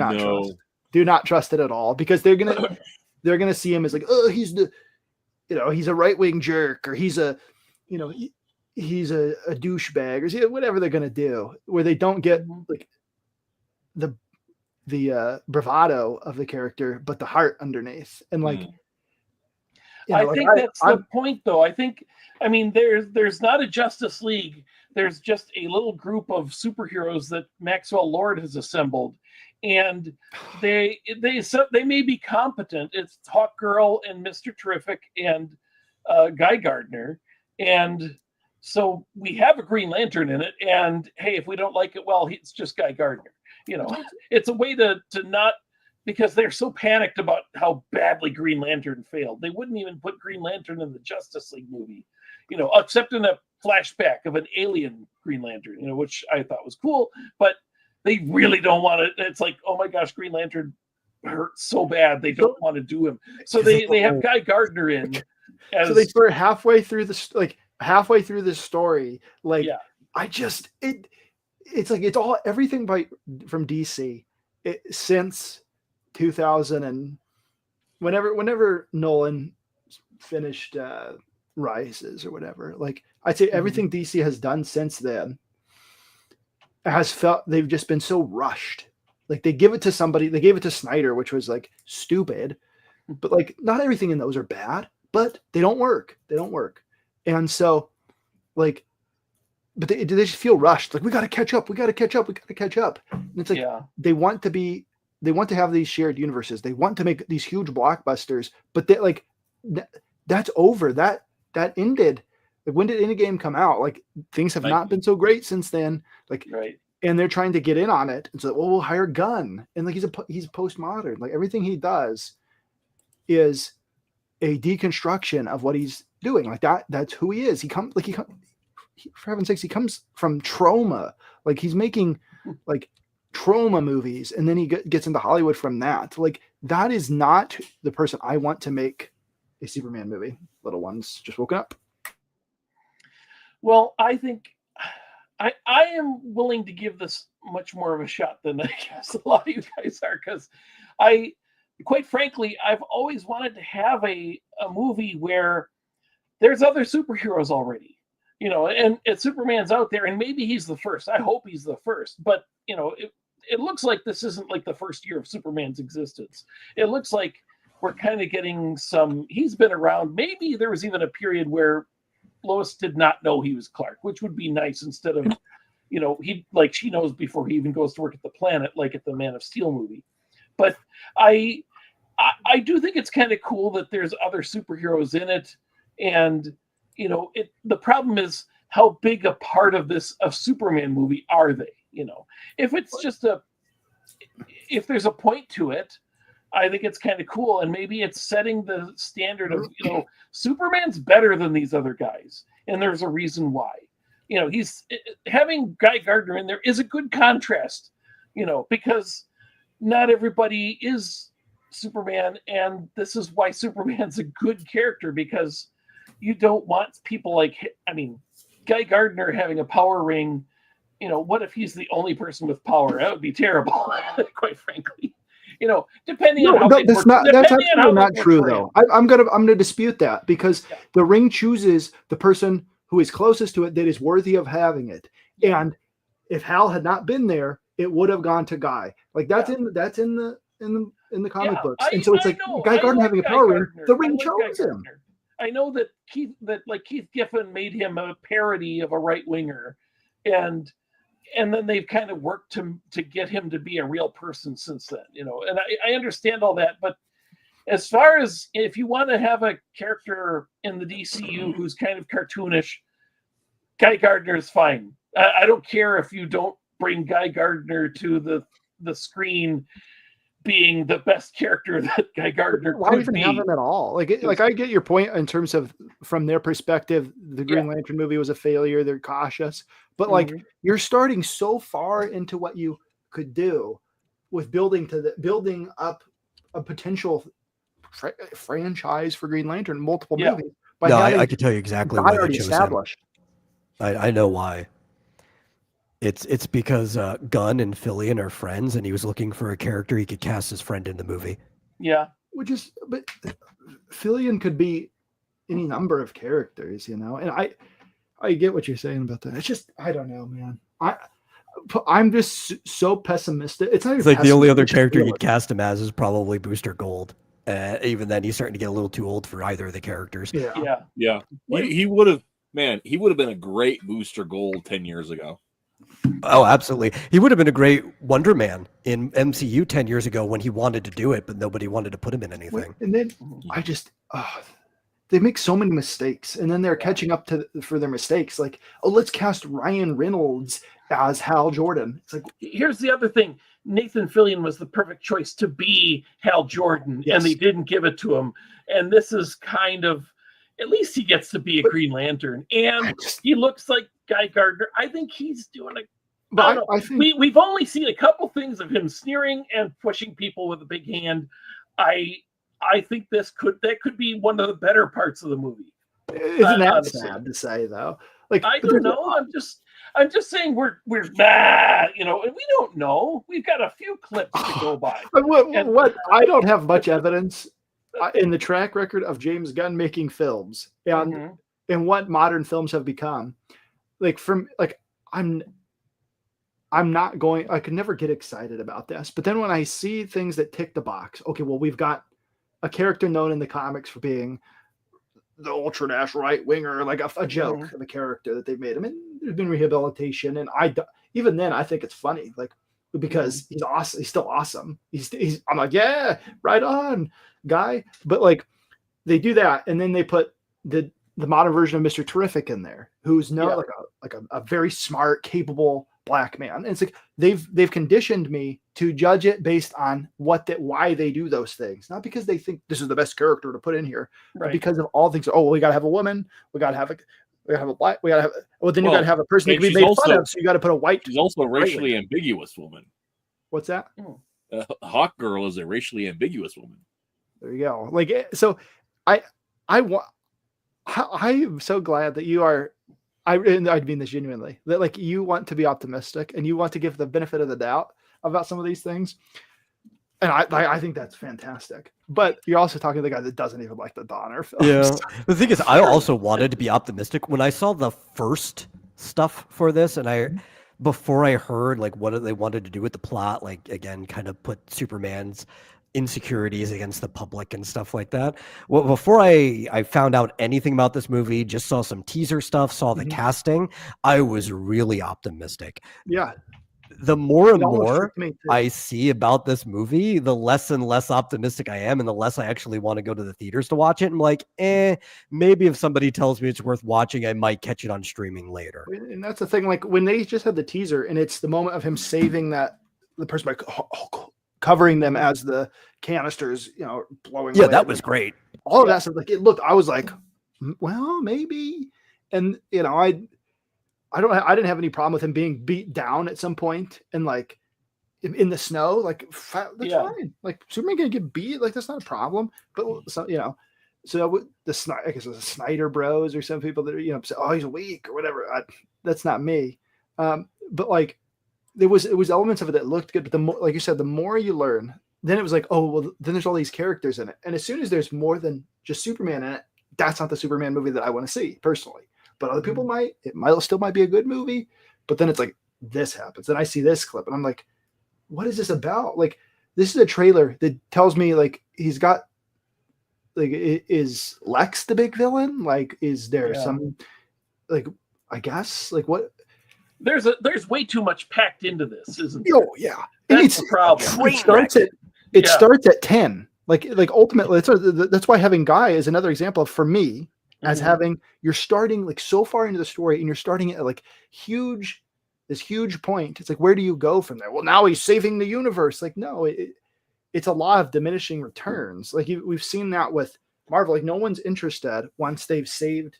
not trust it at all, because they're gonna see him as like, oh, he's a right-wing jerk, or he's a douchebag, or whatever they're gonna do, where they don't get like the bravado of the character, but the heart underneath. And like, I think that's the point, though. I mean, there's not a Justice League. There's just a little group of superheroes that Maxwell Lord has assembled, and they may be competent. It's Hawkgirl and Mr. Terrific and Guy Gardner, and so we have a Green Lantern in it. And hey, if we don't like it, well, it's just Guy Gardner. It's a way to not. Because they're so panicked about how badly Green Lantern failed. They wouldn't even put Green Lantern in the Justice League movie, except in a flashback of an alien Green Lantern, which I thought was cool. But they really don't want it. It's like, oh my gosh, Green Lantern hurts so bad. They don't want to do him. So they have Guy Gardner in. So they start halfway through this story. Like, yeah. It's like, it's all everything from DC since 2000 and whenever Nolan finished Rises or whatever, like I'd say everything DC has done since then has felt they've just been so rushed. Like they give it to somebody, they gave it to Snyder, which was like stupid, but like not everything in those are bad, but they don't work. And so like, but they just feel rushed. Like we got to catch up. And it's like, they want to have these shared universes. They want to make these huge blockbusters, but they like that's over. That ended. Like when did Endgame come out? Like things have not been so great since then. Like, right. And they're trying to get in on it. And so, well, we'll hire Gunn. And like he's postmodern. Like everything he does is a deconstruction of what he's doing. Like that's who he is. For heaven's sakes, he comes from trauma. Like he's making like trauma movies, and then he gets into Hollywood from that. Like that is not the person I want to make a Superman movie. Little ones just woken up. Well, I think I am willing to give this much more of a shot than I guess a lot of you guys are, because quite frankly, I've always wanted to have a movie where there's other superheroes already, and Superman's out there, and maybe he's the first. I hope he's the first, but it looks like this isn't like the first year of Superman's existence. It looks like we're kind of getting he's been around. Maybe there was even a period where Lois did not know he was Clark, which would be nice instead of, she knows before he even goes to work at the Planet, like at the Man of Steel movie. But I do think it's kind of cool that there's other superheroes in it. And, the problem is how big a part of this Superman movie are they? If it's just if there's a point to it, I think it's kind of cool. And maybe it's setting the standard of, Superman's better than these other guys. And there's a reason why. He's having Guy Gardner in there is a good contrast, because not everybody is Superman. And this is why Superman's a good character, because you don't want people Guy Gardner having a power ring. What if he's the only person with power? That would be terrible, quite frankly. Depending on how that's absolutely not true, though. I'm gonna dispute that, because the ring chooses the person who is closest to it that is worthy of having it. And if Hal had not been there, it would have gone to Guy. Like that's in the comic books. And so it's Guy Gardner having a power ring. The ring chose him. I know that Keith Giffen made him a parody of a right winger, and then they've kind of worked to get him to be a real person since then, and I understand all that. But as far as if you want to have a character in the DCU who's kind of cartoonish, Guy Gardner is fine. I don't care if you don't bring Guy Gardner to the screen being the best character that Guy Gardner Why even have him at all? Like I get your point in terms of, from their perspective, the Green Lantern movie was a failure. They're cautious, but you're starting so far into what you could do with building up a potential franchise for Green Lantern, multiple movies. I can tell you exactly why they chose him. I know why. It's because Gunn and Fillion are friends, and he was looking for a character he could cast his friend in the movie. Yeah, but Fillion could be any number of characters, and I get what you're saying about that. It's just, I don't know, man. I'm just so pessimistic. It's not. It's like the only other character you'd cast him as is probably Booster Gold. Even then, he's starting to get a little too old for either of the characters. Yeah. He would have, man, he would have been a great Booster Gold 10 years ago. Oh, absolutely. He would have been a great Wonder Man in MCU 10 years ago when he wanted to do it, but nobody wanted to put him in anything. And then they make so many mistakes, and then they're catching up for their mistakes. Like, oh, let's cast Ryan Reynolds as Hal Jordan. It's like, here's the other thing. Nathan Fillion was the perfect choice to be Hal Jordan, and they didn't give it to him. And this is kind of, at least he gets to be a Green Lantern, and he looks like Guy Gardner. I think he's doing I think we've only seen a couple things of him sneering and pushing people with a big hand. I think that could be one of the better parts of the movie. Isn't that sad to say, though? Like, I don't know. I'm just saying we're and we don't know. We've got a few clips to go by. What I don't have much evidence in the track record of James Gunn making films and what modern films have become. I'm not going. I could never get excited about this. But then when I see things that tick the box, okay, well, we've got a character known in the comics for being the ultra dash right winger, like a joke of a character that they've made. I mean, there's been rehabilitation, and even then I think it's funny, like, because he's awesome. He's still awesome. I'm like, yeah, right on, guy. But like, they do that, and then they put the modern version of Mr. Terrific in there, who's like a very smart, capable black man. And it's like they've conditioned me to judge it based on why they do those things, not because they think this is the best character to put in here, but because of all things. Oh, well, we got to have a woman, we got to have a black, you got to have a person that can be made fun of, so you got to put a white. She's also a racially ambiguous woman. What's that? Hawk Girl is a racially ambiguous woman. There you go. Like, so I'm so glad that you are. I mean this genuinely, that like you want to be optimistic and you want to give the benefit of the doubt about some of these things. And I think that's fantastic. But you're also talking to the guy that doesn't even like the Donner films. Yeah. The thing is, I also wanted to be optimistic when I saw the first stuff for this, and before I heard like what they wanted to do with the plot, like again, kind of put Superman's insecurities against the public and stuff like that. Well, before I found out anything about this movie, just saw some teaser stuff, saw the casting, I was really optimistic. Yeah. The more and more I see about this movie, the less and less optimistic I am, and the less I actually want to go to the theaters to watch it. I'm like, maybe if somebody tells me it's worth watching, I might catch it on streaming later. And that's the thing, like when they just had the teaser and it's the moment of him saving the person by covering them as the canisters, blowing away. That was great. All of that stuff, like it looked, I was like, well, maybe. And I didn't have any problem with him being beat down at some point and like in the snow, like that's fine. Like Superman gonna get beat, like that's not a problem. But so I guess it was the Snyder Bros or some people that are say, oh, he's weak or whatever. That's not me. But like it was elements of it that looked good. But the more, like you said, the more you learn, then it was like, oh well, then there's all these characters in it. And as soon as there's more than just Superman in it, that's not the Superman movie that I want to see personally. But other people might be a good movie, but then it's like this happens and I see this clip and I'm like, what is this about? Like, this is a trailer that tells me like he's got like, is Lex the big villain? Like, is there some like, I guess like what? There's way too much packed into this, isn't there? Oh yeah, that's the problem. It starts at 10. Like ultimately, that's why having Guy is another example of, for me, as having, you're starting like so far into the story and you're starting at like this huge point. It's like, where do you go from there? Well, now he's saving the universe. Like, no, it's a law of diminishing returns. Like we've seen that with Marvel. Like no one's interested once they've saved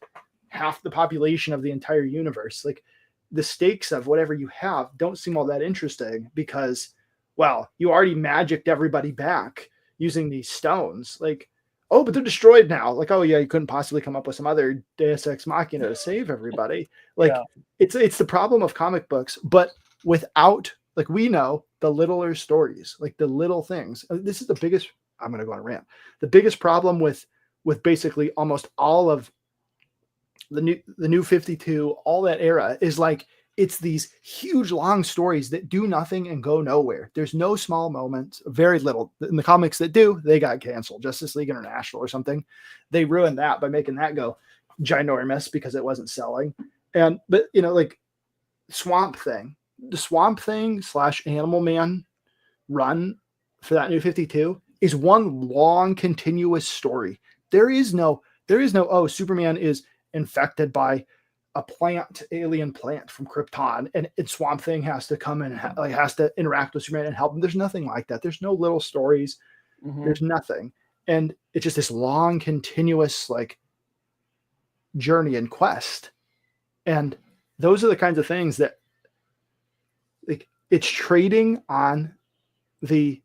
half the population of the entire universe. Like the stakes of whatever you have don't seem all that interesting because, well, you already magicked everybody back using these stones. Like, oh, but they're destroyed now. Like, oh yeah, you couldn't possibly come up with some other Deus Ex Machina to save everybody. Like, it's the problem of comic books, but without, like, we know the littler stories, like the little things. This is the biggest. I'm going to go on a rant. The biggest problem with basically almost all of the new 52, all that era is like it's these huge long stories that do nothing and go nowhere. There's no small moments, very little. In the comics that do, they got canceled. Justice League International or something, they ruined that by making that go ginormous because it wasn't selling. But you know, like Swamp Thing, the Swamp Thing / Animal Man run for that New 52 is one long continuous story. There is no oh, Superman is infected by a alien plant from Krypton, and Swamp Thing has to come and has to interact with Superman and help him. There's nothing like that. There's no little stories. There's nothing. And it's just this long, continuous like journey and quest. And those are the kinds of things that like it's trading on the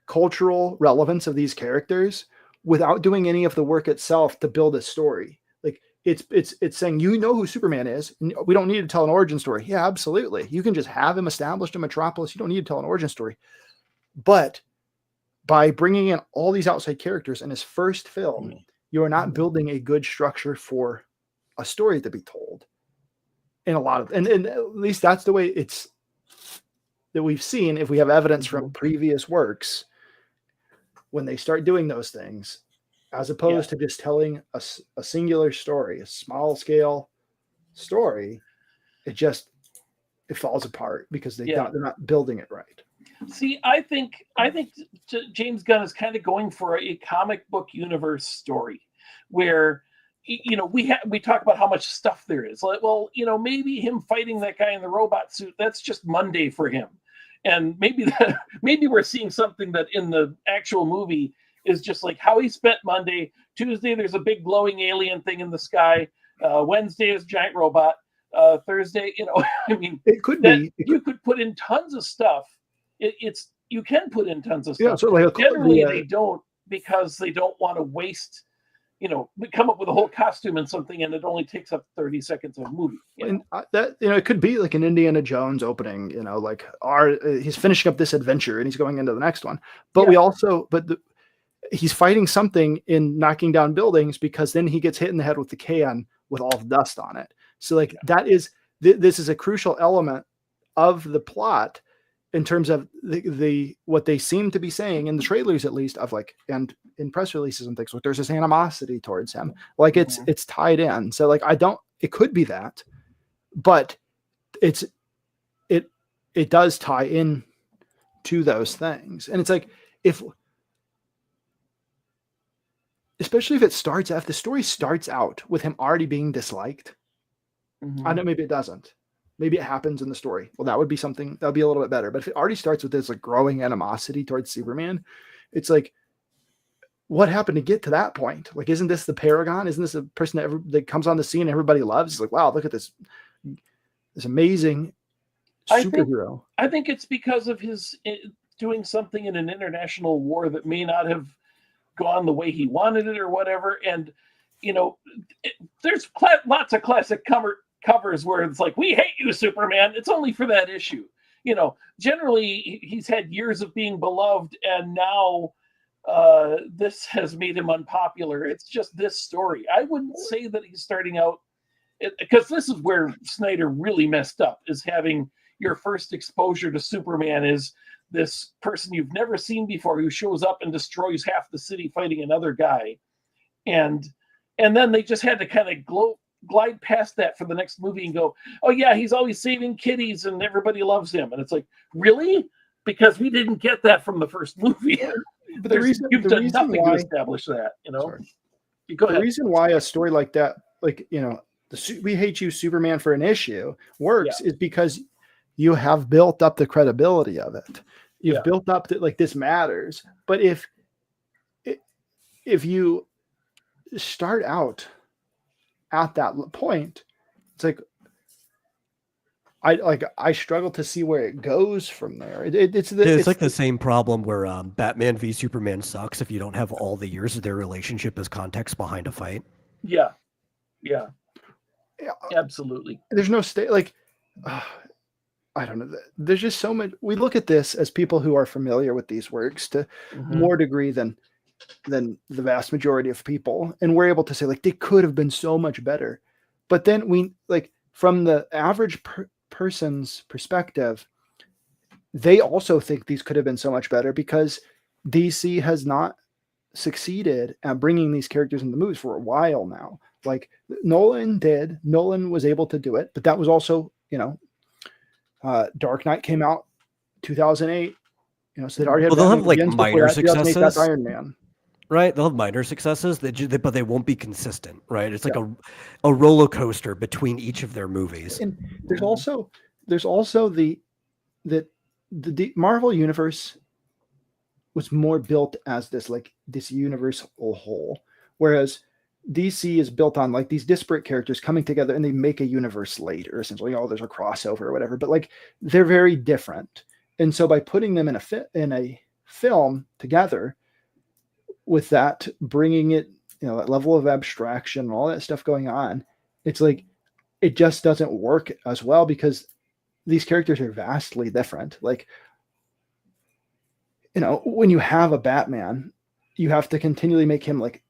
cultural relevance of these characters without doing any of the work itself to build a story. Like it's saying, you know who Superman is. We don't need to tell an origin story. Yeah, absolutely. You can just have him established in Metropolis. You don't need to tell an origin story. But by bringing in all these outside characters in his first film, you are not building a good structure for a story to be told. And at least that's the way it's that we've seen. If we have evidence from previous works, when they start doing those things, as opposed to just telling a singular story, a small scale story, it falls apart because they're not building it right. See, I think James Gunn is kind of going for a comic book universe story where, you know, we talk about how much stuff there is. Like, well, you know, maybe him fighting that guy in the robot suit, that's just Monday for him. And maybe we're seeing something that in the actual movie is just like how he spent Monday. Tuesday, there's a big glowing alien thing in the sky. Wednesday is giant robot. Thursday, you know, I mean, it could be. You could put in tons of stuff. You can put in tons of stuff. Yeah, certainly. Generally, they don't, because they don't want to waste. You know, we come up with a whole costume and something, and it only takes up 30 seconds of a movie. And that, you know, it could be like an Indiana Jones opening. You know, like he's finishing up this adventure and he's going into the next one. But he's fighting something in knocking down buildings because then he gets hit in the head with the can with all the dust on it. So like that is this is a crucial element of the plot in terms of the what they seem to be saying in the trailers, at least, of like, and in press releases and things, like there's this animosity towards him, like it's tied in. So like it could be that, but it does tie in to those things. And it's like, especially if the story starts out with him already being disliked. I know maybe it doesn't. Maybe it happens in the story. Well, that would be something that would be a little bit better. But if it already starts with this like growing animosity towards Superman, it's like, what happened to get to that point? Like, isn't this the paragon? Isn't this a person that comes on the scene and everybody loves? It's like, wow, look at this amazing superhero. I think it's because of his doing something in an international war that may not have gone the way he wanted it or whatever. And, you know, there's lots of classic covers where it's like, we hate you, Superman. It's only for that issue. You know, generally he's had years of being beloved, and now this has made him unpopular. It's just this story. I wouldn't say that he's starting out, because this is where Snyder really messed up, is having your first exposure to Superman is this person you've never seen before who shows up and destroys half the city fighting another guy. And then they just had to kind of glide past that for the next movie and go, oh yeah, he's always saving kitties and everybody loves him. And it's like, really? Because we didn't get that from the first movie. But you've done nothing to establish that, you know. Go ahead. The reason why a story like that, like, you know, we hate you, Superman, for an issue works is because you have built up the credibility of it. You've built up that, like, this matters. But if you start out at that point, it's like I struggle to see where it goes from there. It's like the same problem where Batman v Superman sucks if you don't have all the years of their relationship as context behind a fight. Yeah, absolutely. There's no I don't know. There's just so much. We look at this as people who are familiar with these works to more degree than the vast majority of people, and we're able to say, like, they could have been so much better. But then we, like, from the average person's perspective, they also think these could have been so much better because DC has not succeeded at bringing these characters in the movies for a while now. Like Nolan was able to do it, but that was also, Dark Knight came out 2008, so they'd already had. Well, they'll have like minor successes. That's Iron Man. Right, they'll have minor successes, but they won't be consistent. Right, it's like a roller coaster between each of their movies. And there's also the Marvel universe was more built as this universal whole, whereas DC is built on like these disparate characters coming together and they make a universe later. Essentially, there's a crossover or whatever, but like they're very different. And so by putting them in a film together, with that, bringing it, that level of abstraction and all that stuff going on, it's like, it just doesn't work as well because these characters are vastly different. Like, when you have a Batman, you have to continually make him like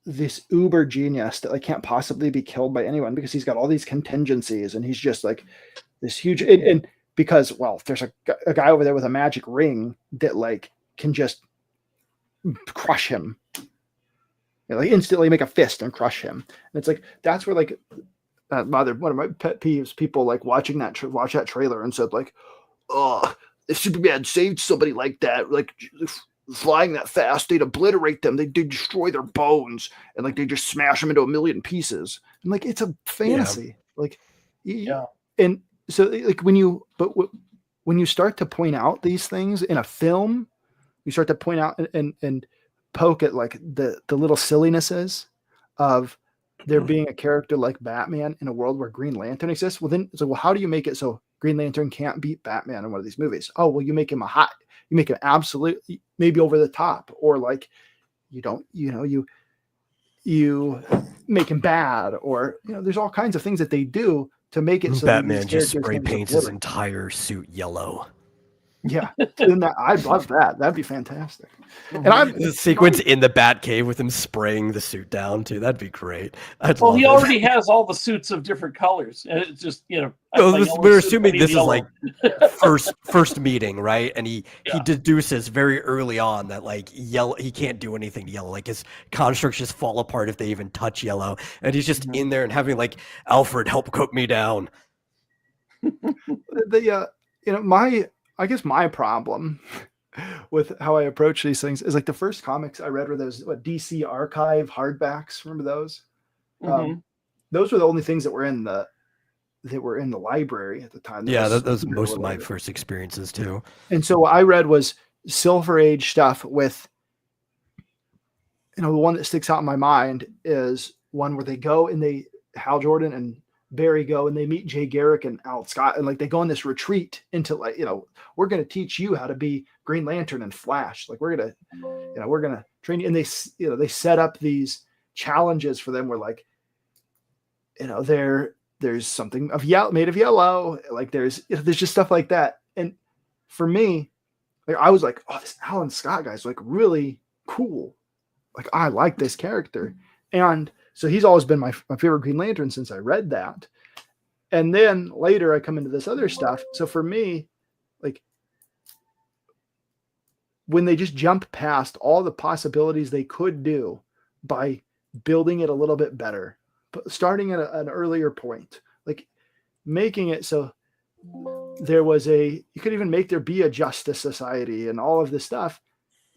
this uber genius that like can't possibly be killed by anyone because he's got all these contingencies and he's just like this huge, and because, well, there's a guy over there with a magic ring that like can just crush him, like instantly make a fist and crush him. And it's like, that's where like one of my pet peeves, people like watching watch that trailer and said like, oh, if Superman saved somebody like that, like flying that fast, they'd obliterate them, they'd destroy their bones, and like they just smash them into a million pieces. And like, it's a fantasy. Like, and so like when you start to point out these things in a film, you start to point out and poke at like the little sillinesses of there being a character like Batman in a world where Green Lantern exists. Well, then it's like, well, how do you make it so Green Lantern can't beat Batman in one of these movies? Oh, well, you make him absolutely maybe over the top, or like you make him bad, or there's all kinds of things that they do to make it so Batman just spray paints his entire suit yellow. Yeah, and I'd love that. That'd be fantastic. And the sequence in the Batcave with him spraying the suit down too. That'd be great. He already has all the suits of different colors. It's just we're assuming this is like first meeting, right? And he deduces very early on that like yellow, he can't do anything to yellow. Like his constructs just fall apart if they even touch yellow, and he's just in there and having like Alfred help cook me down. I guess my problem with how I approach these things is like the first comics I read were those DC Archive hardbacks. Remember those? Mm-hmm. Those were the only things that were in the library at the time. Yeah, those most of my first experiences too. And so what I read was Silver Age stuff with, the one that sticks out in my mind is one where they go and Hal Jordan and Barry go and they meet Jay Garrick and Al Scott, and like they go on this retreat into like, we're going to teach you how to be Green Lantern and Flash. Like we're going to train you. And they set up these challenges for them where like, there's something made of yellow. Like there's just stuff like that. And for me, like I was like, oh, this Alan Scott guy's like really cool. Like I like this character. And so he's always been my favorite Green Lantern since I read that. And then later I come into this other stuff. So for me, like when they just jump past all the possibilities they could do by building it a little bit better, starting at an earlier point, like making it so you could even make there be a Justice Society and all of this stuff,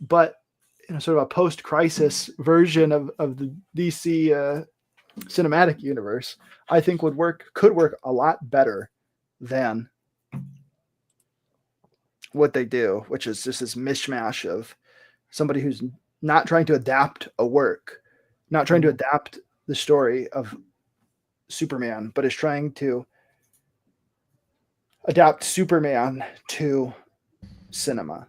but sort of a post-crisis version of the DC cinematic universe, I think could work a lot better than what they do, which is just this mishmash of somebody who's not trying to adapt a work, not trying to adapt the story of Superman, but is trying to adapt Superman to cinema.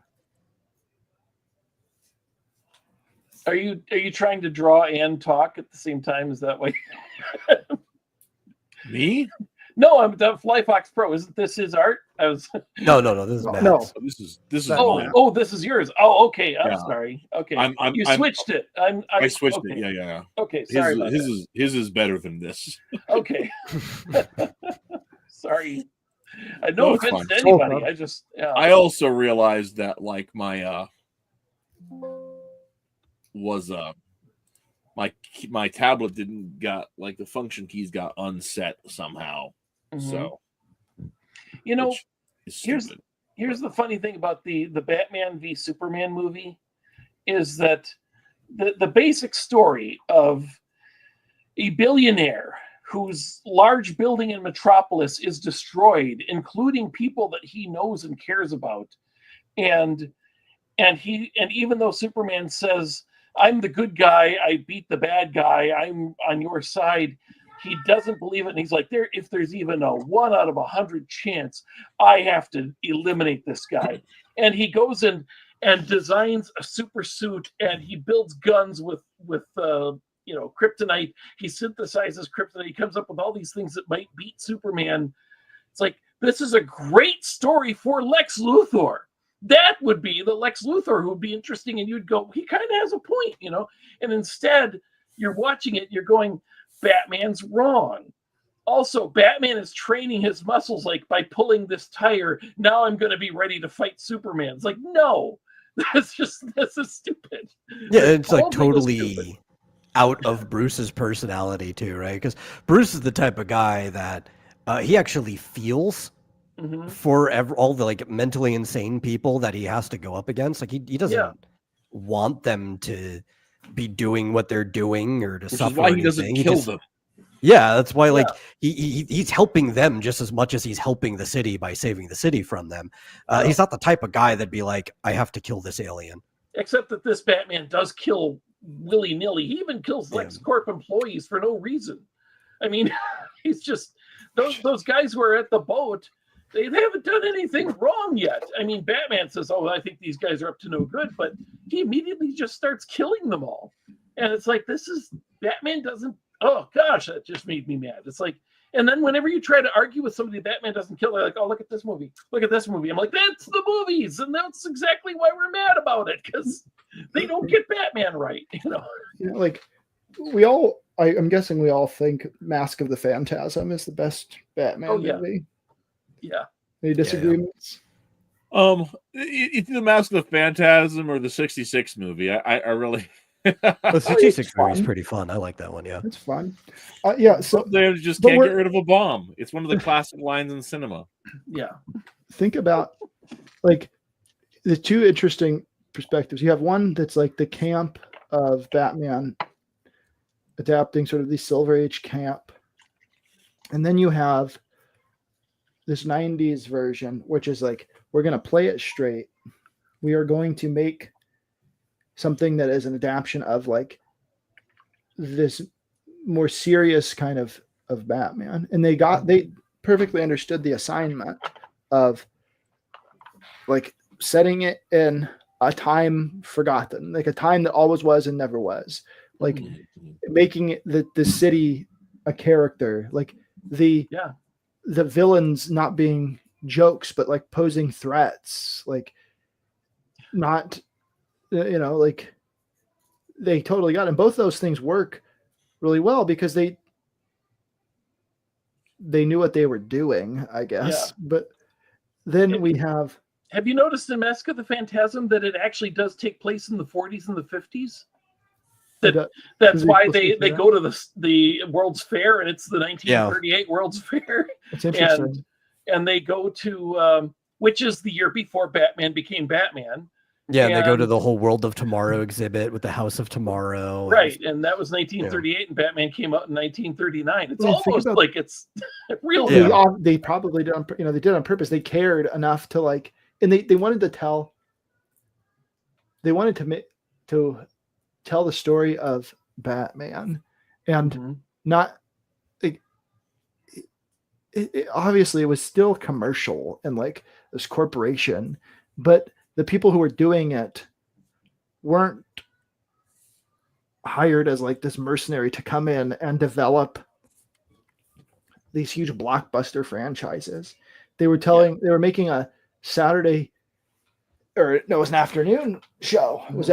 Are you trying to draw and talk at the same time? Is that way? Me? No, I'm the Flyfox Pro. Isn't this his art? No. This is Matt's. No, this is. Oh, this is yours. Oh, okay. I'm sorry. Okay, you switched it. I switched okay. it. Yeah. Okay, sorry. His is better than this. Okay. Sorry. no it's offense fine. to anybody. I just I also realized that like my my tablet didn't got like the function keys got unset somehow. So you know, which is stupid. here's the funny thing about the Batman v Superman movie is that the basic story of a billionaire whose large building in Metropolis is destroyed, including people that he knows and cares about, and even though Superman says, I'm the good guy, I beat the bad guy, I'm on your side, he doesn't believe it, and he's like, if there's even a 1 out of 100 chance, I have to eliminate this guy. And he goes in and designs a super suit, and he builds guns with kryptonite. He synthesizes kryptonite. He comes up with all these things that might beat Superman. It's like, this is a great story for Lex Luthor. That would be the Lex Luthor who would be interesting, and you'd go, he kind of has a point, And instead, you're watching it, you're going, Batman's wrong. Also, Batman is training his muscles like by pulling this tire. Now I'm going to be ready to fight Superman. It's like, no, this is stupid. Yeah, it's like totally out of Bruce's personality too, right? Because Bruce is the type of guy that he actually feels for all the like mentally insane people that he has to go up against. Like he doesn't want them to be doing what they're doing or to Which suffer. Is why he anything. doesn't kill them. Yeah, that's why like he's helping them just as much as he's helping the city by saving the city from them. He's not the type of guy that'd be like, I have to kill this alien. Except that this Batman does kill willy-nilly. He even kills LexCorp employees for no reason. I mean, he's just those guys who are at the boat, they haven't done anything wrong yet. I mean, Batman says, oh, I think these guys are up to no good, but he immediately just starts killing them all. And it's like, Batman doesn't, oh gosh, that just made me mad. It's like, and then whenever you try to argue with somebody Batman doesn't kill, they're like, oh, look at this movie. Look at this movie. I'm like, that's the movies. And that's exactly why we're mad about it, because they don't get Batman right. Like I'm guessing we all think Mask of the Phantasm is the best Batman movie. Yeah. Any disagreements? It's the Mask of the Phantasm or the 66 movie. I really the 66 movie is pretty fun. I like that one. Yeah, it's fun. So they just can't get rid of a bomb. It's one of the classic lines in cinema. Yeah. Think about like the two interesting perspectives. You have one that's like the camp of Batman adapting sort of the Silver Age camp, and then you have this 90s version, which is like, we're going to play it straight. We are going to make something that is an adaptation of like this more serious kind of Batman. And they perfectly understood the assignment of like setting it in a time forgotten, like a time that always was and never was, like making it the city a character, like the villains not being jokes, but like posing threats, like not, like they totally got it. And both those things work really well because they knew what they were doing, I guess. Yeah. But then we have you noticed in Mask of the Phantasm that it actually does take place in the 40s and the 50s? That's why they go to the World's Fair, and it's the 1938 World's Fair. It's interesting. And they go to which is the year before Batman became Batman. Yeah, and they go to the whole World of Tomorrow exhibit with the House of Tomorrow. Right, and that was 1938, and Batman came out in 1939. It's almost like it's real. Yeah. They probably did they did on purpose. They cared enough to like, and they wanted to tell. They wanted to tell the story of Batman, and not. Obviously, it was still commercial and like this corporation, but the people who were doing it weren't hired as like this mercenary to come in and develop these huge blockbuster franchises. They were they were making a Saturday, or no, it was an afternoon show. It was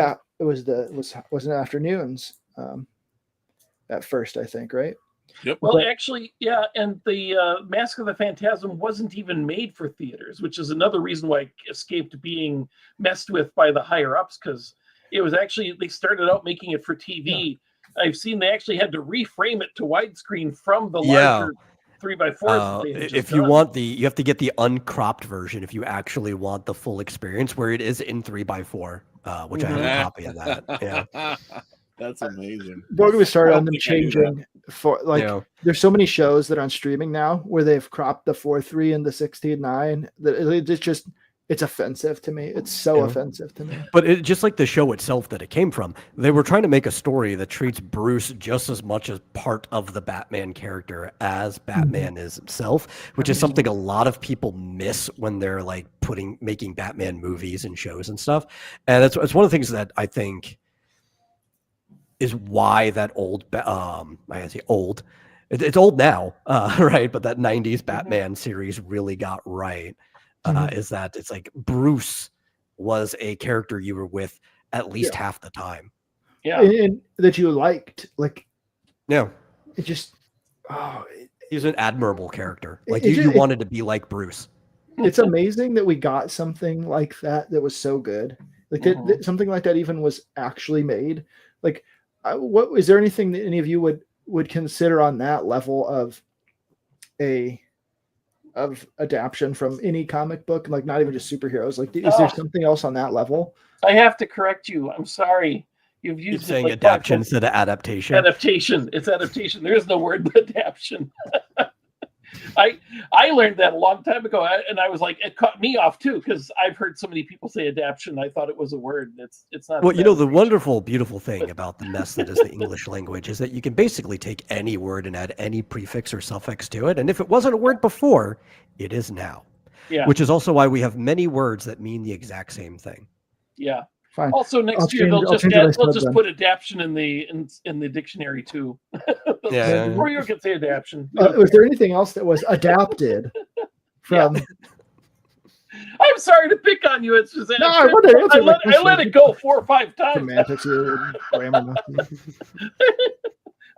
an afternoons at first, I think, right? Yep. Well, actually, yeah, and the Mask of the Phantasm wasn't even made for theaters, which is another reason why it escaped being messed with by the higher ups, because it was actually, they started out making it for TV. I've seen they actually had to reframe it to widescreen from the larger 3x4s. If you want you have to get the uncropped version if you actually want the full experience, where it is in 3x4, which I have a copy of that. Yeah. That's amazing. Don't get me started on them changing for there's so many shows that are on streaming now where they've cropped the 4:3 and the 16:9 that it's offensive to me. It's so offensive to me. But just like the show itself that it came from, they were trying to make a story that treats Bruce just as much as part of the Batman character as Batman is himself, which is something a lot of people miss when they're like making Batman movies and shows and stuff. And it's one of the things that I think is why that old, I say old, it's old now, right? But that 90s Batman series really got right. Is that it's like Bruce was a character you were with at least half the time. Yeah. And that you liked. Like, yeah. It just, he's an admirable character. Like you wanted to be like Bruce. It's amazing that we got something like that was so good. Like that something like that even was actually made. Like, what is there anything that any of you would consider on that level of adaptation from any comic book, like not even just superheroes? Like, is there something else on that level? I have to correct you. I'm sorry. You've used saying like adaptation instead of adaptation. Adaptation. It's adaptation. There is no word adaptation. I learned that a long time ago, and I was like, it caught me off too, because I've heard so many people say adaptation. I thought it was a word. It's not. Well, you know, the wonderful, beautiful thing about the mess that is the English language is that you can basically take any word and add any prefix or suffix to it, and if it wasn't a word before, it is now. Yeah. Which is also why we have many words that mean the exact same thing. Yeah. Fine. Also, next year they'll just put adaptation in the dictionary too. Or you can say adaptation. Was there anything else that was adapted from? I'm sorry to pick on you. It's just no, I let it go 4 or 5 times. Semantics here, grammar.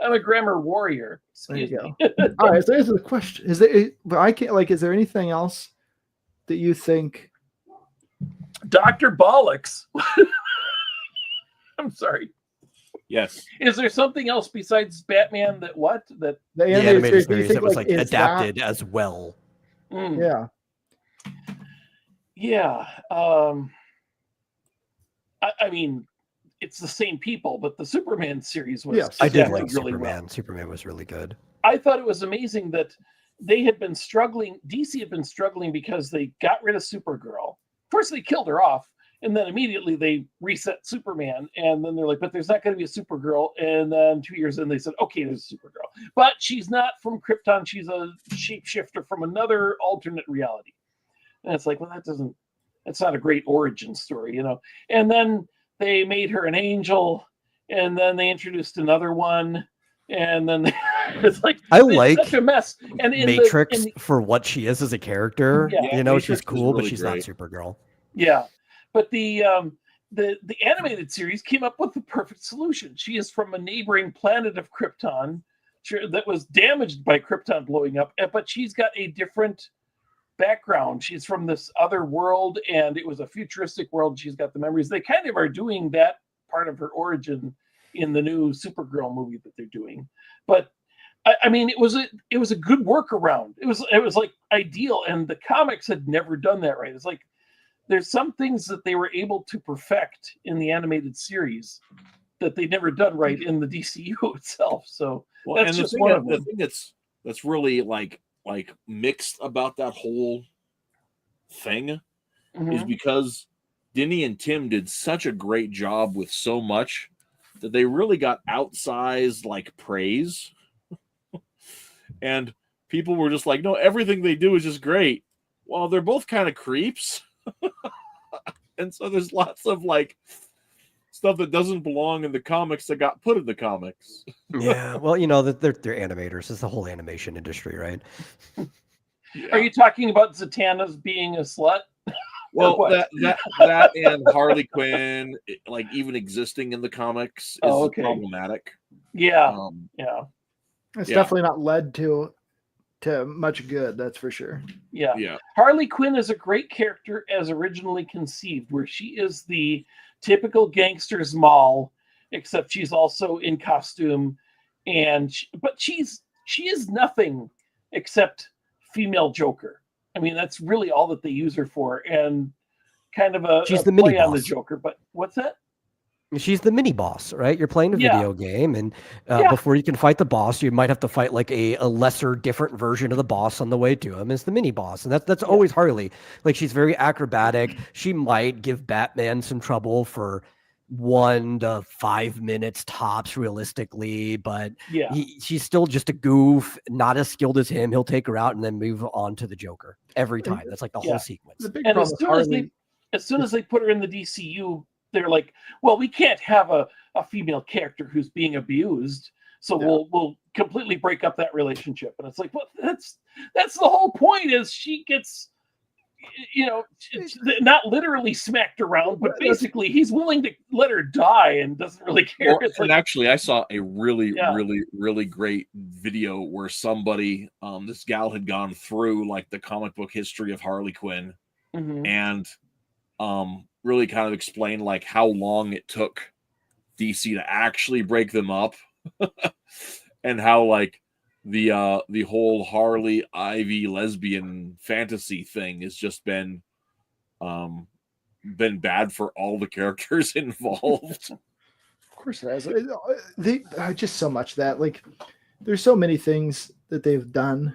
I'm a grammar warrior. Excuse there you me. go. All right, so this is the question: is there? But I can't. Like, is there anything else that you think? Dr. Bollocks. I'm sorry. Yes. Is there something else besides Batman that the animated series that was like adapted as well? Yeah. Yeah. I mean, it's the same people, but the Superman series was. Yes, I did like really Superman. well. Superman was really good. I thought it was amazing that they had been struggling. DC had been struggling because they got rid of Supergirl. First, they killed her off, and then immediately they reset Superman. And then they're like, but there's not going to be a Supergirl. And then 2 years in, they said, okay, there's a Supergirl. But she's not from Krypton. She's a shapeshifter from another alternate reality. And it's like, well, that's not a great origin story, you know. And then they made her an angel, and then they introduced another one. And then it's like such a mess. And Matrix for what she is as a character, you know, Matrix she's cool, really but she's great. not Supergirl. Yeah, but the animated series came up with the perfect solution. She is from a neighboring planet of Krypton that was damaged by Krypton blowing up, but she's got a different background. She's from this other world, and it was a futuristic world. She's got the memories. They kind of are doing that part of her origin in the new Supergirl movie that they're doing. But I mean, it was a good workaround. It was like ideal, and the comics had never done that right. It's like there's some things that they were able to perfect in the animated series that they'd never done right in the DCU itself. So that's just one of them. The thing that's really like mixed about that whole thing is because Denny and Tim did such a great job with so much that they really got outsized like praise. And people were just like, no, everything they do is just great. Well, they're both kind of creeps. And so there's lots of like stuff that doesn't belong in the comics that got put in the comics. Yeah, well, you know, they're animators. It's the whole animation industry, right? Are you talking about Zatanna's being a slut? Well, that and Harley Quinn, like even existing in the comics, is problematic. Yeah, yeah. It's definitely not led to much good, that's for sure. Yeah. Harley Quinn is a great character as originally conceived, where she is the typical gangster's moll, except she's also in costume, but she is nothing except female Joker. I mean, that's really all that they use her for, and kind of She's the play mini on the boss. Joker. But what's that? She's the mini boss, right? You're playing a video game, and before you can fight the boss, you might have to fight like a lesser, different version of the boss on the way to him. It's the mini boss, and that's always Harley. Like, she's very acrobatic. She might give Batman some trouble for 1 to 5 minutes tops, realistically, but she's still just a goof, not as skilled as him. He'll take her out and then move on to the Joker every time. That's like the whole sequence. And as soon as they put her in the DCU, they're like, well, we can't have a female character who's being abused, so we'll completely break up that relationship. And it's like, well, that's the whole point, is she gets, not literally smacked around, but basically he's willing to let her die and doesn't really care. And actually, I saw a really, really, really great video where somebody, this gal had gone through like the comic book history of Harley Quinn, and really kind of explained like how long it took DC to actually break them up, and how like the whole Harley Ivy lesbian fantasy thing has just been bad for all the characters involved. Of course it has. They just so much that, like, there's so many things that they've done.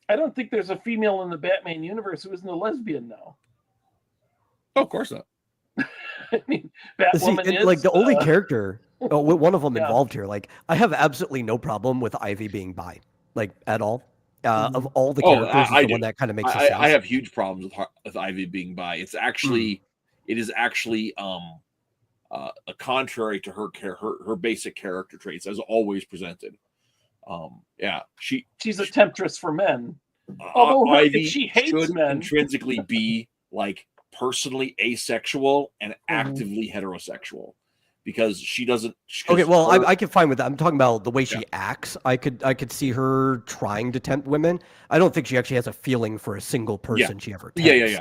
I don't think there's a female in the Batman universe who isn't a lesbian now. Oh, of course not. I mean, Batwoman is like the only character, one of them involved here. Like, I have absolutely no problem with Ivy being bi, like, at all. Of all the characters, is the one that kind of makes sense. I have huge problems with Ivy being bi. It is actually a contrary to her basic character traits as always presented. She's a temptress for men. Although Ivy she hates men, intrinsically be like personally asexual and actively heterosexual, because she doesn't. Okay, well, I can find with that. I'm talking about the way she acts. I could see her trying to tempt women. I don't think she actually has a feeling for a single person she ever tempts.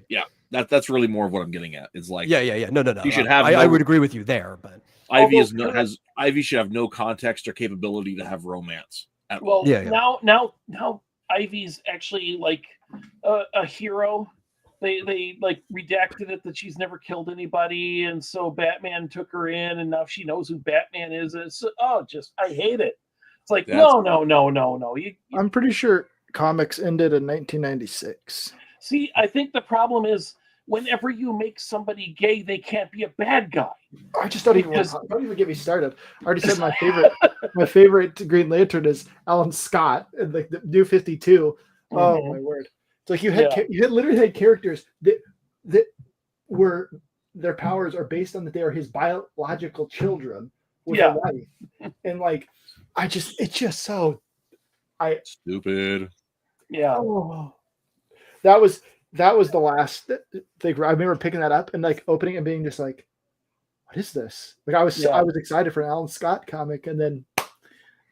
Yeah. That's really more of what I'm getting at. Is like, no. You should have. I would agree with you there, but Ivy should have no context or capability to have romance at all. Now Ivy's actually like a hero. They like redacted it that she's never killed anybody, and so Batman took her in, and now she knows who Batman is. And it's, I hate it. It's like, no. I'm pretty sure comics ended in 1996. See, I think the problem is whenever you make somebody gay, they can't be a bad guy. I just don't even get me started. I already said my favorite Green Lantern is Alan Scott in like the New 52. Oh my word! It's like you had literally had characters that were, their powers are based on that they are his biological children with a wife, and like it's just so stupid. Yeah. Oh, that was the last thing. I remember picking that up and like opening and being just like, what is this? Like I was excited for an Alan Scott comic, and then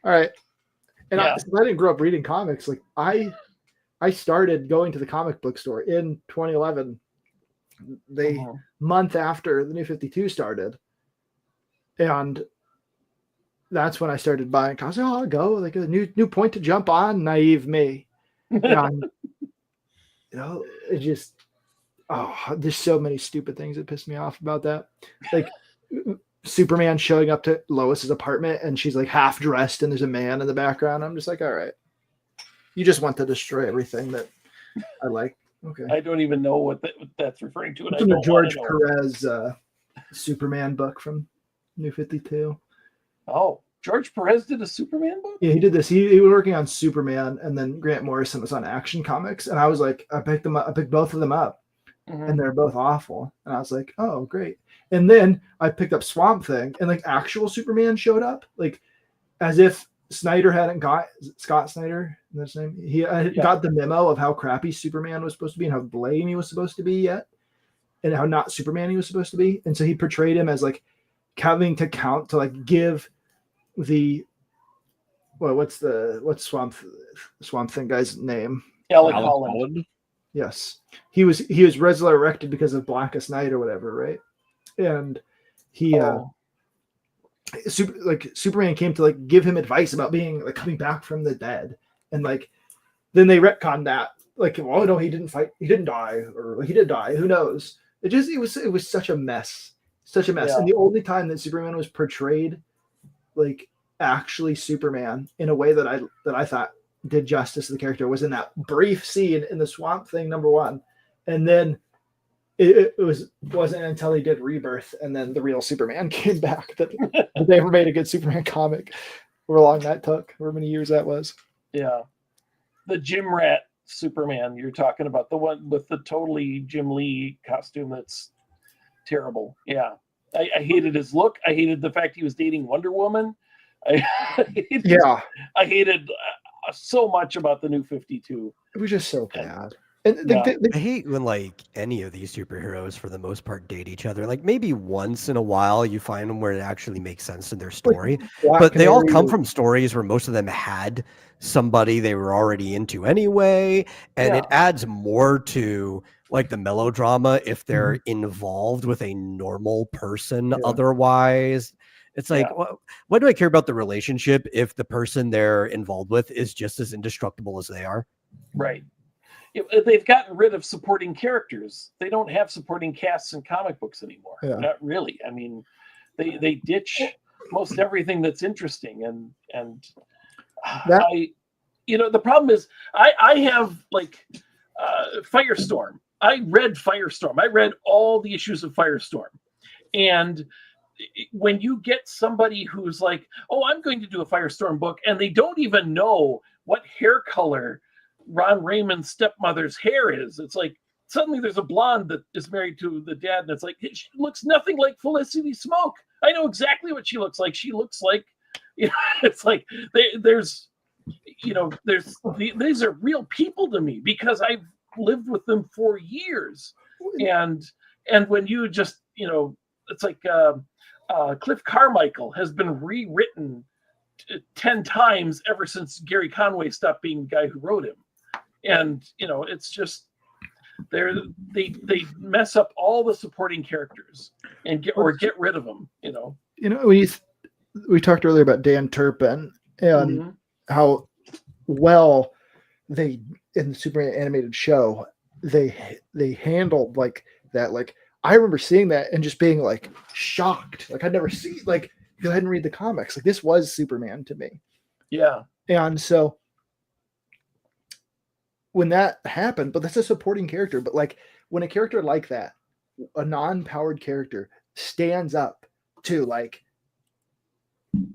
all right. And I didn't grow up reading comics. Like I started going to the comic book store in 2011, the month after the New 52 started. And that's when I started buying. I was like, I'll go, like a new point to jump on, naive me. And, it just, there's so many stupid things that piss me off about that. Like Superman showing up to Lois's apartment and she's like half dressed and there's a man in the background. I'm just like, all right. You just want to destroy everything that I like. Okay. I don't even know what that's referring to. It's in the George Perez Superman book from New 52. Oh, George Perez did a Superman book? Yeah, he did this. He was working on Superman, and then Grant Morrison was on Action Comics. And I was like, I picked both of them up, and they're both awful. And I was like, oh, great. And then I picked up Swamp Thing, and like actual Superman showed up, like as if Snyder hadn't got Scott Snyder. That's his name. He got the memo of how crappy Superman was supposed to be and how lame he was supposed to be yet, and how not Superman he was supposed to be. And so he portrayed him as like having to give the what's Swamp Thing guy's name? Alec Alec Holland. Holland? Yes, he was resurrected because of Blackest Night or whatever, right? And he Superman came to like give him advice about being like coming back from the dead, and like then they retconned that, like, well, no, he didn't die, or like, he did die, who knows? It was such a mess. Yeah. And the only time that Superman was portrayed like actually Superman in a way that I thought did justice to the character was in that brief scene in the Swamp Thing #1, and then it wasn't until he did Rebirth and then the real Superman came back that they ever made a good Superman comic. However long that took, however many years that was. Yeah, the Gym Rat Superman you're talking about, the one with the totally Jim Lee costume that's terrible. Yeah, I hated his look. I hated the fact he was dating Wonder Woman. I hated so much about the New 52. It was just so bad. I hate when like any of these superheroes for the most part date each other. Like maybe once in a while you find them where it actually makes sense in their story, but they all come from stories where most of them had somebody they were already into anyway, and it adds more to like the melodrama if they're involved with a normal person. Otherwise, it's like, why do I care about the relationship if the person they're involved with is just as indestructible as they are? Right. They've gotten rid of supporting characters. They don't have supporting casts in comic books anymore. Yeah. Not really. I mean, they ditch most everything that's interesting, and the problem is I have like Firestorm. I read Firestorm. I read all the issues of Firestorm, and when you get somebody who's like, oh, I'm going to do a Firestorm book, and they don't even know what hair color Ron Raymond's stepmother's hair is. It's like suddenly there's a blonde that is married to the dad, and it's like she looks nothing like Felicity Smoke. I know exactly what she looks like. She looks like, it's like these are real people to me because I've lived with them for years, and when you just it's like Cliff Carmichael has been rewritten 10 times ever since Gary Conway stopped being the guy who wrote him. And it's just they mess up all the supporting characters and get rid of them. We talked earlier about Dan Turpin and how well they in the Superman animated show they handled like that. Like I remember seeing that and just being like shocked. Like I'd never seen, like, go ahead and read the comics. Like this was Superman to me. Yeah. And so when that happened, but that's a supporting character. But like when a character like that, a non-powered character, stands up to like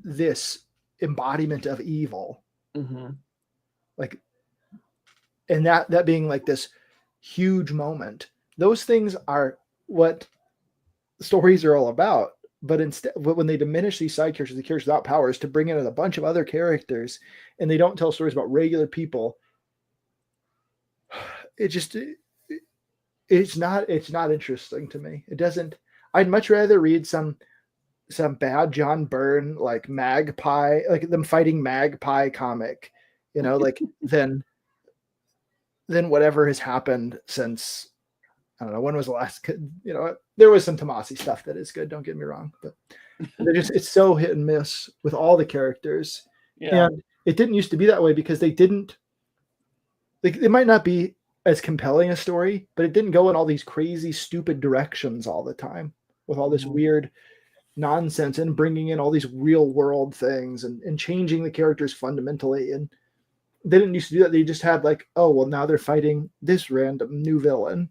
this embodiment of evil, like, and that being like this huge moment, those things are what stories are all about. But instead, when they diminish these side characters, the characters without powers, to bring in a bunch of other characters, and they don't tell stories about regular people, it's not interesting to me. It doesn't. I'd much rather read some bad John Byrne like Magpie, like them fighting Magpie comic, like than whatever has happened since. I don't know, when was the last, there was some Tomasi stuff that is good, don't get me wrong, but it's so hit and miss with all the characters. Yeah. And it didn't used to be that way because they might not be as compelling a story, but it didn't go in all these crazy, stupid directions all the time with all this weird nonsense and bringing in all these real world things and changing the characters fundamentally. And they didn't used to do that. They just had like, oh, well, now they're fighting this random new villain.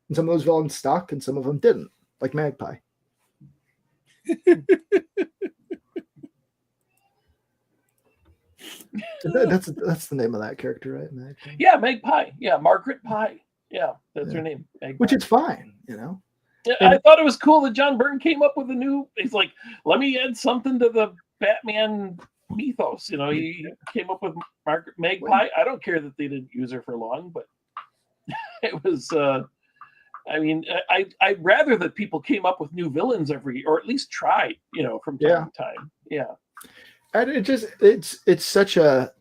And some of those villains stuck and some of them didn't, like Magpie. That's the name of that character, right? Magpie. Yeah, Magpie. Yeah, Margaret Pie. Yeah, that's her name. Magpie. Which is fine, Yeah, I thought it was cool that John Byrne came up with he's like, let me add something to the Batman mythos. He came up with Margaret Magpie. I don't care that they didn't use her for long, but it was I'd rather that people came up with new villains or at least tried, from time to time. Yeah. And it's such a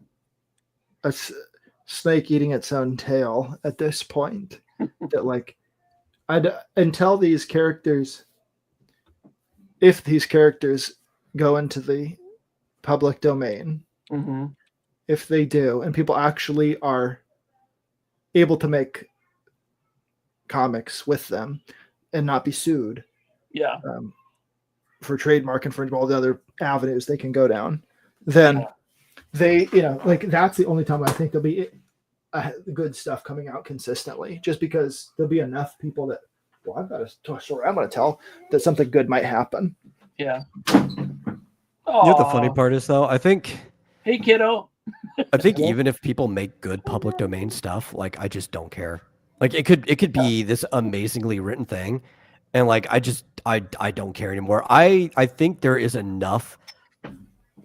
snake eating its own tail at this point that like until these characters, if these characters go into the public domain, if they do, and people actually are able to make comics with them and not be sued, for trademark infringement, all the other avenues they can go down, then they, like that's the only time I think there'll be good stuff coming out consistently, just because there'll be enough people that, well, I've got a story I'm going to tell that something good might happen. Yeah. You know what the funny part is, though? I think. Hey, kiddo. I think even if people make good public domain stuff, like I just don't care. Like it could be this amazingly written thing, and like I don't care anymore. I think there is enough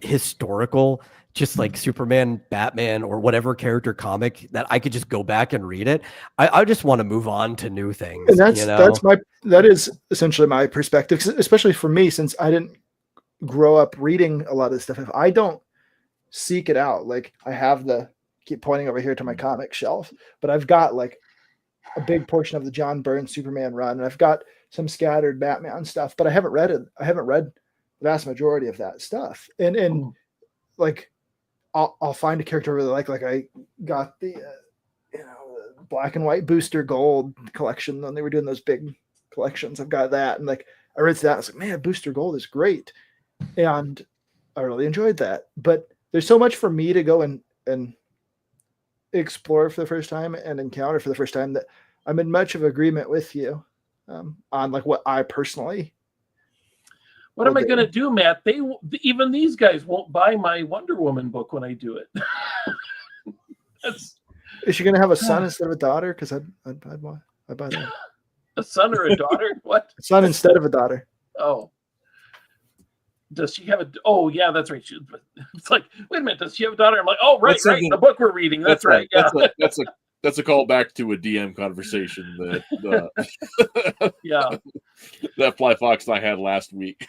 historical, just like Superman, Batman, or whatever character comic that I could just go back and read it. I just want to move on to new things. And that is essentially my perspective, especially for me, since I didn't grow up reading a lot of this stuff. If I don't seek it out, like I have keep pointing over here to my comic shelf, but I've got like a big portion of the John Byrne Superman run, and I've got some scattered Batman stuff, but I haven't read the vast majority of that stuff. And like I'll find a character I really like I got the black and white Booster Gold collection when they were doing those big collections. I've got that, and like I read that, I was like, man, Booster Gold is great, and I really enjoyed that. But there's so much for me to go and explore for the first time and encounter for the first time that I'm in much of agreement with you on like what I personally. What am I going to do, Matt? Even these guys won't buy my Wonder Woman book when I do it. Is she going to have a son instead of a daughter? Because I'd buy that. A son or a daughter? What? A son instead of a daughter. Oh. Does she have a? Oh, yeah, that's right. It's like, wait a minute. Does she have a daughter? I'm like, oh, right. The book we're reading. That's right. Yeah. That's a call back to a DM conversation that that Fly Fox and I had last week.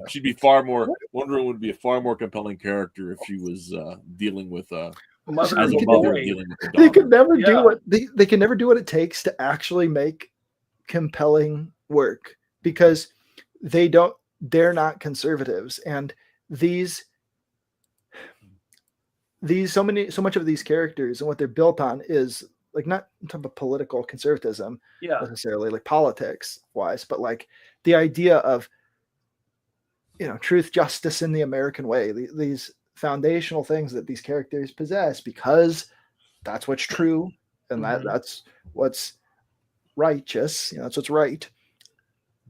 She'd be far more. Wonder Woman would be a far more compelling character if she was dealing with as a mother dealing with a daughter. They could never do what they can never do what it takes to actually make compelling work, because they're not conservatives, and so much of these characters and what they're built on is like not type of political conservatism necessarily, like politics wise, but like the idea of truth, justice, in the American way, these foundational things that these characters possess, because that's what's true, and that's what's righteous, that's what's right.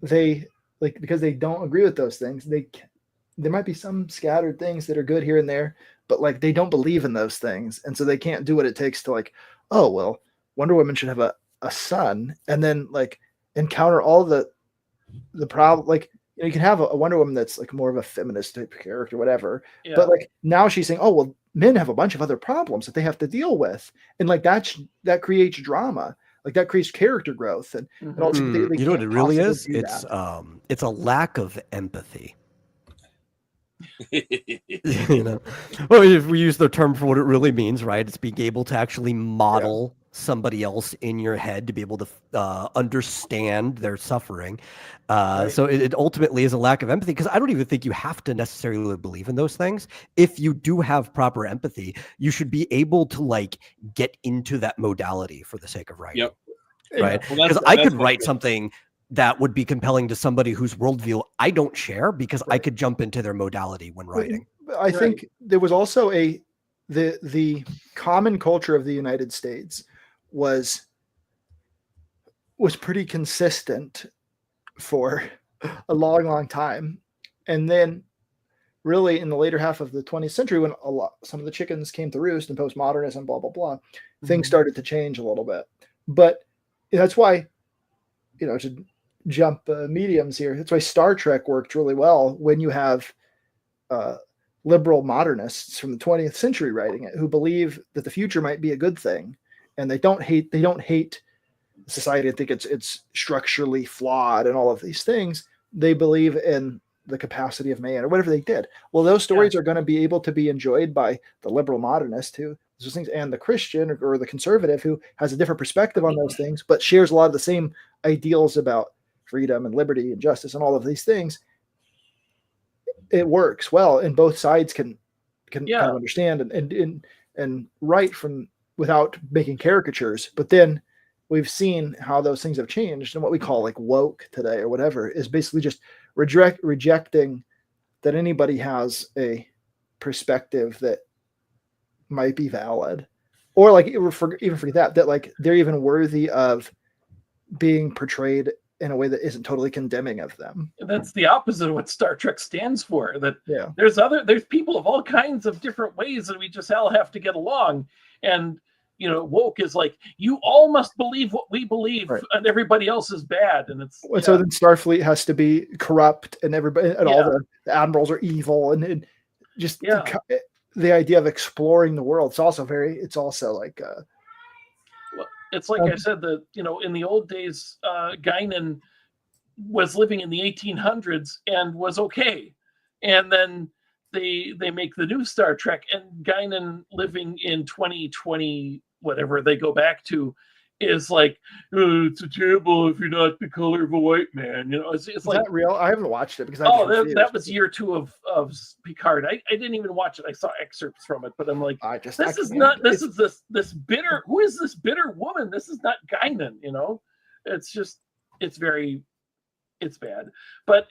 They like, because they don't agree with those things, there might be some scattered things that are good here and there, but like they don't believe in those things, and so they can't do what it takes to like, oh well, Wonder Woman should have a son, and then like encounter all the problem. Like you can have a Wonder Woman that's like more of a feminist type character, whatever, but like now she's saying, oh well, men have a bunch of other problems that they have to deal with, and like that creates drama. Like that creates character growth, and also they you know what it really is? It's a lack of empathy. Well, if we use the term for what it really means, right? It's being able to actually model somebody else in your head, to be able to understand their suffering. So it ultimately is a lack of empathy, because I don't even think you have to necessarily believe in those things. If you do have proper empathy, you should be able to like get into that modality for the sake of writing. Right? Because I could write something that would be compelling to somebody whose worldview I don't share, because I could jump into their modality when writing. I think there was also the common culture of the United States was pretty consistent for a long time. And then really in the later half of the 20th century, when some of the chickens came to roost and postmodernism, blah, blah, blah, things started to change a little bit. But that's why, to jump mediums here, that's why Star Trek worked really well when you have liberal modernists from the 20th century writing it, who believe that the future might be a good thing, and they don't hate society and think it's structurally flawed and all of these things. They believe in the capacity of man or whatever they did. Well, those stories are going to be able to be enjoyed by the liberal modernist who those things, and the Christian or the conservative who has a different perspective on those things, but shares a lot of the same ideals about freedom and liberty and justice and all of these things. It works well, and both sides can kind of understand and write from without making caricatures. But then we've seen how those things have changed, and what we call like woke today or whatever is basically just rejecting that anybody has a perspective that might be valid, or like even forget that like they're even worthy of being portrayed in a way that isn't totally condemning of them. And that's the opposite of what Star Trek stands for. That yeah, there's people of all kinds of different ways, and we just all have to get along. And woke is like, you all must believe what we believe, and everybody else is bad. And it's so then Starfleet has to be corrupt, and everybody and all the admirals are evil, and just the idea of exploring the world. It's also like well, it's like I said that in the old days, Guinan was living in the 1800s and was okay, and then they make the new Star Trek, and Guinan living in 2020 whatever they go back to is like, it's terrible if you're not the color of a white man. It's is like that real? I haven't watched it because that was year 2 of Picard. I didn't even watch it. I saw excerpts from it, but I'm like, this is this bitter. Who is this bitter woman? This is not Guinan. It's just it's bad. But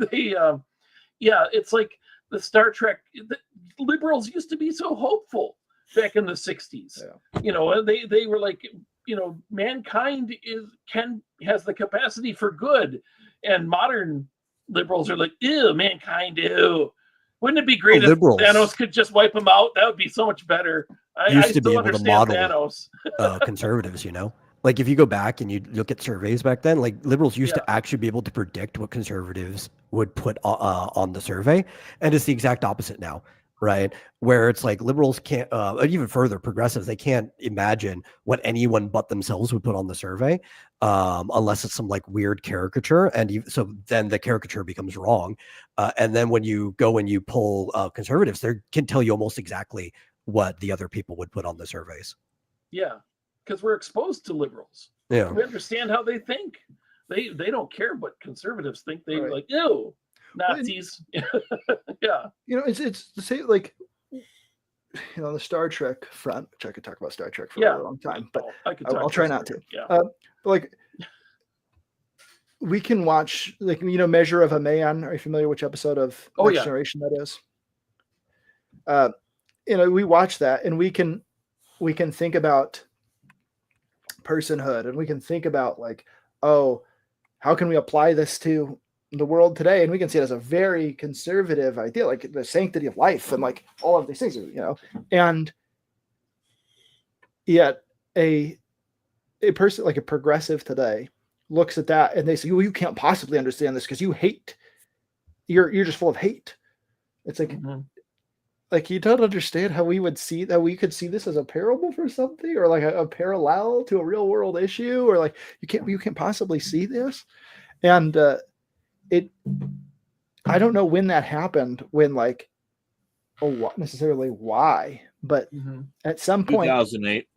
it's like the Star Trek. The liberals used to be so hopeful back in the 60s. They were like, mankind has the capacity for good, and modern liberals are like, ew, mankind, ew. Wouldn't it be great if Thanos could just wipe them out? That would be so much better. I to be able to model Thanos. Conservatives, like if you go back and you look at surveys back then, like liberals used to actually be able to predict what conservatives would put on the survey, and it's the exact opposite now. Right, where it's like liberals can't, even further progressives, they can't imagine what anyone but themselves would put on the survey, unless it's some like weird caricature, and so then the caricature becomes wrong, and then when you go and you poll conservatives, they can tell you almost exactly what the other people would put on the surveys. Yeah, because we're exposed to liberals. Yeah, we understand how they think. They don't care what conservatives think. They like, ew. Nazis. Yeah. It's the same, like, the Star Trek front, which I could talk about Star Trek for a long time, but I'll try not to. But like, we can watch, like, Measure of a Man. Are you familiar which episode of Next Generation that is? We watch that, and we can think about personhood, and we can think about like, oh, how can we apply this to the world today? And we can see it as a very conservative idea, like the sanctity of life and like all of these things, and yet a person like a progressive today looks at that and they say, well, you can't possibly understand this because you hate, you're just full of hate. It's like, like, you don't understand how we could see this as a parable for something, or like a parallel to a real world issue, or like you can't possibly see this. And I don't know when that happened, when like, what necessarily why, but at some point, 2008.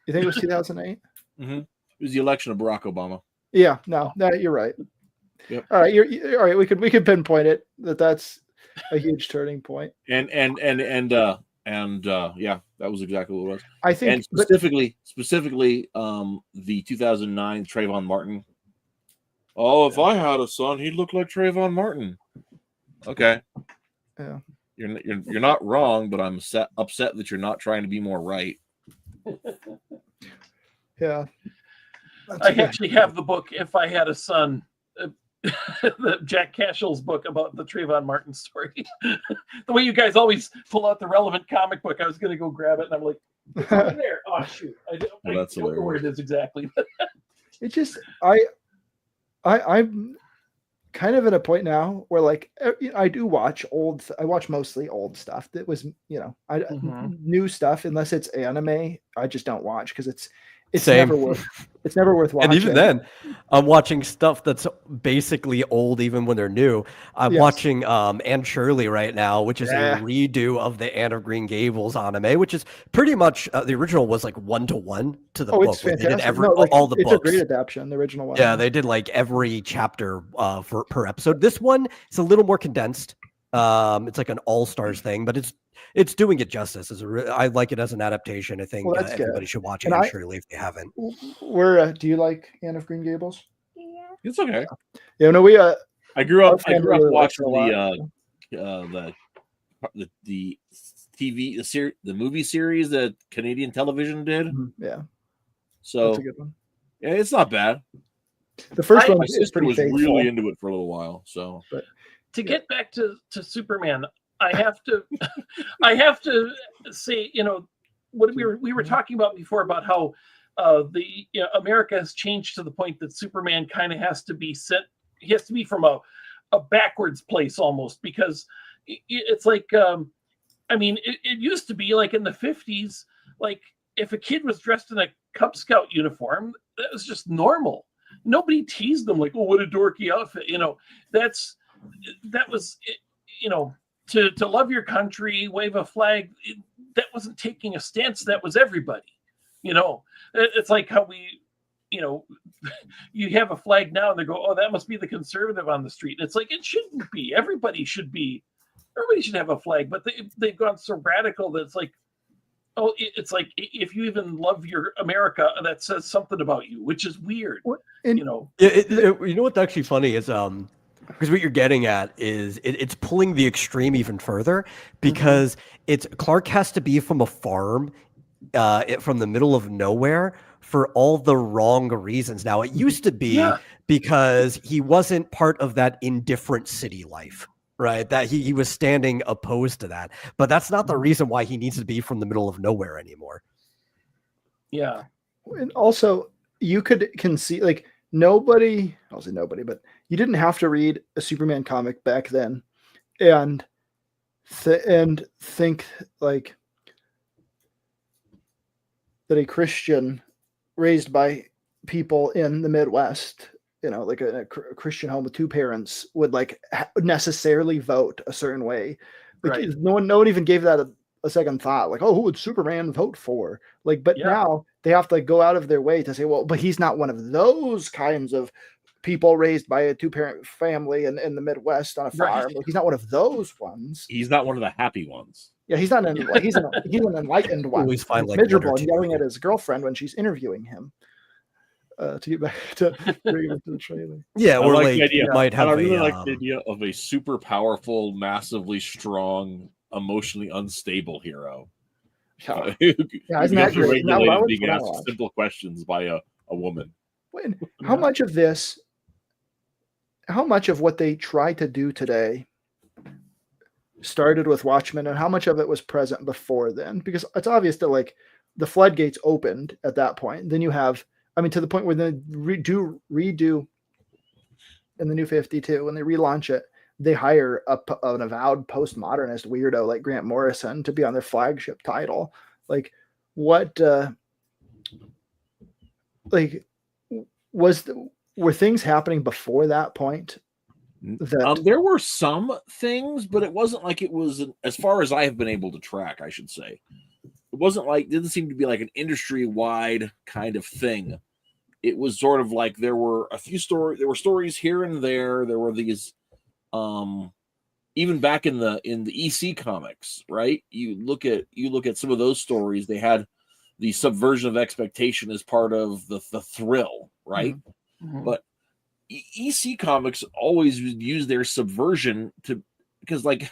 You think it was 2008? It was the election of Barack Obama. Yeah, no, you're right. Yep. All right, all right. We could pinpoint it that's a huge turning point. And yeah, that was exactly what it was. I think, and specifically, the 2009 Trayvon Martin. Oh, if I had a son, he'd look like Trayvon Martin. Okay. Yeah. You're not wrong, but I'm upset that you're not trying to be more right. Yeah. I actually have the book, If I Had a Son, the Jack Cashel's book about the Trayvon Martin story. The way you guys always pull out the relevant comic book, I was going to go grab it, and I'm like, it's over there. Oh, shoot. I don't know where it is exactly. It just, I'm kind of at a point now where like I watch mostly old stuff that was, new stuff, unless it's anime, I just don't watch because It's Same. never worth watching. And even then, I'm watching stuff that's basically old even when they're new. I'm watching Anne Shirley right now, which is a redo of the Anne of Green Gables anime, which is pretty much the original was like 1-to-1 to the book. It's fantastic. They did all the it's books. A great adaptation, the original one. Yeah, they did like every chapter per episode. This one is a little more condensed. It's like an all-stars thing, but it's doing it justice. I like it as an adaptation. I think everybody should watch Anne Shirley if they haven't. Do you like Anne of Green Gables? Yeah. It's okay. Yeah, no, we I grew up really watching the the movie series that Canadian television did. Yeah. So that's a good one. Yeah, it's not bad. The first one my is sister pretty was faithful. really into it for a little while. So to get back to Superman, I have to say, what we were talking about before about how America has changed to the point that Superman kind of has to be set. He has to be from a backwards place almost, because it's like, it used to be like in the 50s, like if a kid was dressed in a Cub Scout uniform, that was just normal. Nobody teased them like, oh, what a dorky outfit. That was to love your country, wave a flag. That wasn't taking a stance. That was everybody. It's like how we, you have a flag now and they go, oh, that must be the conservative on the street. And it's like, it shouldn't be. Everybody should have a flag, but they've gone so radical that it's like, oh, it's like if you even love your America, that says something about you, which is weird. You know what's actually funny is because what you're getting at is it's pulling the extreme even further, because Clark has to be from a farm, from the middle of nowhere for all the wrong reasons. Now it used to be because he wasn't part of that indifferent city life. Right, that he was standing opposed to that, but that's not the reason why he needs to be from the middle of nowhere anymore. Yeah, and also you can see like I'll say nobody, but you didn't have to read a Superman comic back then, and think like that a Christian raised by people in the Midwest, like a Christian home with two parents, would like necessarily vote a certain way. Like right. No one even gave that a second thought. Like, oh, who would Superman vote for? Like, but now they have to go out of their way to say, well, but he's not one of those kinds of people raised by a two-parent family in the Midwest on a farm. Right. Like, he's not one of those ones. He's not one of the happy ones. Yeah, he's not he's an enlightened one. Always find like miserable and yelling at his girlfriend when she's interviewing him. To get back to the trailer. Yeah, or like the idea. Might have I really like the idea of a super powerful, massively strong, emotionally unstable hero. Yeah, isn't that great? Being asked simple questions by a woman. How much of what they try to do today started with Watchmen, and how much of it was present before then? Because it's obvious that like the floodgates opened at that point. Then you have, to the point where they redo in the New 52, when they relaunch it, they hire an avowed postmodernist weirdo like Grant Morrison to be on their flagship title. Like, what? Were things happening before that point? There were some things, but it wasn't like it was, as far as I have been able to track, I should say. It wasn't like, didn't seem to be like an industry-wide kind of thing. It was sort of like there were stories here and there. There were these, even back in the EC comics, right? You look at some of those stories. They had the subversion of expectation as part of the thrill, right? Mm-hmm. But EC comics always use their subversion because like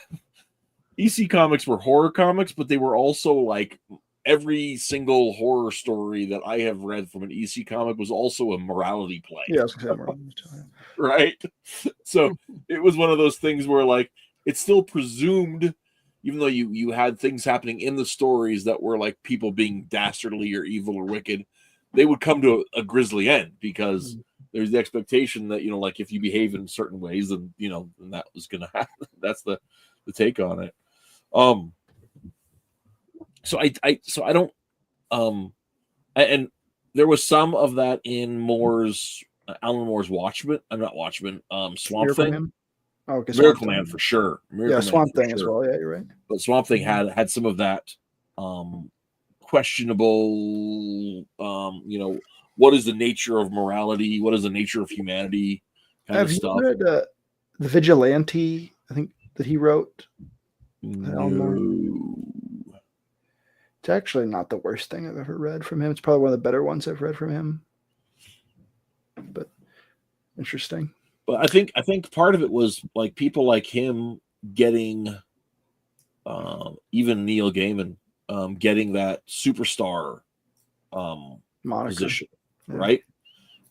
EC comics were horror comics, but they were also like every single horror story that I have read from an EC comic was also a morality play. Yeah, right. So it was one of those things where like it's still presumed, even though you had things happening in the stories that were like people being dastardly or evil or wicked, they would come to a grisly end because there's the expectation that, like if you behave in certain ways, then, then that was going to happen. That's the take on it. So I don't, and there was some of that in Alan Moore's Watchmen. I'm not Watchmen. Swamp Miracle Thing. Man? Oh, okay, Miracle Man for sure. Miracle Man Swamp for Thing as sure. well. Yeah, you're right. But Swamp Thing had some of that questionable. What is the nature of morality? What is the nature of humanity? Have you read The Vigilante? I think that he wrote. No. It's actually not the worst thing I've ever read from him. It's probably one of the better ones I've read from him. But interesting. But I think part of it was like people like him getting, even Neil Gaiman, getting that superstar position, right?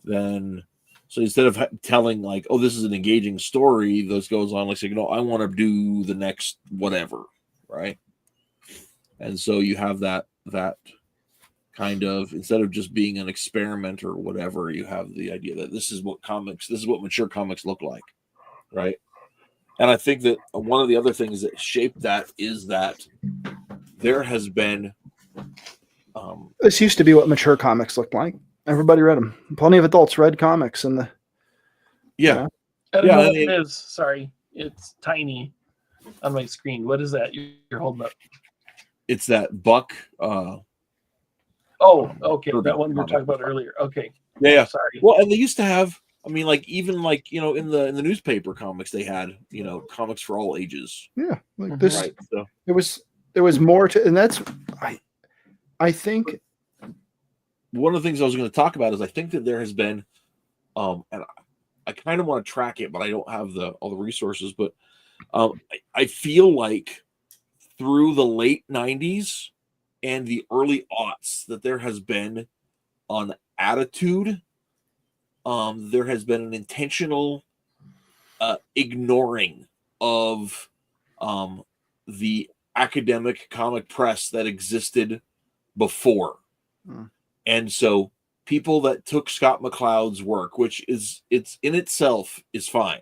Then, so instead of telling like, oh, this is an engaging story, those goes on like saying, I want to do the next whatever, right? And so you have that kind of, instead of just being an experiment or whatever, you have the idea that this is what mature comics look like, right? And I think that one of the other things that shaped that is that there has been this used to be what mature comics looked like. Everybody read them. Plenty of adults read comics, and I don't know what it is. Sorry, it's tiny on my screen. What is that you're holding up? It's that Buck. Oh, okay, that one we were talking about earlier. Okay, yeah. Sorry. Well, and they used to have. I mean, like even like in the newspaper comics, they had comics for all ages. Yeah, like this. Right, so. There was more to, and that's I think one of the things I was going to talk about is I think that there has been, and I kind of want to track it, but I don't have all the resources. But I feel like through the late 90s and the early aughts that there has been an attitude. There has been an intentional ignoring of the academic comic press that existed before. And so people that took Scott McCloud's work, which it's in itself is fine.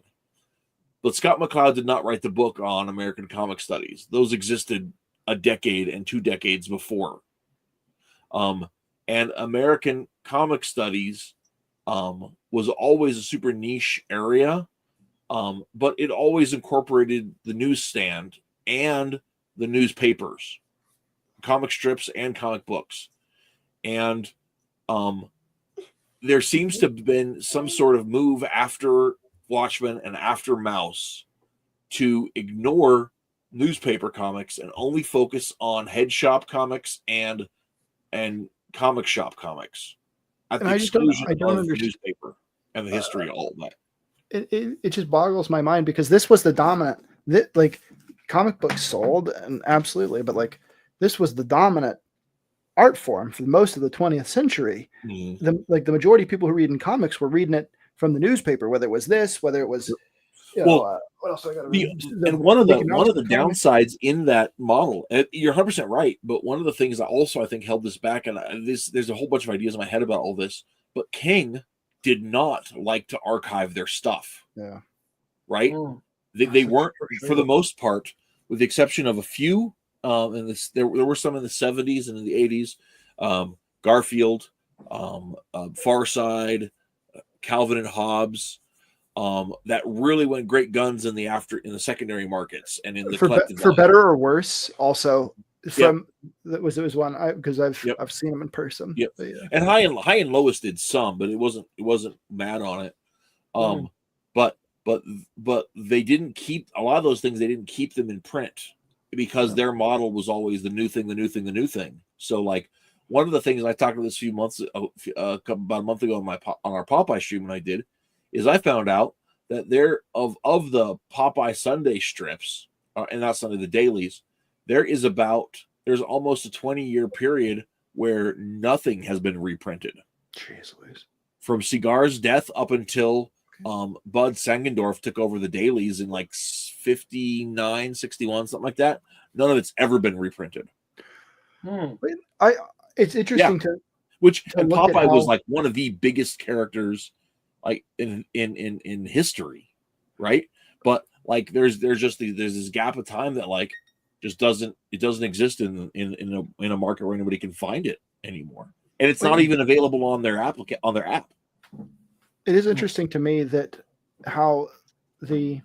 But Scott McCloud did not write the book on American comic studies. Those existed a decade and 2 decades before. And American comic studies was always a super niche area, but it always incorporated the newsstand and the newspapers, comic strips and comic books. And there seems to have been some sort of move after Watchmen and after Mouse to ignore newspaper comics and only focus on head shop comics and comic shop comics at the exclusion of the newspaper and the history of all of that. It just boggles my mind because this was the dominant, like comic books sold, and absolutely, but like this was the dominant art form for most of the 20th century. The majority of people who read in comics were reading it from the newspaper, whether it was this, whether it was what else do I got to read? And one of the downsides in that model, you're 100% right, but one of the things that also I think held this back, and there's a whole bunch of ideas in my head about all this, but King did not like to archive their stuff. Yeah. Right? They weren't, for the most part, with the exception of a few, and there were some in the 70s and in the 80s, Garfield, Far Side, Calvin and Hobbes, that really went great guns in the secondary markets and in the for better or worse. Also, it was one because I've seen them in person. Yep. But, and High and Lois did some, but it wasn't mad on it. But they didn't keep a lot of those things. They didn't keep them in print because their model was always the new thing. So like one of the things I talked about this about a month ago on our Popeye stream when I did is I found out that there of the Popeye Sunday strips, and not Sunday, the dailies, there's almost a 20-year period where nothing has been reprinted. Jeez Louise. From Cigar's death up until Bud Sangendorf took over the dailies in like 59, 61, something like that. None of it's ever been reprinted. It's interesting to Popeye was like one of the biggest characters like in history, right? But like there's this gap of time that like just doesn't exist in a market where anybody can find it anymore. and it's not even available on their app. It is interesting to me that how the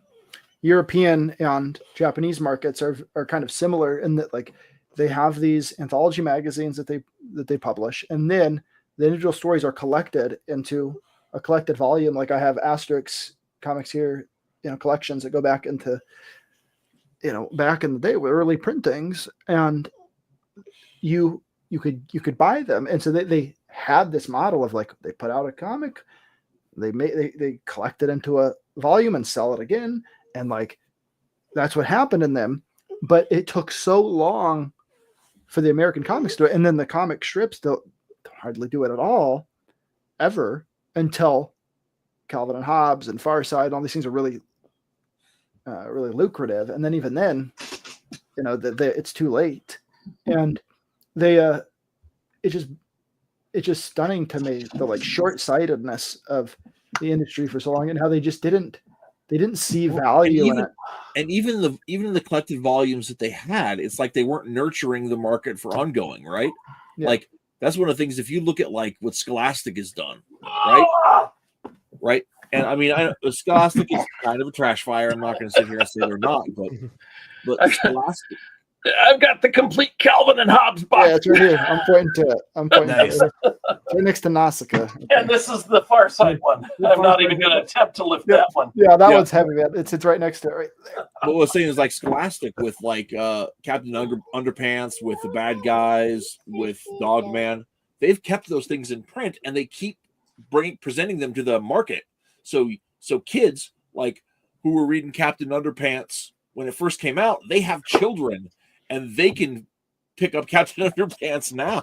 European and Japanese markets are kind of similar in that, like, they have these anthology magazines that they publish, and then the individual stories are collected into a collected volume. Like I have Asterix comics here, collections that go back into, back in the day with early printings, and you could buy them. And so they had this model of, like, they put out a comic, they collect it into a volume and sell it again. And, like, that's what happened in them. But it took so long for the American comics to do it. And then the comic strips don't hardly do it at all, ever, until Calvin and Hobbes and Far Side. All these things are really, really lucrative. And then even then, it's too late. And it's just stunning to me, the, like, short-sightedness of the industry for so long, and how they just didn't see value in it. And even the collected volumes that they had, it's like they weren't nurturing the market for ongoing, right? Yeah. Like, that's one of the things, if you look at, like, what Scholastic has done, right? And I mean, Scholastic is kind of a trash fire. I'm not going to sit here and say they're not, but Scholastic. I've got the complete Calvin and Hobbes box. Yeah, it's right here. I'm pointing to it. Nice. To it. It's right next to Nausicaa. And this is the Far Side one. I'm not even going to attempt to lift that one. Yeah, that one's heavy, man. It's right next to it right there. What I was saying is, like, Scholastic with, like, Captain Underpants, with the Bad Guys, with Dogman, they've kept those things in print, and they keep presenting them to the market. So kids, like, who were reading Captain Underpants when it first came out, they have children, and they can pick up Captain Underpants now,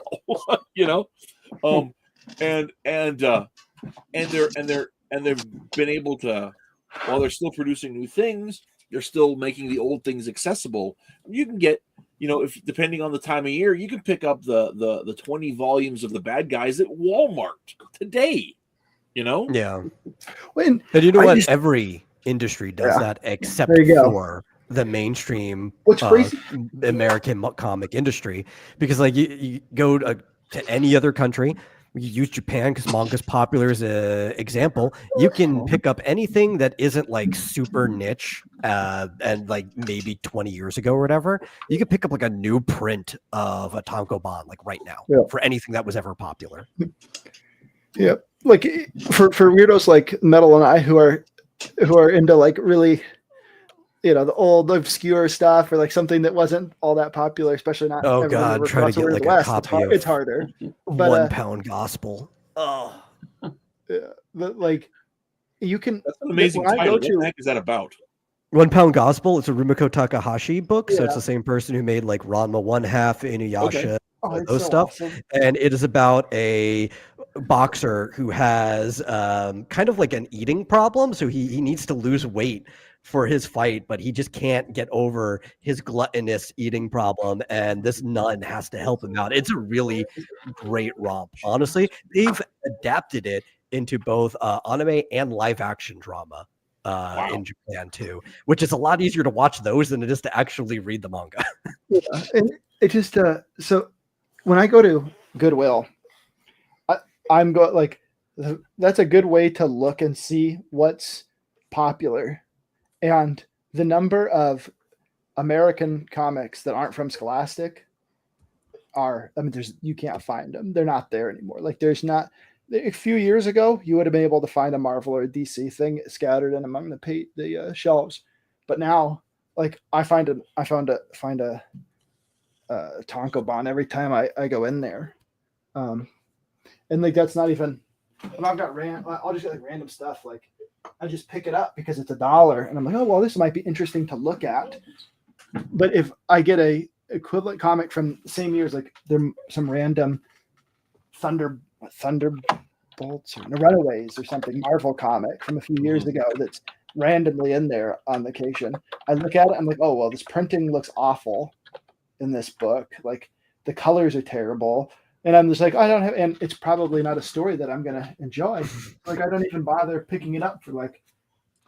and they've been able to, while they're still producing new things, they're still making the old things accessible. You can get, if depending on the time of year, you can pick up the 20 volumes of the Bad Guys at Walmart today. Yeah. And what? Every industry does that, except for the mainstream American comic industry, because, like, you go to any other country, you use Japan because manga's popular as an example, you can pick up anything that isn't, like, super niche and, like, maybe 20 years ago or whatever. You can pick up, like, a new print of a tankobon, like, right now, for anything that was ever popular. Yeah, like, for weirdos like Metal and I, who are into, like, really, the old obscure stuff, or, like, something that wasn't all that popular, especially not. Oh God, try to get, like, a copy of it's harder. But, 1 Pound Gospel. Oh, yeah, but, like, you can. That's an amazing title. What the heck is that about? 1 Pound Gospel. It's a Rumiko Takahashi book, so it's the same person who made, like, Ranma 1/2, Inuyasha, those stuff. Awesome. And it is about a boxer who has kind of like an eating problem, so he needs to lose weight for his fight, but he just can't get over his gluttonous eating problem, and this nun has to help him out. It's a really great romp. Honestly, they've adapted it into both anime and live action drama in Japan too, which is a lot easier to watch those than it is to actually read the manga. Yeah, and it just so when I go to Goodwill, I'm going, like, that's a good way to look and see what's popular. And the number of American comics that aren't from Scholastic you can't find them. They're not there anymore. Like, there's not. A few years ago, you would have been able to find a Marvel or a DC thing scattered in among the shelves, but now, like, I find a tankobon every time I go in there, and, like, that's not even. I've got I'll just get, like, random stuff, like. I just pick it up because it's $1, and I'm like, oh well, this might be interesting to look at. But if I get a equivalent comic from the same years, like, there some random Thunderbolts or Runaways or something, Marvel comic from a few years ago that's randomly in there on vacation, I look at it, I'm like, oh well, this printing looks awful in this book, like, the colors are terrible. And I'm just like, I don't have, and it's probably not a story that I'm going to enjoy. Like, I don't even bother picking it up for, like,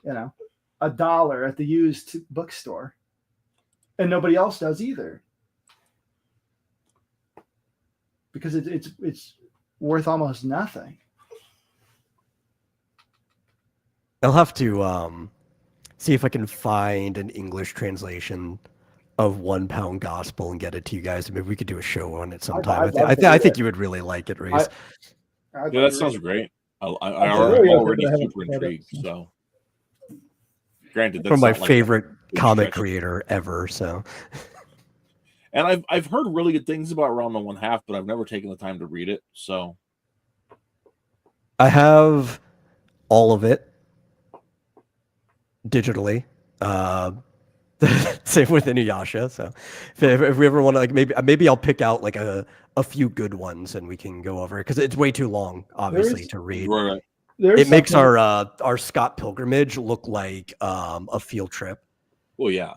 $1 at the used bookstore. And nobody else does either. Because it's worth almost nothing. I'll have to see if I can find an English translation of 1 Pound Gospel and get it to you guys. Maybe we could do a show on it sometime. I think you would really like it, Reese. Yeah, that sounds great. I'm really already open to super have it. intrigued. So, granted, that's From my not like favorite big comic stretch. creator ever. So, And I've heard really good things about Ranma 1/2, but I've never taken the time to read it. So, I have all of it digitally. Same with Inuyasha. So if we ever want to, like, maybe I'll pick out like a few good ones and we can go over it, because it's way too long, obviously, to read. right. It makes our Scott pilgrimage look like a field trip. Well, yeah.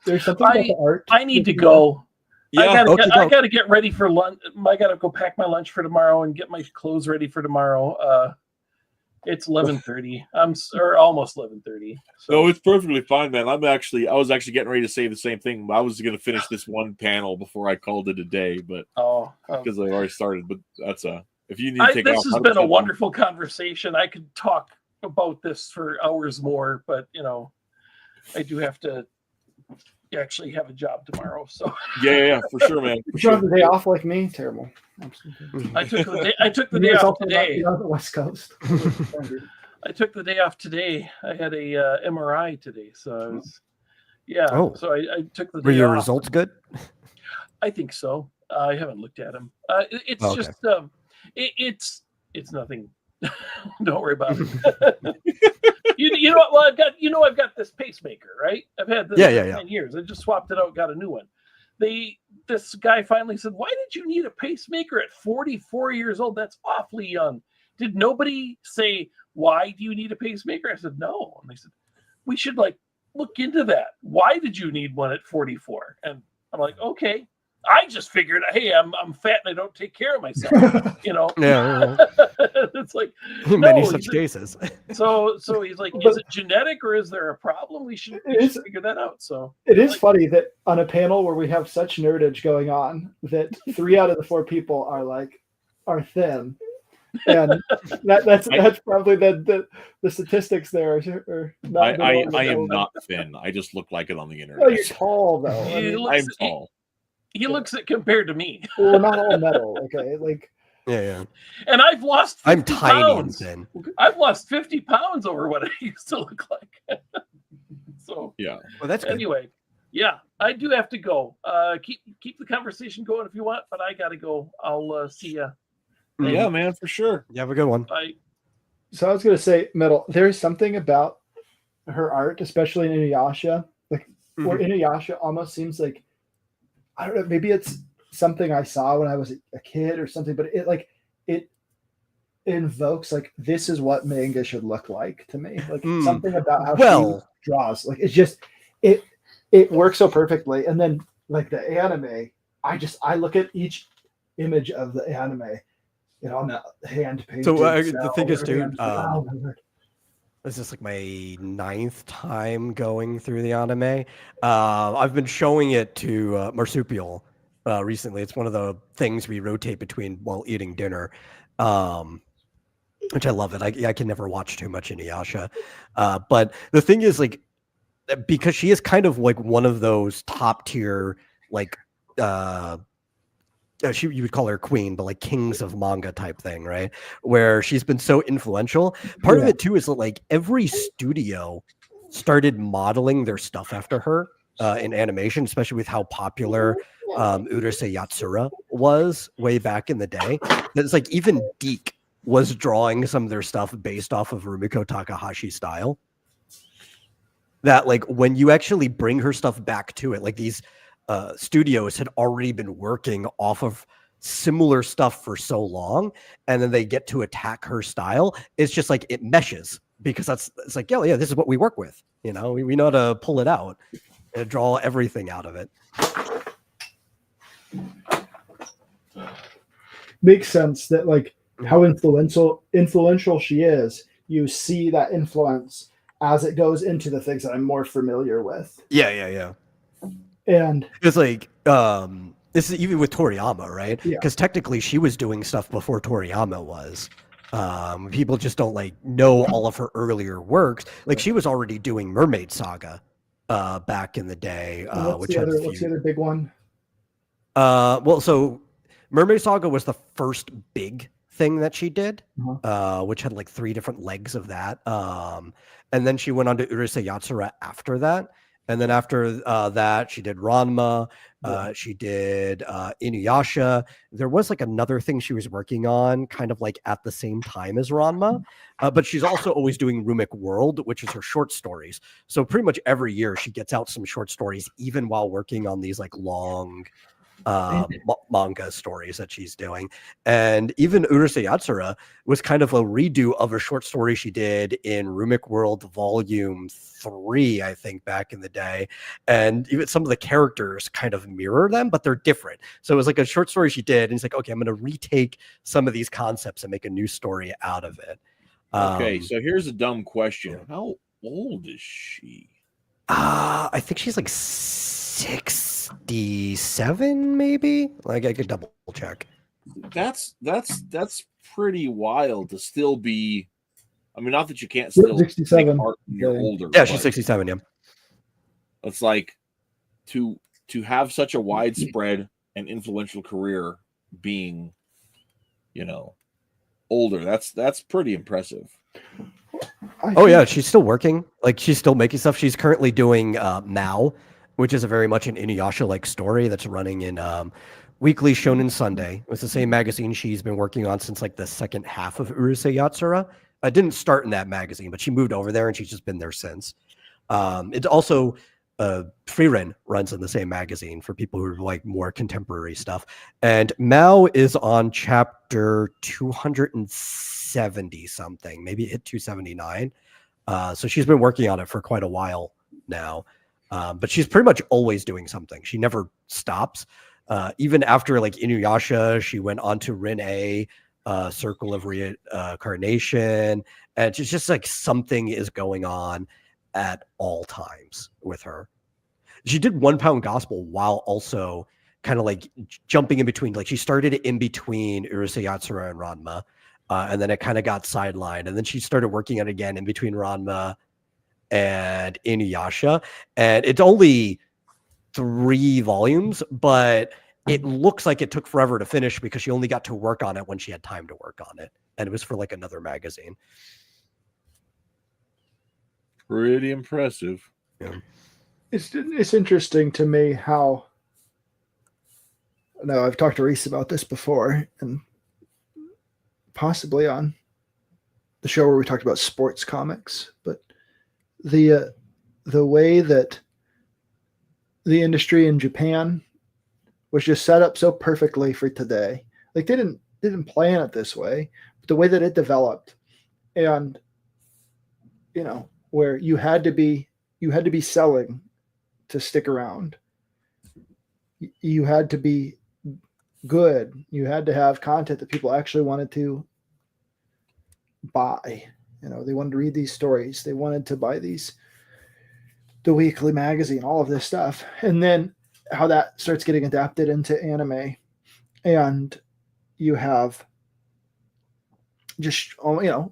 There's something about the art. I need to go. Yeah. I gotta get ready for lunch. I gotta go pack my lunch for tomorrow and get my clothes ready for tomorrow. It's 11:30. Or almost 11:30. So. No, it's perfectly fine, man. I was actually getting ready to say the same thing. I was going to finish this one panel before I called it a day, but because I already started. But that's if you need to take this off, has been a wonderful conversation. I could talk about this for hours more, but I do have to actually have a job tomorrow. So yeah, for sure, man. You don't have the day off like me? Terrible. I took the day off today. On the West Coast. I took the day off today. I had a MRI today, so I was, So I took the day Were your off. results good? I think so. I haven't looked at them. It's just it's nothing. Don't worry about it. you know what? Well, I've got this pacemaker, right? I've had this for 10 years. I just swapped it out, got a new one. This guy finally said, "Why did you need a pacemaker at 44 years old? That's awfully young." Did nobody say, "Why do you need a pacemaker?" I said, "No." And they said, "We should look into that. Why did you need one at 44?" And I'm like, "Okay." I just figured, hey, I'm fat and I don't take care of myself. Yeah. It's like many such cases. So he's like, is it genetic or is there a problem? We should figure that out. So it is funny that on a panel where we have such nerdage going on, that 3 out of the 4 people are thin, and that's probably the statistics there are not. I am not thin. I just look like it on the internet. Oh, you're tall though. I'm tall. He looks it compared to me. Well, we're not all metal, okay? Yeah. And I've lost 50 I'm tiny pounds. and thin. I've lost 50 pounds over what I used to look like. So yeah. Well, that's good. Anyway. Yeah, I do have to go. Keep the conversation going if you want, but I gotta go. I'll see ya. Yeah, man, for sure. You have a good one. Bye. So I was gonna say, Metal. There's something about her art, especially in Inuyasha, where Inuyasha almost seems like, I don't know, maybe it's something I saw when I was a kid or something, but it invokes this is what manga should look like to me. Something about how she draws. It's just it works so perfectly. And then the anime, I look at each image of the anime, on that hand painted. So the thing is, dude, oh my God. This is my 9th time going through the anime. I've been showing it to Marsupial recently. It's one of the things we rotate between while eating dinner, which I love it. I can never watch too much Inuyasha. But the thing is, because she is kind of one of those top tier, you would call her queen, but kings of manga type thing, right? Where she's been so influential. Part of it too is that every studio started modeling their stuff after her in animation, especially with how popular Urusei Yatsura was way back in the day. It's even Deke was drawing some of their stuff based off of Rumiko Takahashi's style. That when you actually bring her stuff back to it, these studios had already been working off of similar stuff for so long, and then they get to attack her style. It's just it meshes, because it's yeah, this is what we work with. We know how to pull it out and draw everything out of it. Makes sense that how influential she is. You see that influence as it goes into the things that I'm more familiar with. Yeah. And it's This is even with Toriyama, right? Yeah. Because technically she was doing stuff before Toriyama was. People just don't like know all of her earlier works. Like she was already doing Mermaid Saga back in the day, What's the other big one? Well, so Mermaid Saga was the first big thing that she did, which had like 3 different legs of that. And then she went on to Urusei Yatsura after that. And then after that, she did Ranma. She did Inuyasha. There was like another thing she was working on kind of like at the same time as Ranma. But she's also always doing Rumic World, which is her short stories. So pretty much every year she gets out some short stories, even while working on these like long manga stories that she's doing. And even Urusei Yatsura was kind of a redo of a short story she did in Rumic World Volume 3, I think, back in the day. And even some of the characters kind of mirror them, but they're different. So it was like a short story she did, and it's like, okay, I'm going to retake some of these concepts and make a new story out of it. Okay, so here's a dumb question. How old is she? I think she's like 67, maybe. Like I could double check. That's pretty wild to still be. I mean, not that you can't still 67. make art when you're older. Yeah, she's 67. Yeah, it's like to have such a widespread and influential career, being, older. That's pretty impressive. Yeah, she's still working. Like she's still making stuff. She's currently doing Mao, which is a very much an Inuyasha-like story that's running in Weekly Shonen Sunday. It's the same magazine she's been working on since like the second half of Urusei Yatsura. I didn't start in that magazine, but she moved over there and she's just been there since. It's also Frieren runs in the same magazine for people who like more contemporary stuff. And Mao is on chapter 270 something, maybe it hit 279. So she's been working on it for quite a while now. But she's pretty much always doing something. She never stops. Even after like Inuyasha, she went on to Rin-A, Circle of Reincarnation. And it's just like something is going on at all times with her. She did 1 Pound Gospel while also kind of like jumping in between. Like she started it in between Urusei Yatsura and Ranma. And then it kind of got sidelined. And then she started working on it again in between Ranma and Inuyasha. And it's only 3 volumes, but it looks like it took forever to finish because she only got to work on it when she had time to work on it. And it was for like another magazine. Pretty impressive. Yeah. It's interesting to me how. No, I've talked to Reese about this before, and possibly on the show where we talked about sports comics, but the way that the industry in Japan was just set up so perfectly for today. Like they didn't plan it this way, but the way that it developed, and where you had to be selling to stick around. You had to be good. You had to have content that people actually wanted to buy. They wanted to read these stories. They wanted to buy the weekly magazine, all of this stuff. And then how that starts getting adapted into anime, and you have just, more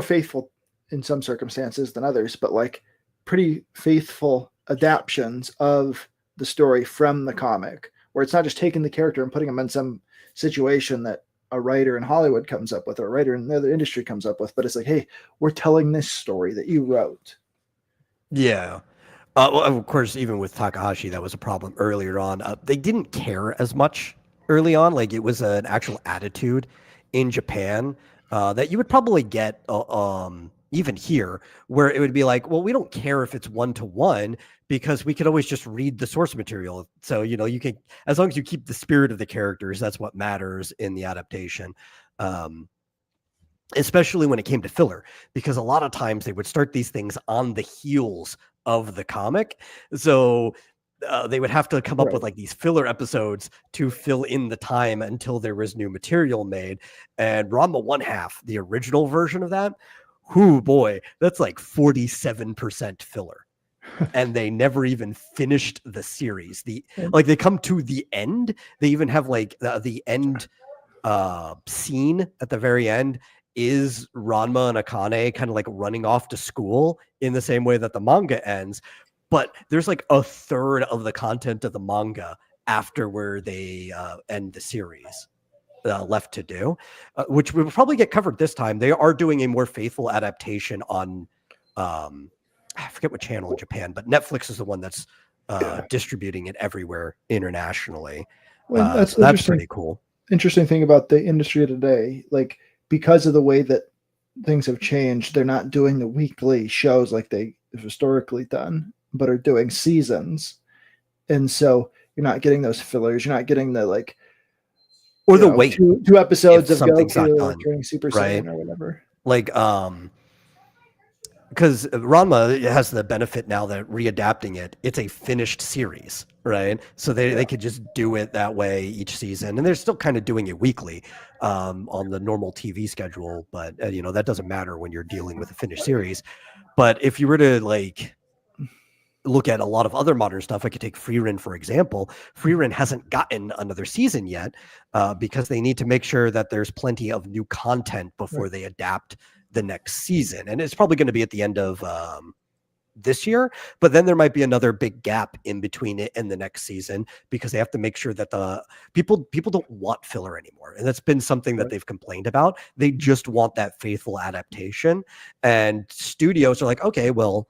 faithful in some circumstances than others, but like pretty faithful adaptions of the story from the comic, where it's not just taking the character and putting them in some situation that a writer in Hollywood comes up with or a writer in the other industry comes up with, but it's like, hey, we're telling this story that you wrote. Yeah. Well, of course, even with Takahashi, that was a problem earlier on. They didn't care as much early on. Like it was an actual attitude in Japan that you would probably get even here, where it would be like, well, we don't care if it's 1-to-1 because we could always just read the source material. So, you can, as long as you keep the spirit of the characters, that's what matters in the adaptation. Especially when it came to filler, because a lot of times they would start these things on the heels of the comic. So they would have to come up with like these filler episodes to fill in the time until there was new material made. And Ranma 1/2, the original version of that, whoo boy, that's like 47% filler. and they never even finished the series. They come to the end. They even have like the end scene at the very end is Ranma and Akane kind of like running off to school in the same way that the manga ends. But there's like a third of the content of the manga after where they end the series left to do, which will probably get covered this time. They are doing a more faithful adaptation on, I forget what channel in Japan, but Netflix is the one that's distributing it everywhere internationally. Well, so that's pretty cool. Interesting thing about the industry today, like because of the way that things have changed, they're not doing the weekly shows like they have historically done, but are doing seasons. And so you're not getting those fillers. You're not getting the like, or the wait, two episodes of Goku during Super Saiyan or whatever. Like, because Ranma has the benefit now that readapting it's a finished series, right? So they could just do it that way each season, and they're still kind of doing it weekly on the normal TV schedule. But that doesn't matter when you're dealing with a finished series. But if you were to like look at a lot of other modern stuff, I could take Frieren, for example. Frieren hasn't gotten another season yet because they need to make sure that there's plenty of new content before they adapt the next season. And it's probably going to be at the end of this year, but then there might be another big gap in between it and the next season because they have to make sure that the people don't want filler anymore. And that's been something that they've complained about. They just want that faithful adaptation. And studios are like, okay, well,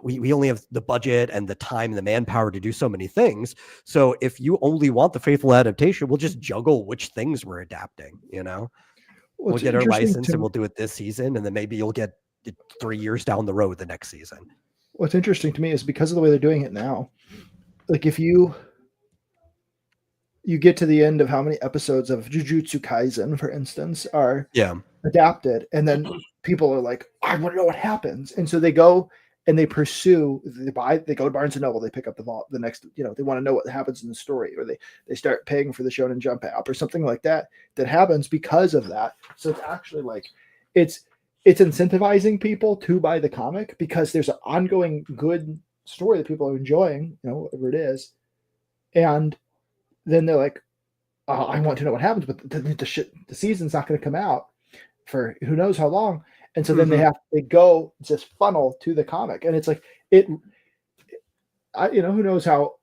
we only have the budget and the time and the manpower to do so many things. So if you only want the faithful adaptation, we'll just juggle which things we're adapting, We'll get our license and we'll do it this season. And then maybe you'll get it 3 years down the road the next season. What's interesting to me is because of the way they're doing it now, like if you get to the end of how many episodes of Jujutsu Kaisen, for instance, are adapted, and then people are like, I want to know what happens. And so they go and they pursue, they go to Barnes and Noble, they pick up the next, they want to know what happens in the story, or they start paying for the Shonen Jump app or something like that happens because of that. So it's actually like, it's incentivizing people to buy the comic because there's an ongoing good story that people are enjoying, whatever it is. And then they're like, I want to know what happens, but the season's not going to come out for who knows how long. And so then they go just funnel to the comic, and it's like who knows how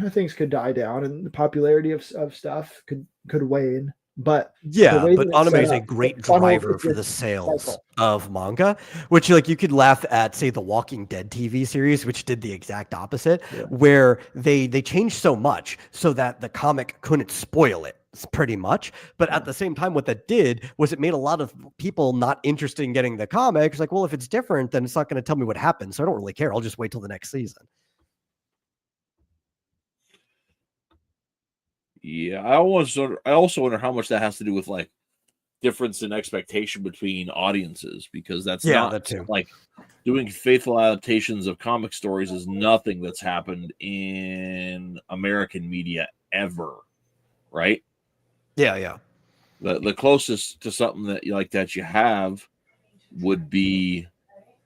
things could die down and the popularity of stuff could wane. But but anime is a great driver for the sales of manga, which like you could laugh at, say, the Walking Dead TV series, which did the exact opposite, where they changed so much so that the comic couldn't spoil it. Pretty much, but at the same time, what that did was it made a lot of people not interested in getting the comic. It's like, well, if it's different, then it's not going to tell me what happens, so I don't really care. I'll just wait till the next season. Yeah, I also wonder how much that has to do with like difference in expectation between audiences, because that's not that too. Like doing faithful adaptations of comic stories is nothing that's happened in American media ever, right? Yeah. The closest to something that you have would be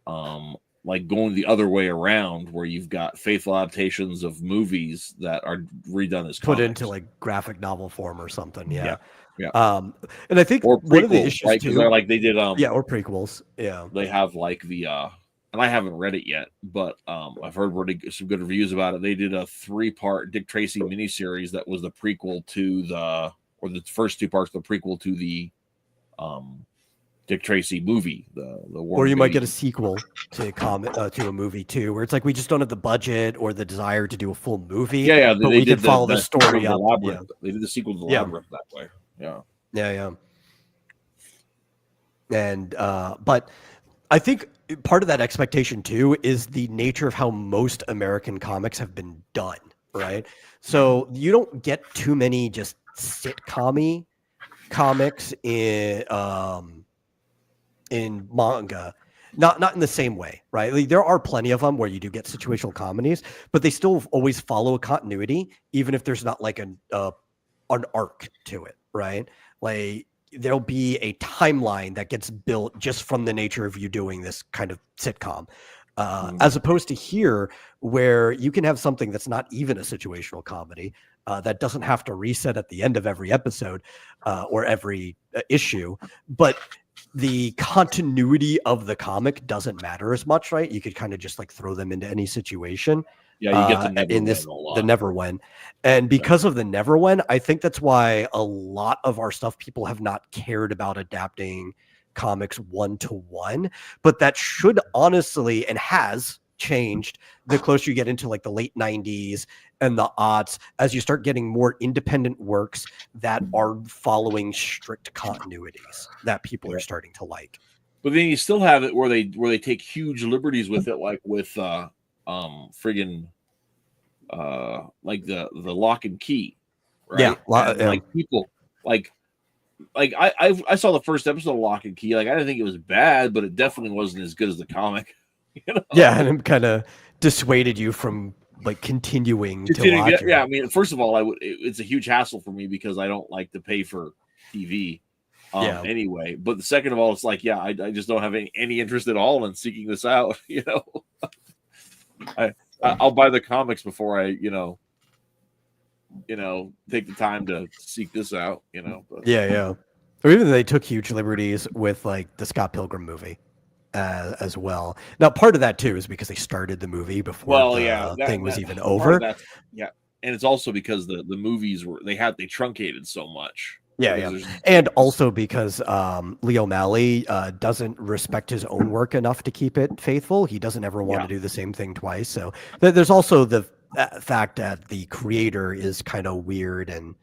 like going the other way around, where you've got faithful adaptations of movies that are redone as put comics. into like graphic novel form or something. Yeah. And I think or prequels, one of the issues right? too, they did or prequels. Yeah, they have like the and I haven't read it yet, but I've heard some good reviews about it. They did a 3-part Dick Tracy miniseries that was the prequel to the first 2 parts, the prequel to the Dick Tracy movie, the War. Or you might get a sequel to a movie too, where it's like we just don't have the budget or the desire to do a full movie. Yeah, but we can follow the story up. Yeah. They did the sequel to the Labyrinth that way. Yeah. And but I think part of that expectation too is the nature of how most American comics have been done, right? So you don't get too many just sitcom-y comics in manga, not in the same way, right? Like, there are plenty of them where you do get situational comedies, but they still always follow a continuity, even if there's not like an arc to it, right? Like there'll be a timeline that gets built just from the nature of you doing this kind of sitcom. as opposed to here, where you can have something that's not even a situational comedy, that doesn't have to reset at the end of every episode or every issue, but the continuity of the comic doesn't matter as much, right? You could kind of just like throw them into any situation. Yeah, you get the never in when this a lot. the never when, and because of the never when, I think that's why a lot of our stuff people have not cared about adapting comics 1-to-1, but that should honestly and has changed the closer you get into like the late 90s and the aughts, as you start getting more independent works that are following strict continuities that people are starting to like. But then you still have it where they take huge liberties with it, like with friggin' like the Lock and Key, right? Yeah, like people like I saw the first episode of Lock and Key. Like I didn't think it was bad, but it definitely wasn't as good as the comic. You know? Yeah, and it kind of dissuaded you from like continuing to watch it. Yeah, I mean, first of all, it's a huge hassle for me because I don't like to pay for TV. Anyway, but the second of all, it's like, yeah, I just don't have any interest at all in seeking this out. You know, I'll buy the comics before I, take the time to seek this out. You know, but. Yeah. Or even they took huge liberties with like the Scott Pilgrim movie as well. Now, part of that too is because they started the movie before the thing was even over. Yeah, and it's also because the movies they truncated so much. Yeah. And also because Lee O'Malley doesn't respect his own work enough to keep it faithful. He doesn't ever want to do the same thing twice. So there's also the fact that the creator is kind of weird and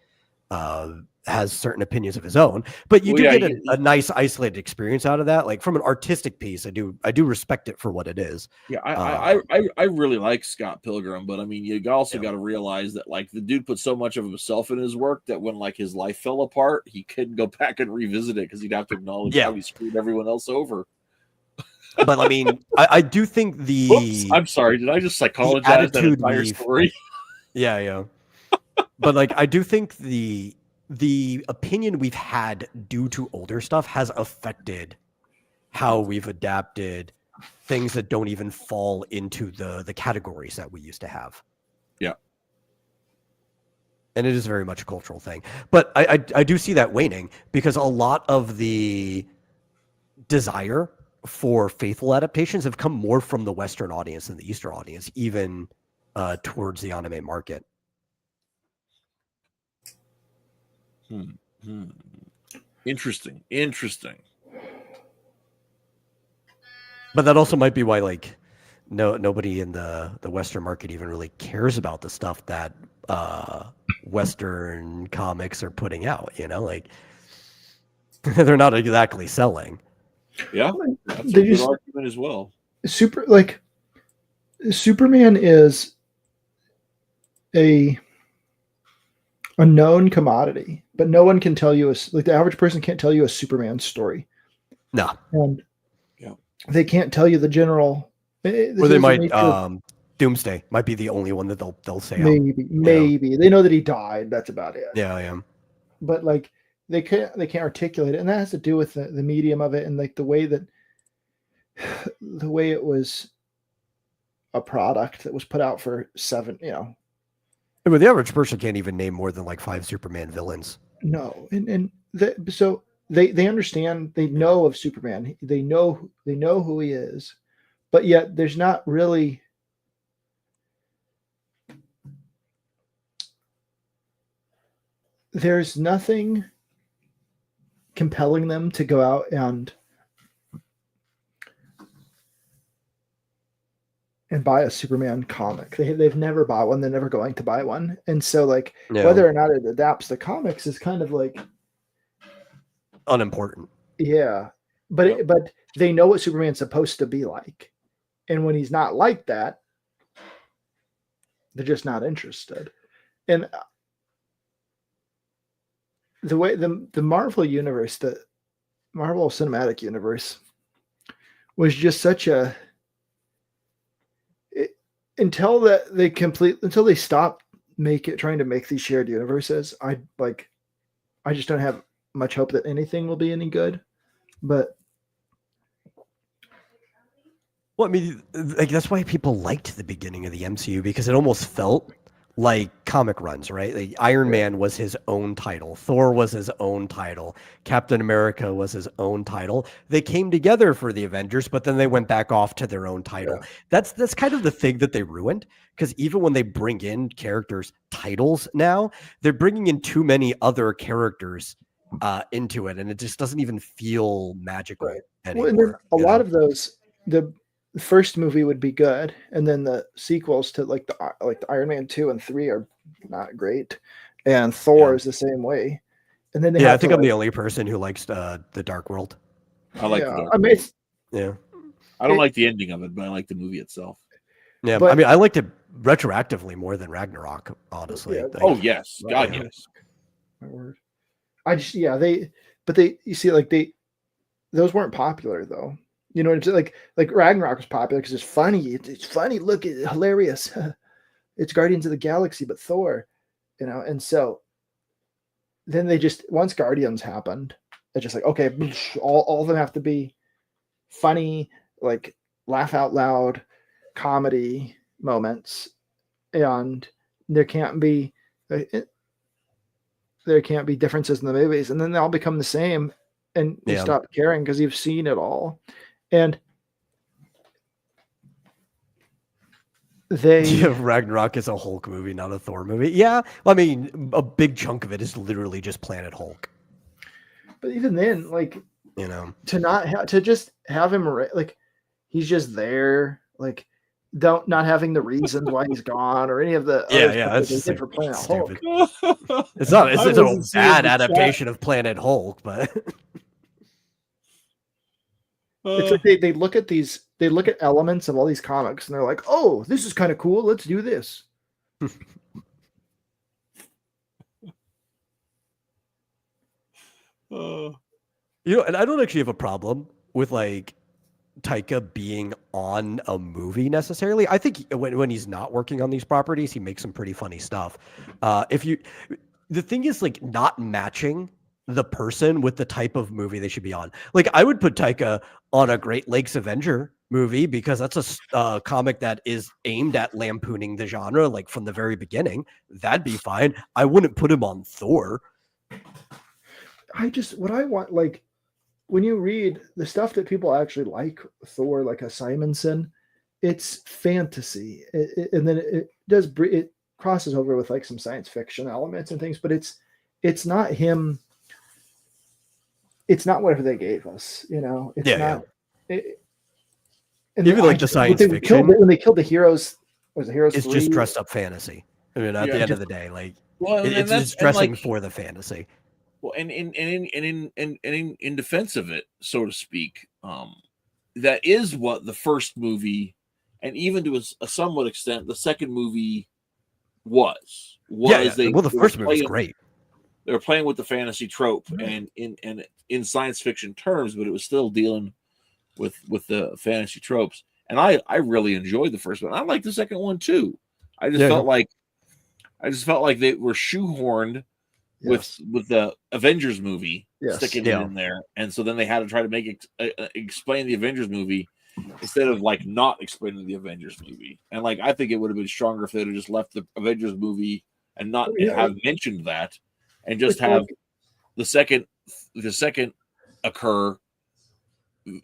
has certain opinions of his own. But you get a nice isolated experience out of that. Like from an artistic piece, I do respect it for what it is. Yeah, I really like Scott Pilgrim, but I mean, you also got to realize that like the dude put so much of himself in his work that when like his life fell apart, he couldn't go back and revisit it because he'd have to acknowledge how he screwed everyone else over. But I mean, I do think the. Oops, I'm sorry. Did I just psychologize that entire story? Yeah. But like, I do think the opinion we've had due to older stuff has affected how we've adapted things that don't even fall into the categories that we used to have. Yeah. And it is very much a cultural thing. But I do see that waning because a lot of the desire for faithful adaptations have come more from the Western audience than the Eastern audience, even towards the anime market. Interesting. But that also might be why, like, nobody in the Western market even really cares about the stuff that Western comics are putting out. You know, like they're not exactly selling. Yeah, that's a good argument as well. Superman is a known commodity, but no one can tell you the average person can't tell you a Superman story. No, and they can't tell you the general. Or they might. Doomsday might be the only one that they'll say. Maybe they know that he died. That's about it. Yeah. But like they can't articulate it, and that has to do with the medium of it and like the way it was a product that was put out for 7. But the average person can't even name more than like 5 Superman villains. No, so they understand, they know of Superman, they know who he is, but yet there's not really there's nothing compelling them to go out and buy a Superman comic. They've never bought one. They're never going to buy one. And so whether or not it adapts the comics is kind of like unimportant. Yeah. But they know what Superman's supposed to be like. And when he's not like that, they're just not interested. And the way the Marvel universe, the Marvel Cinematic Universe was just such a until they stop trying to make these shared universes. I just don't have much hope that anything will be any good. But Well, I mean, like that's why people liked the beginning of the MCU because it almost felt like comic runs, right? Like Iron Man was his own title, Thor was his own title, Captain America was his own title. They came together for the Avengers, but then they went back off to their own title. That's kind of the thing that they ruined, because even when they bring in characters' titles now, they're bringing in too many other characters into it, and it just doesn't even feel magical anymore. Well, and then a lot of those, the first movie would be good, and then the sequels to like the Iron Man 2 and 3 are not great, and Thor is the same way. And then I think I'm the only person who likes the Dark World. I like the Dark I mean, World. I don't like the ending of it, but I like the movie itself. Yeah, but I mean, I liked it retroactively more than Ragnarok, honestly. Oh yes, God yes. My word. I just you see, like those weren't popular though. You know, it's like Ragnarok was popular because it's funny. It's funny. Look, it's hilarious. It's Guardians of the Galaxy, but Thor, you know. And so then they just, once Guardians happened, it's just like, okay, all of them have to be funny, like laugh out loud, comedy moments, and there can't be differences in the movies, and then they all become the same, and you stop caring because you've seen it all. And Ragnarok is a Hulk movie, not a Thor movie. Yeah, I mean, a big chunk of it is literally just Planet Hulk. But even then, like, you know, to just have him, like, he's just there, like, not having the reasons why he's gone or any of the that's just for Planet stupid. Hulk. It's a bad adaptation of Planet Hulk, but it's like they look at elements of all these comics and they're like, oh, this is kind of cool, let's do this. You know, and I don't actually have a problem with like Taika being on a movie necessarily. I think when he's not working on these properties, he makes some pretty funny stuff. The thing is like not matching the person with the type of movie they should be on. Like I would put Taika on a Great Lakes Avenger movie because that's a comic that is aimed at lampooning the genre, like from the very beginning. That'd be fine. I wouldn't put him on Thor. What I want, like, when you read the stuff that people actually like Thor, like a Simonson, it's fantasy, and then it crosses over with like some science fiction elements and things, but it's not him. It's not whatever they gave us, you know. It's not. And even like the science fiction when they killed the heroes, was the heroes? It's just dressed up fantasy. I mean, at the end of the day, like it's dressing for the fantasy. Well, and in defense of it, so to speak, that is what the first movie, and even to a somewhat extent, the second movie was. The first movie was great. They were playing with the fantasy trope and in science fiction terms, but it was still dealing with the fantasy tropes. And I really enjoyed the first one. I liked the second one too. I just felt like they were shoehorned with the Avengers movie sticking it in there, and so then they had to try to make explain the Avengers movie instead of like not explaining the Avengers movie. And like I think it would have been stronger if they'd have just left the Avengers movie and not have mentioned that, and just have the second occur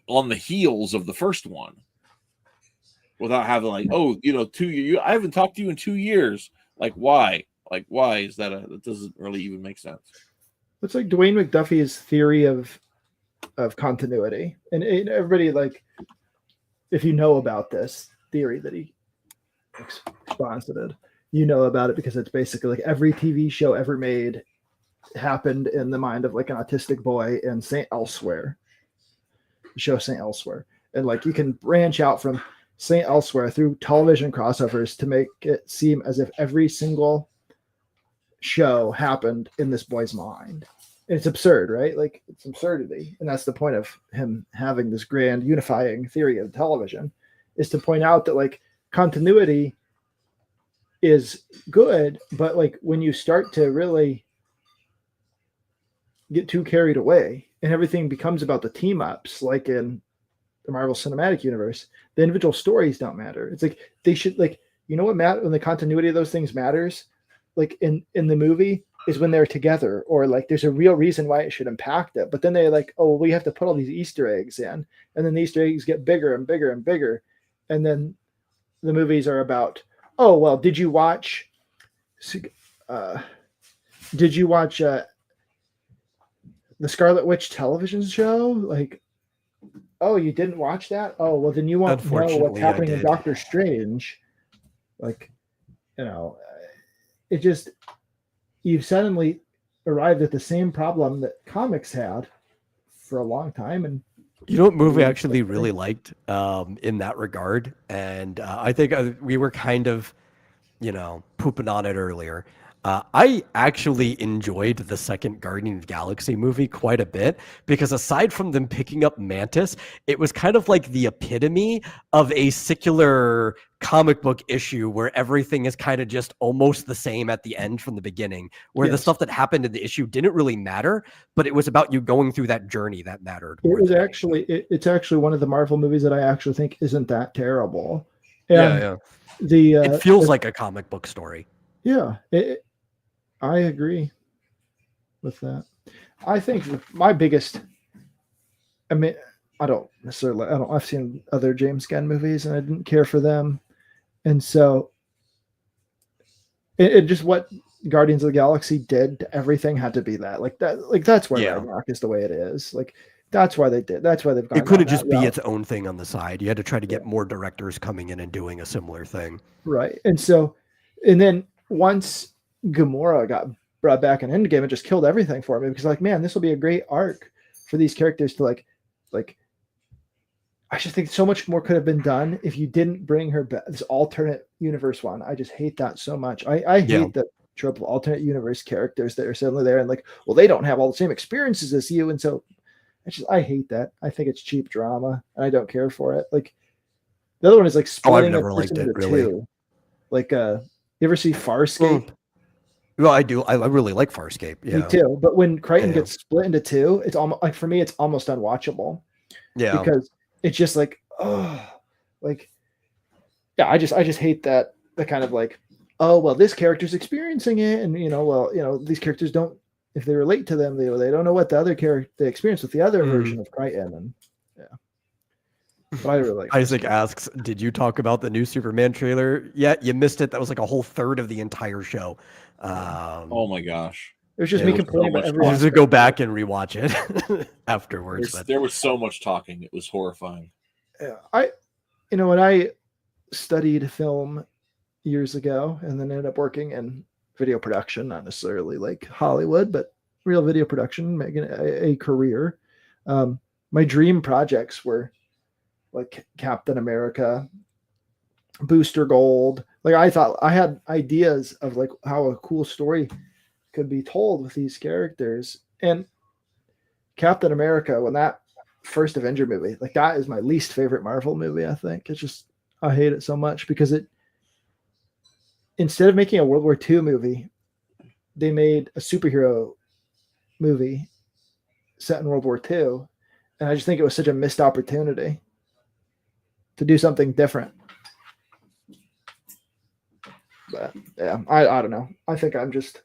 on the heels of the first one, without having like, oh, you know, I haven't talked to you in 2 years. Like why? Like, why is that? That doesn't really even make sense. It's like Dwayne McDuffie's theory of continuity, and everybody, like, if you know about this theory that he exposited, you know about it because it's basically like every TV show ever made happened in the mind of like an autistic boy in St. Elsewhere. The show St. Elsewhere, and like you can branch out from St. Elsewhere through television crossovers to make it seem as if every single show happened in this boy's mind. And it's absurd, right? Like, it's absurdity. And that's the point of him having this grand unifying theory of television, is to point out that like continuity is good, but like when you start to really get too carried away and everything becomes about the team ups, like in the Marvel Cinematic Universe, the individual stories don't matter. It's like they should like you know what when the continuity of those things matters, like in the movie is when they're together or like there's a real reason why it should impact it. But then they like, oh, we have to put all these Easter eggs in, and then the Easter eggs get bigger and bigger and bigger, and then the movies are about, oh well, did you watch the Scarlet Witch television show? Like, oh, you didn't watch that? Oh, well, then you won't know what's happening in Doctor Strange. Like, you know, it just, you've suddenly arrived at the same problem that comics had for a long time. And you know what movie I actually really liked in that regard? And I think we were kind of, pooping on it earlier. I actually enjoyed the second Guardian of the Galaxy movie quite a bit because aside from them picking up Mantis, it was kind of like the epitome of a secular comic book issue where everything is kind of just almost the same at the end from the beginning, where the stuff that happened in the issue didn't really matter, but it was about you going through that journey that mattered. It's actually one of the Marvel movies that I actually think isn't that terrible. And it feels like a comic book story. Yeah, I agree with that. I think my biggest, I've seen other James Gunn movies and I didn't care for them. And so it just what Guardians of the Galaxy did to everything had to be that. Like that's why Ragnarok is the way it is. Like that's why they've gone. It couldn't just be its own thing on the side. You had to try to get more directors coming in and doing a similar thing. Right. And then once Gamora got brought back in Endgame, it just killed everything for me because like, man, this will be a great arc for these characters to like I just think so much more could have been done if you didn't bring her back. This alternate universe one. I just hate that so much. I hate the trope of alternate universe characters that are suddenly there and like, well, they don't have all the same experiences as you. And so I hate that. I think it's cheap drama and I don't care for it. Like the other one is like splitting a person into two. Like you ever see Farscape? Well, I do. I really like Farscape. Yeah. Me too. But when Crichton gets split into two, it's almost like for me, it's almost unwatchable. Yeah. Because it's just like, I just hate that the kind of like, oh well, this character's experiencing it, and these characters don't, if they relate to them, they don't know what the other character they experience with the other version of Crichton, and But I really like Isaac asks, did you talk about the new Superman trailer? Yeah, you missed it. That was like a whole third of the entire show. Oh my gosh. It was just me complaining about everyone. I was to go back and rewatch it afterwards. There was so much talking. It was horrifying. Yeah, when I studied film years ago and then ended up working in video production, not necessarily like Hollywood, but real video production, making a career. My dream projects were like Captain America, Booster Gold. Like I thought I had ideas of like how a cool story could be told with these characters. And Captain America, when that first Avenger movie, like that is my least favorite Marvel movie, I think. It's just, I hate it so much because instead of making a World War II movie, they made a superhero movie set in World War II. And I just think it was such a missed opportunity to do something different. But yeah, I don't know. I think I'm just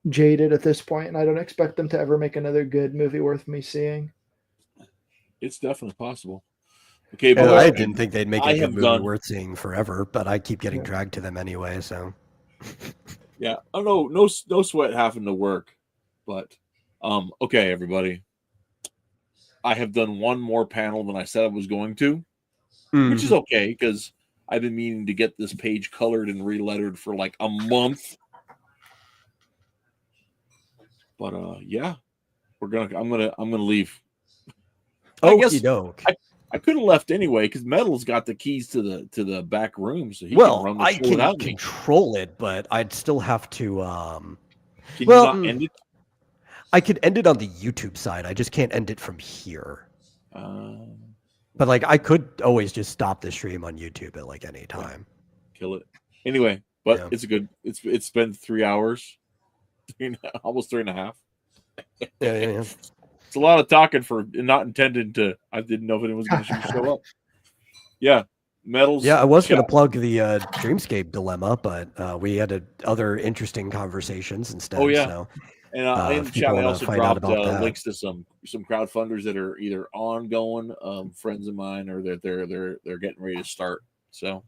jaded at this point, and I don't expect them to ever make another good movie worth me seeing. It's definitely possible. Okay, but I didn't think they'd make a good movie worth seeing forever, but I keep getting dragged to them anyway. So yeah, I don't know. No sweat having to work, but okay, everybody. I have done one more panel than I said I was going to, which is okay because I've been meaning to get this page colored and relettered for like a month. But yeah, I'm gonna leave. I guess I could have left anyway because Metal's got the keys to the back room, so he can run the show without me. Control it, but I'd still have to. Can you not end it? I could end it on the YouTube side. I just can't end it from here. But like, I could always just stop the stream on YouTube at like any time. Kill it anyway. But it's been 3 hours, almost 3.5. Yeah. It's a lot of talking for not intended to. I didn't know if anyone was going to show up. Yeah, metals. Yeah, I was going to plug the Dreamscape dilemma, but we had other interesting conversations instead. Oh yeah, so, and in the chat I also find out dropped about that. links to some crowdfunders that are either ongoing, friends of mine, or that they're getting ready to start. So,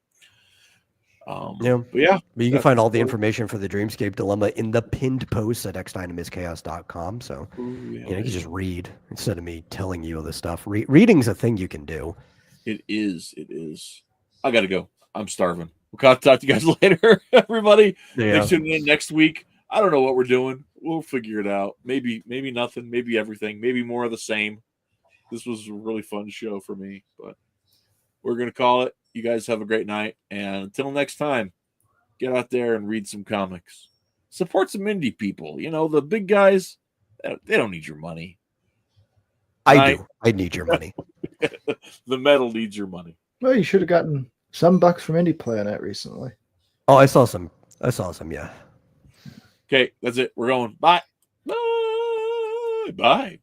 yeah, but yeah, but you can find all the information for the Dreamscape dilemma in the pinned post at xdynamischaos.com. So you can just read instead of me telling you this stuff. Reading's a thing you can do. It is. It is. I gotta go. I'm starving. We'll talk to you guys later, everybody. Yeah. Thanks for tuning in next week. I don't know what we're doing. We'll figure it out. Maybe nothing. Maybe everything. Maybe more of the same. This was a really fun show for me, but we're gonna call it. You guys have a great night, and until next time, get out there and read some comics. Support some indie people. You know, the big guys, they don't need your money. I do. I need your money. The metal needs your money. Well, you should have gotten some bucks from Indie Planet recently. Oh, I saw some. Yeah. Okay, that's it. We're going. Bye. Bye. Bye.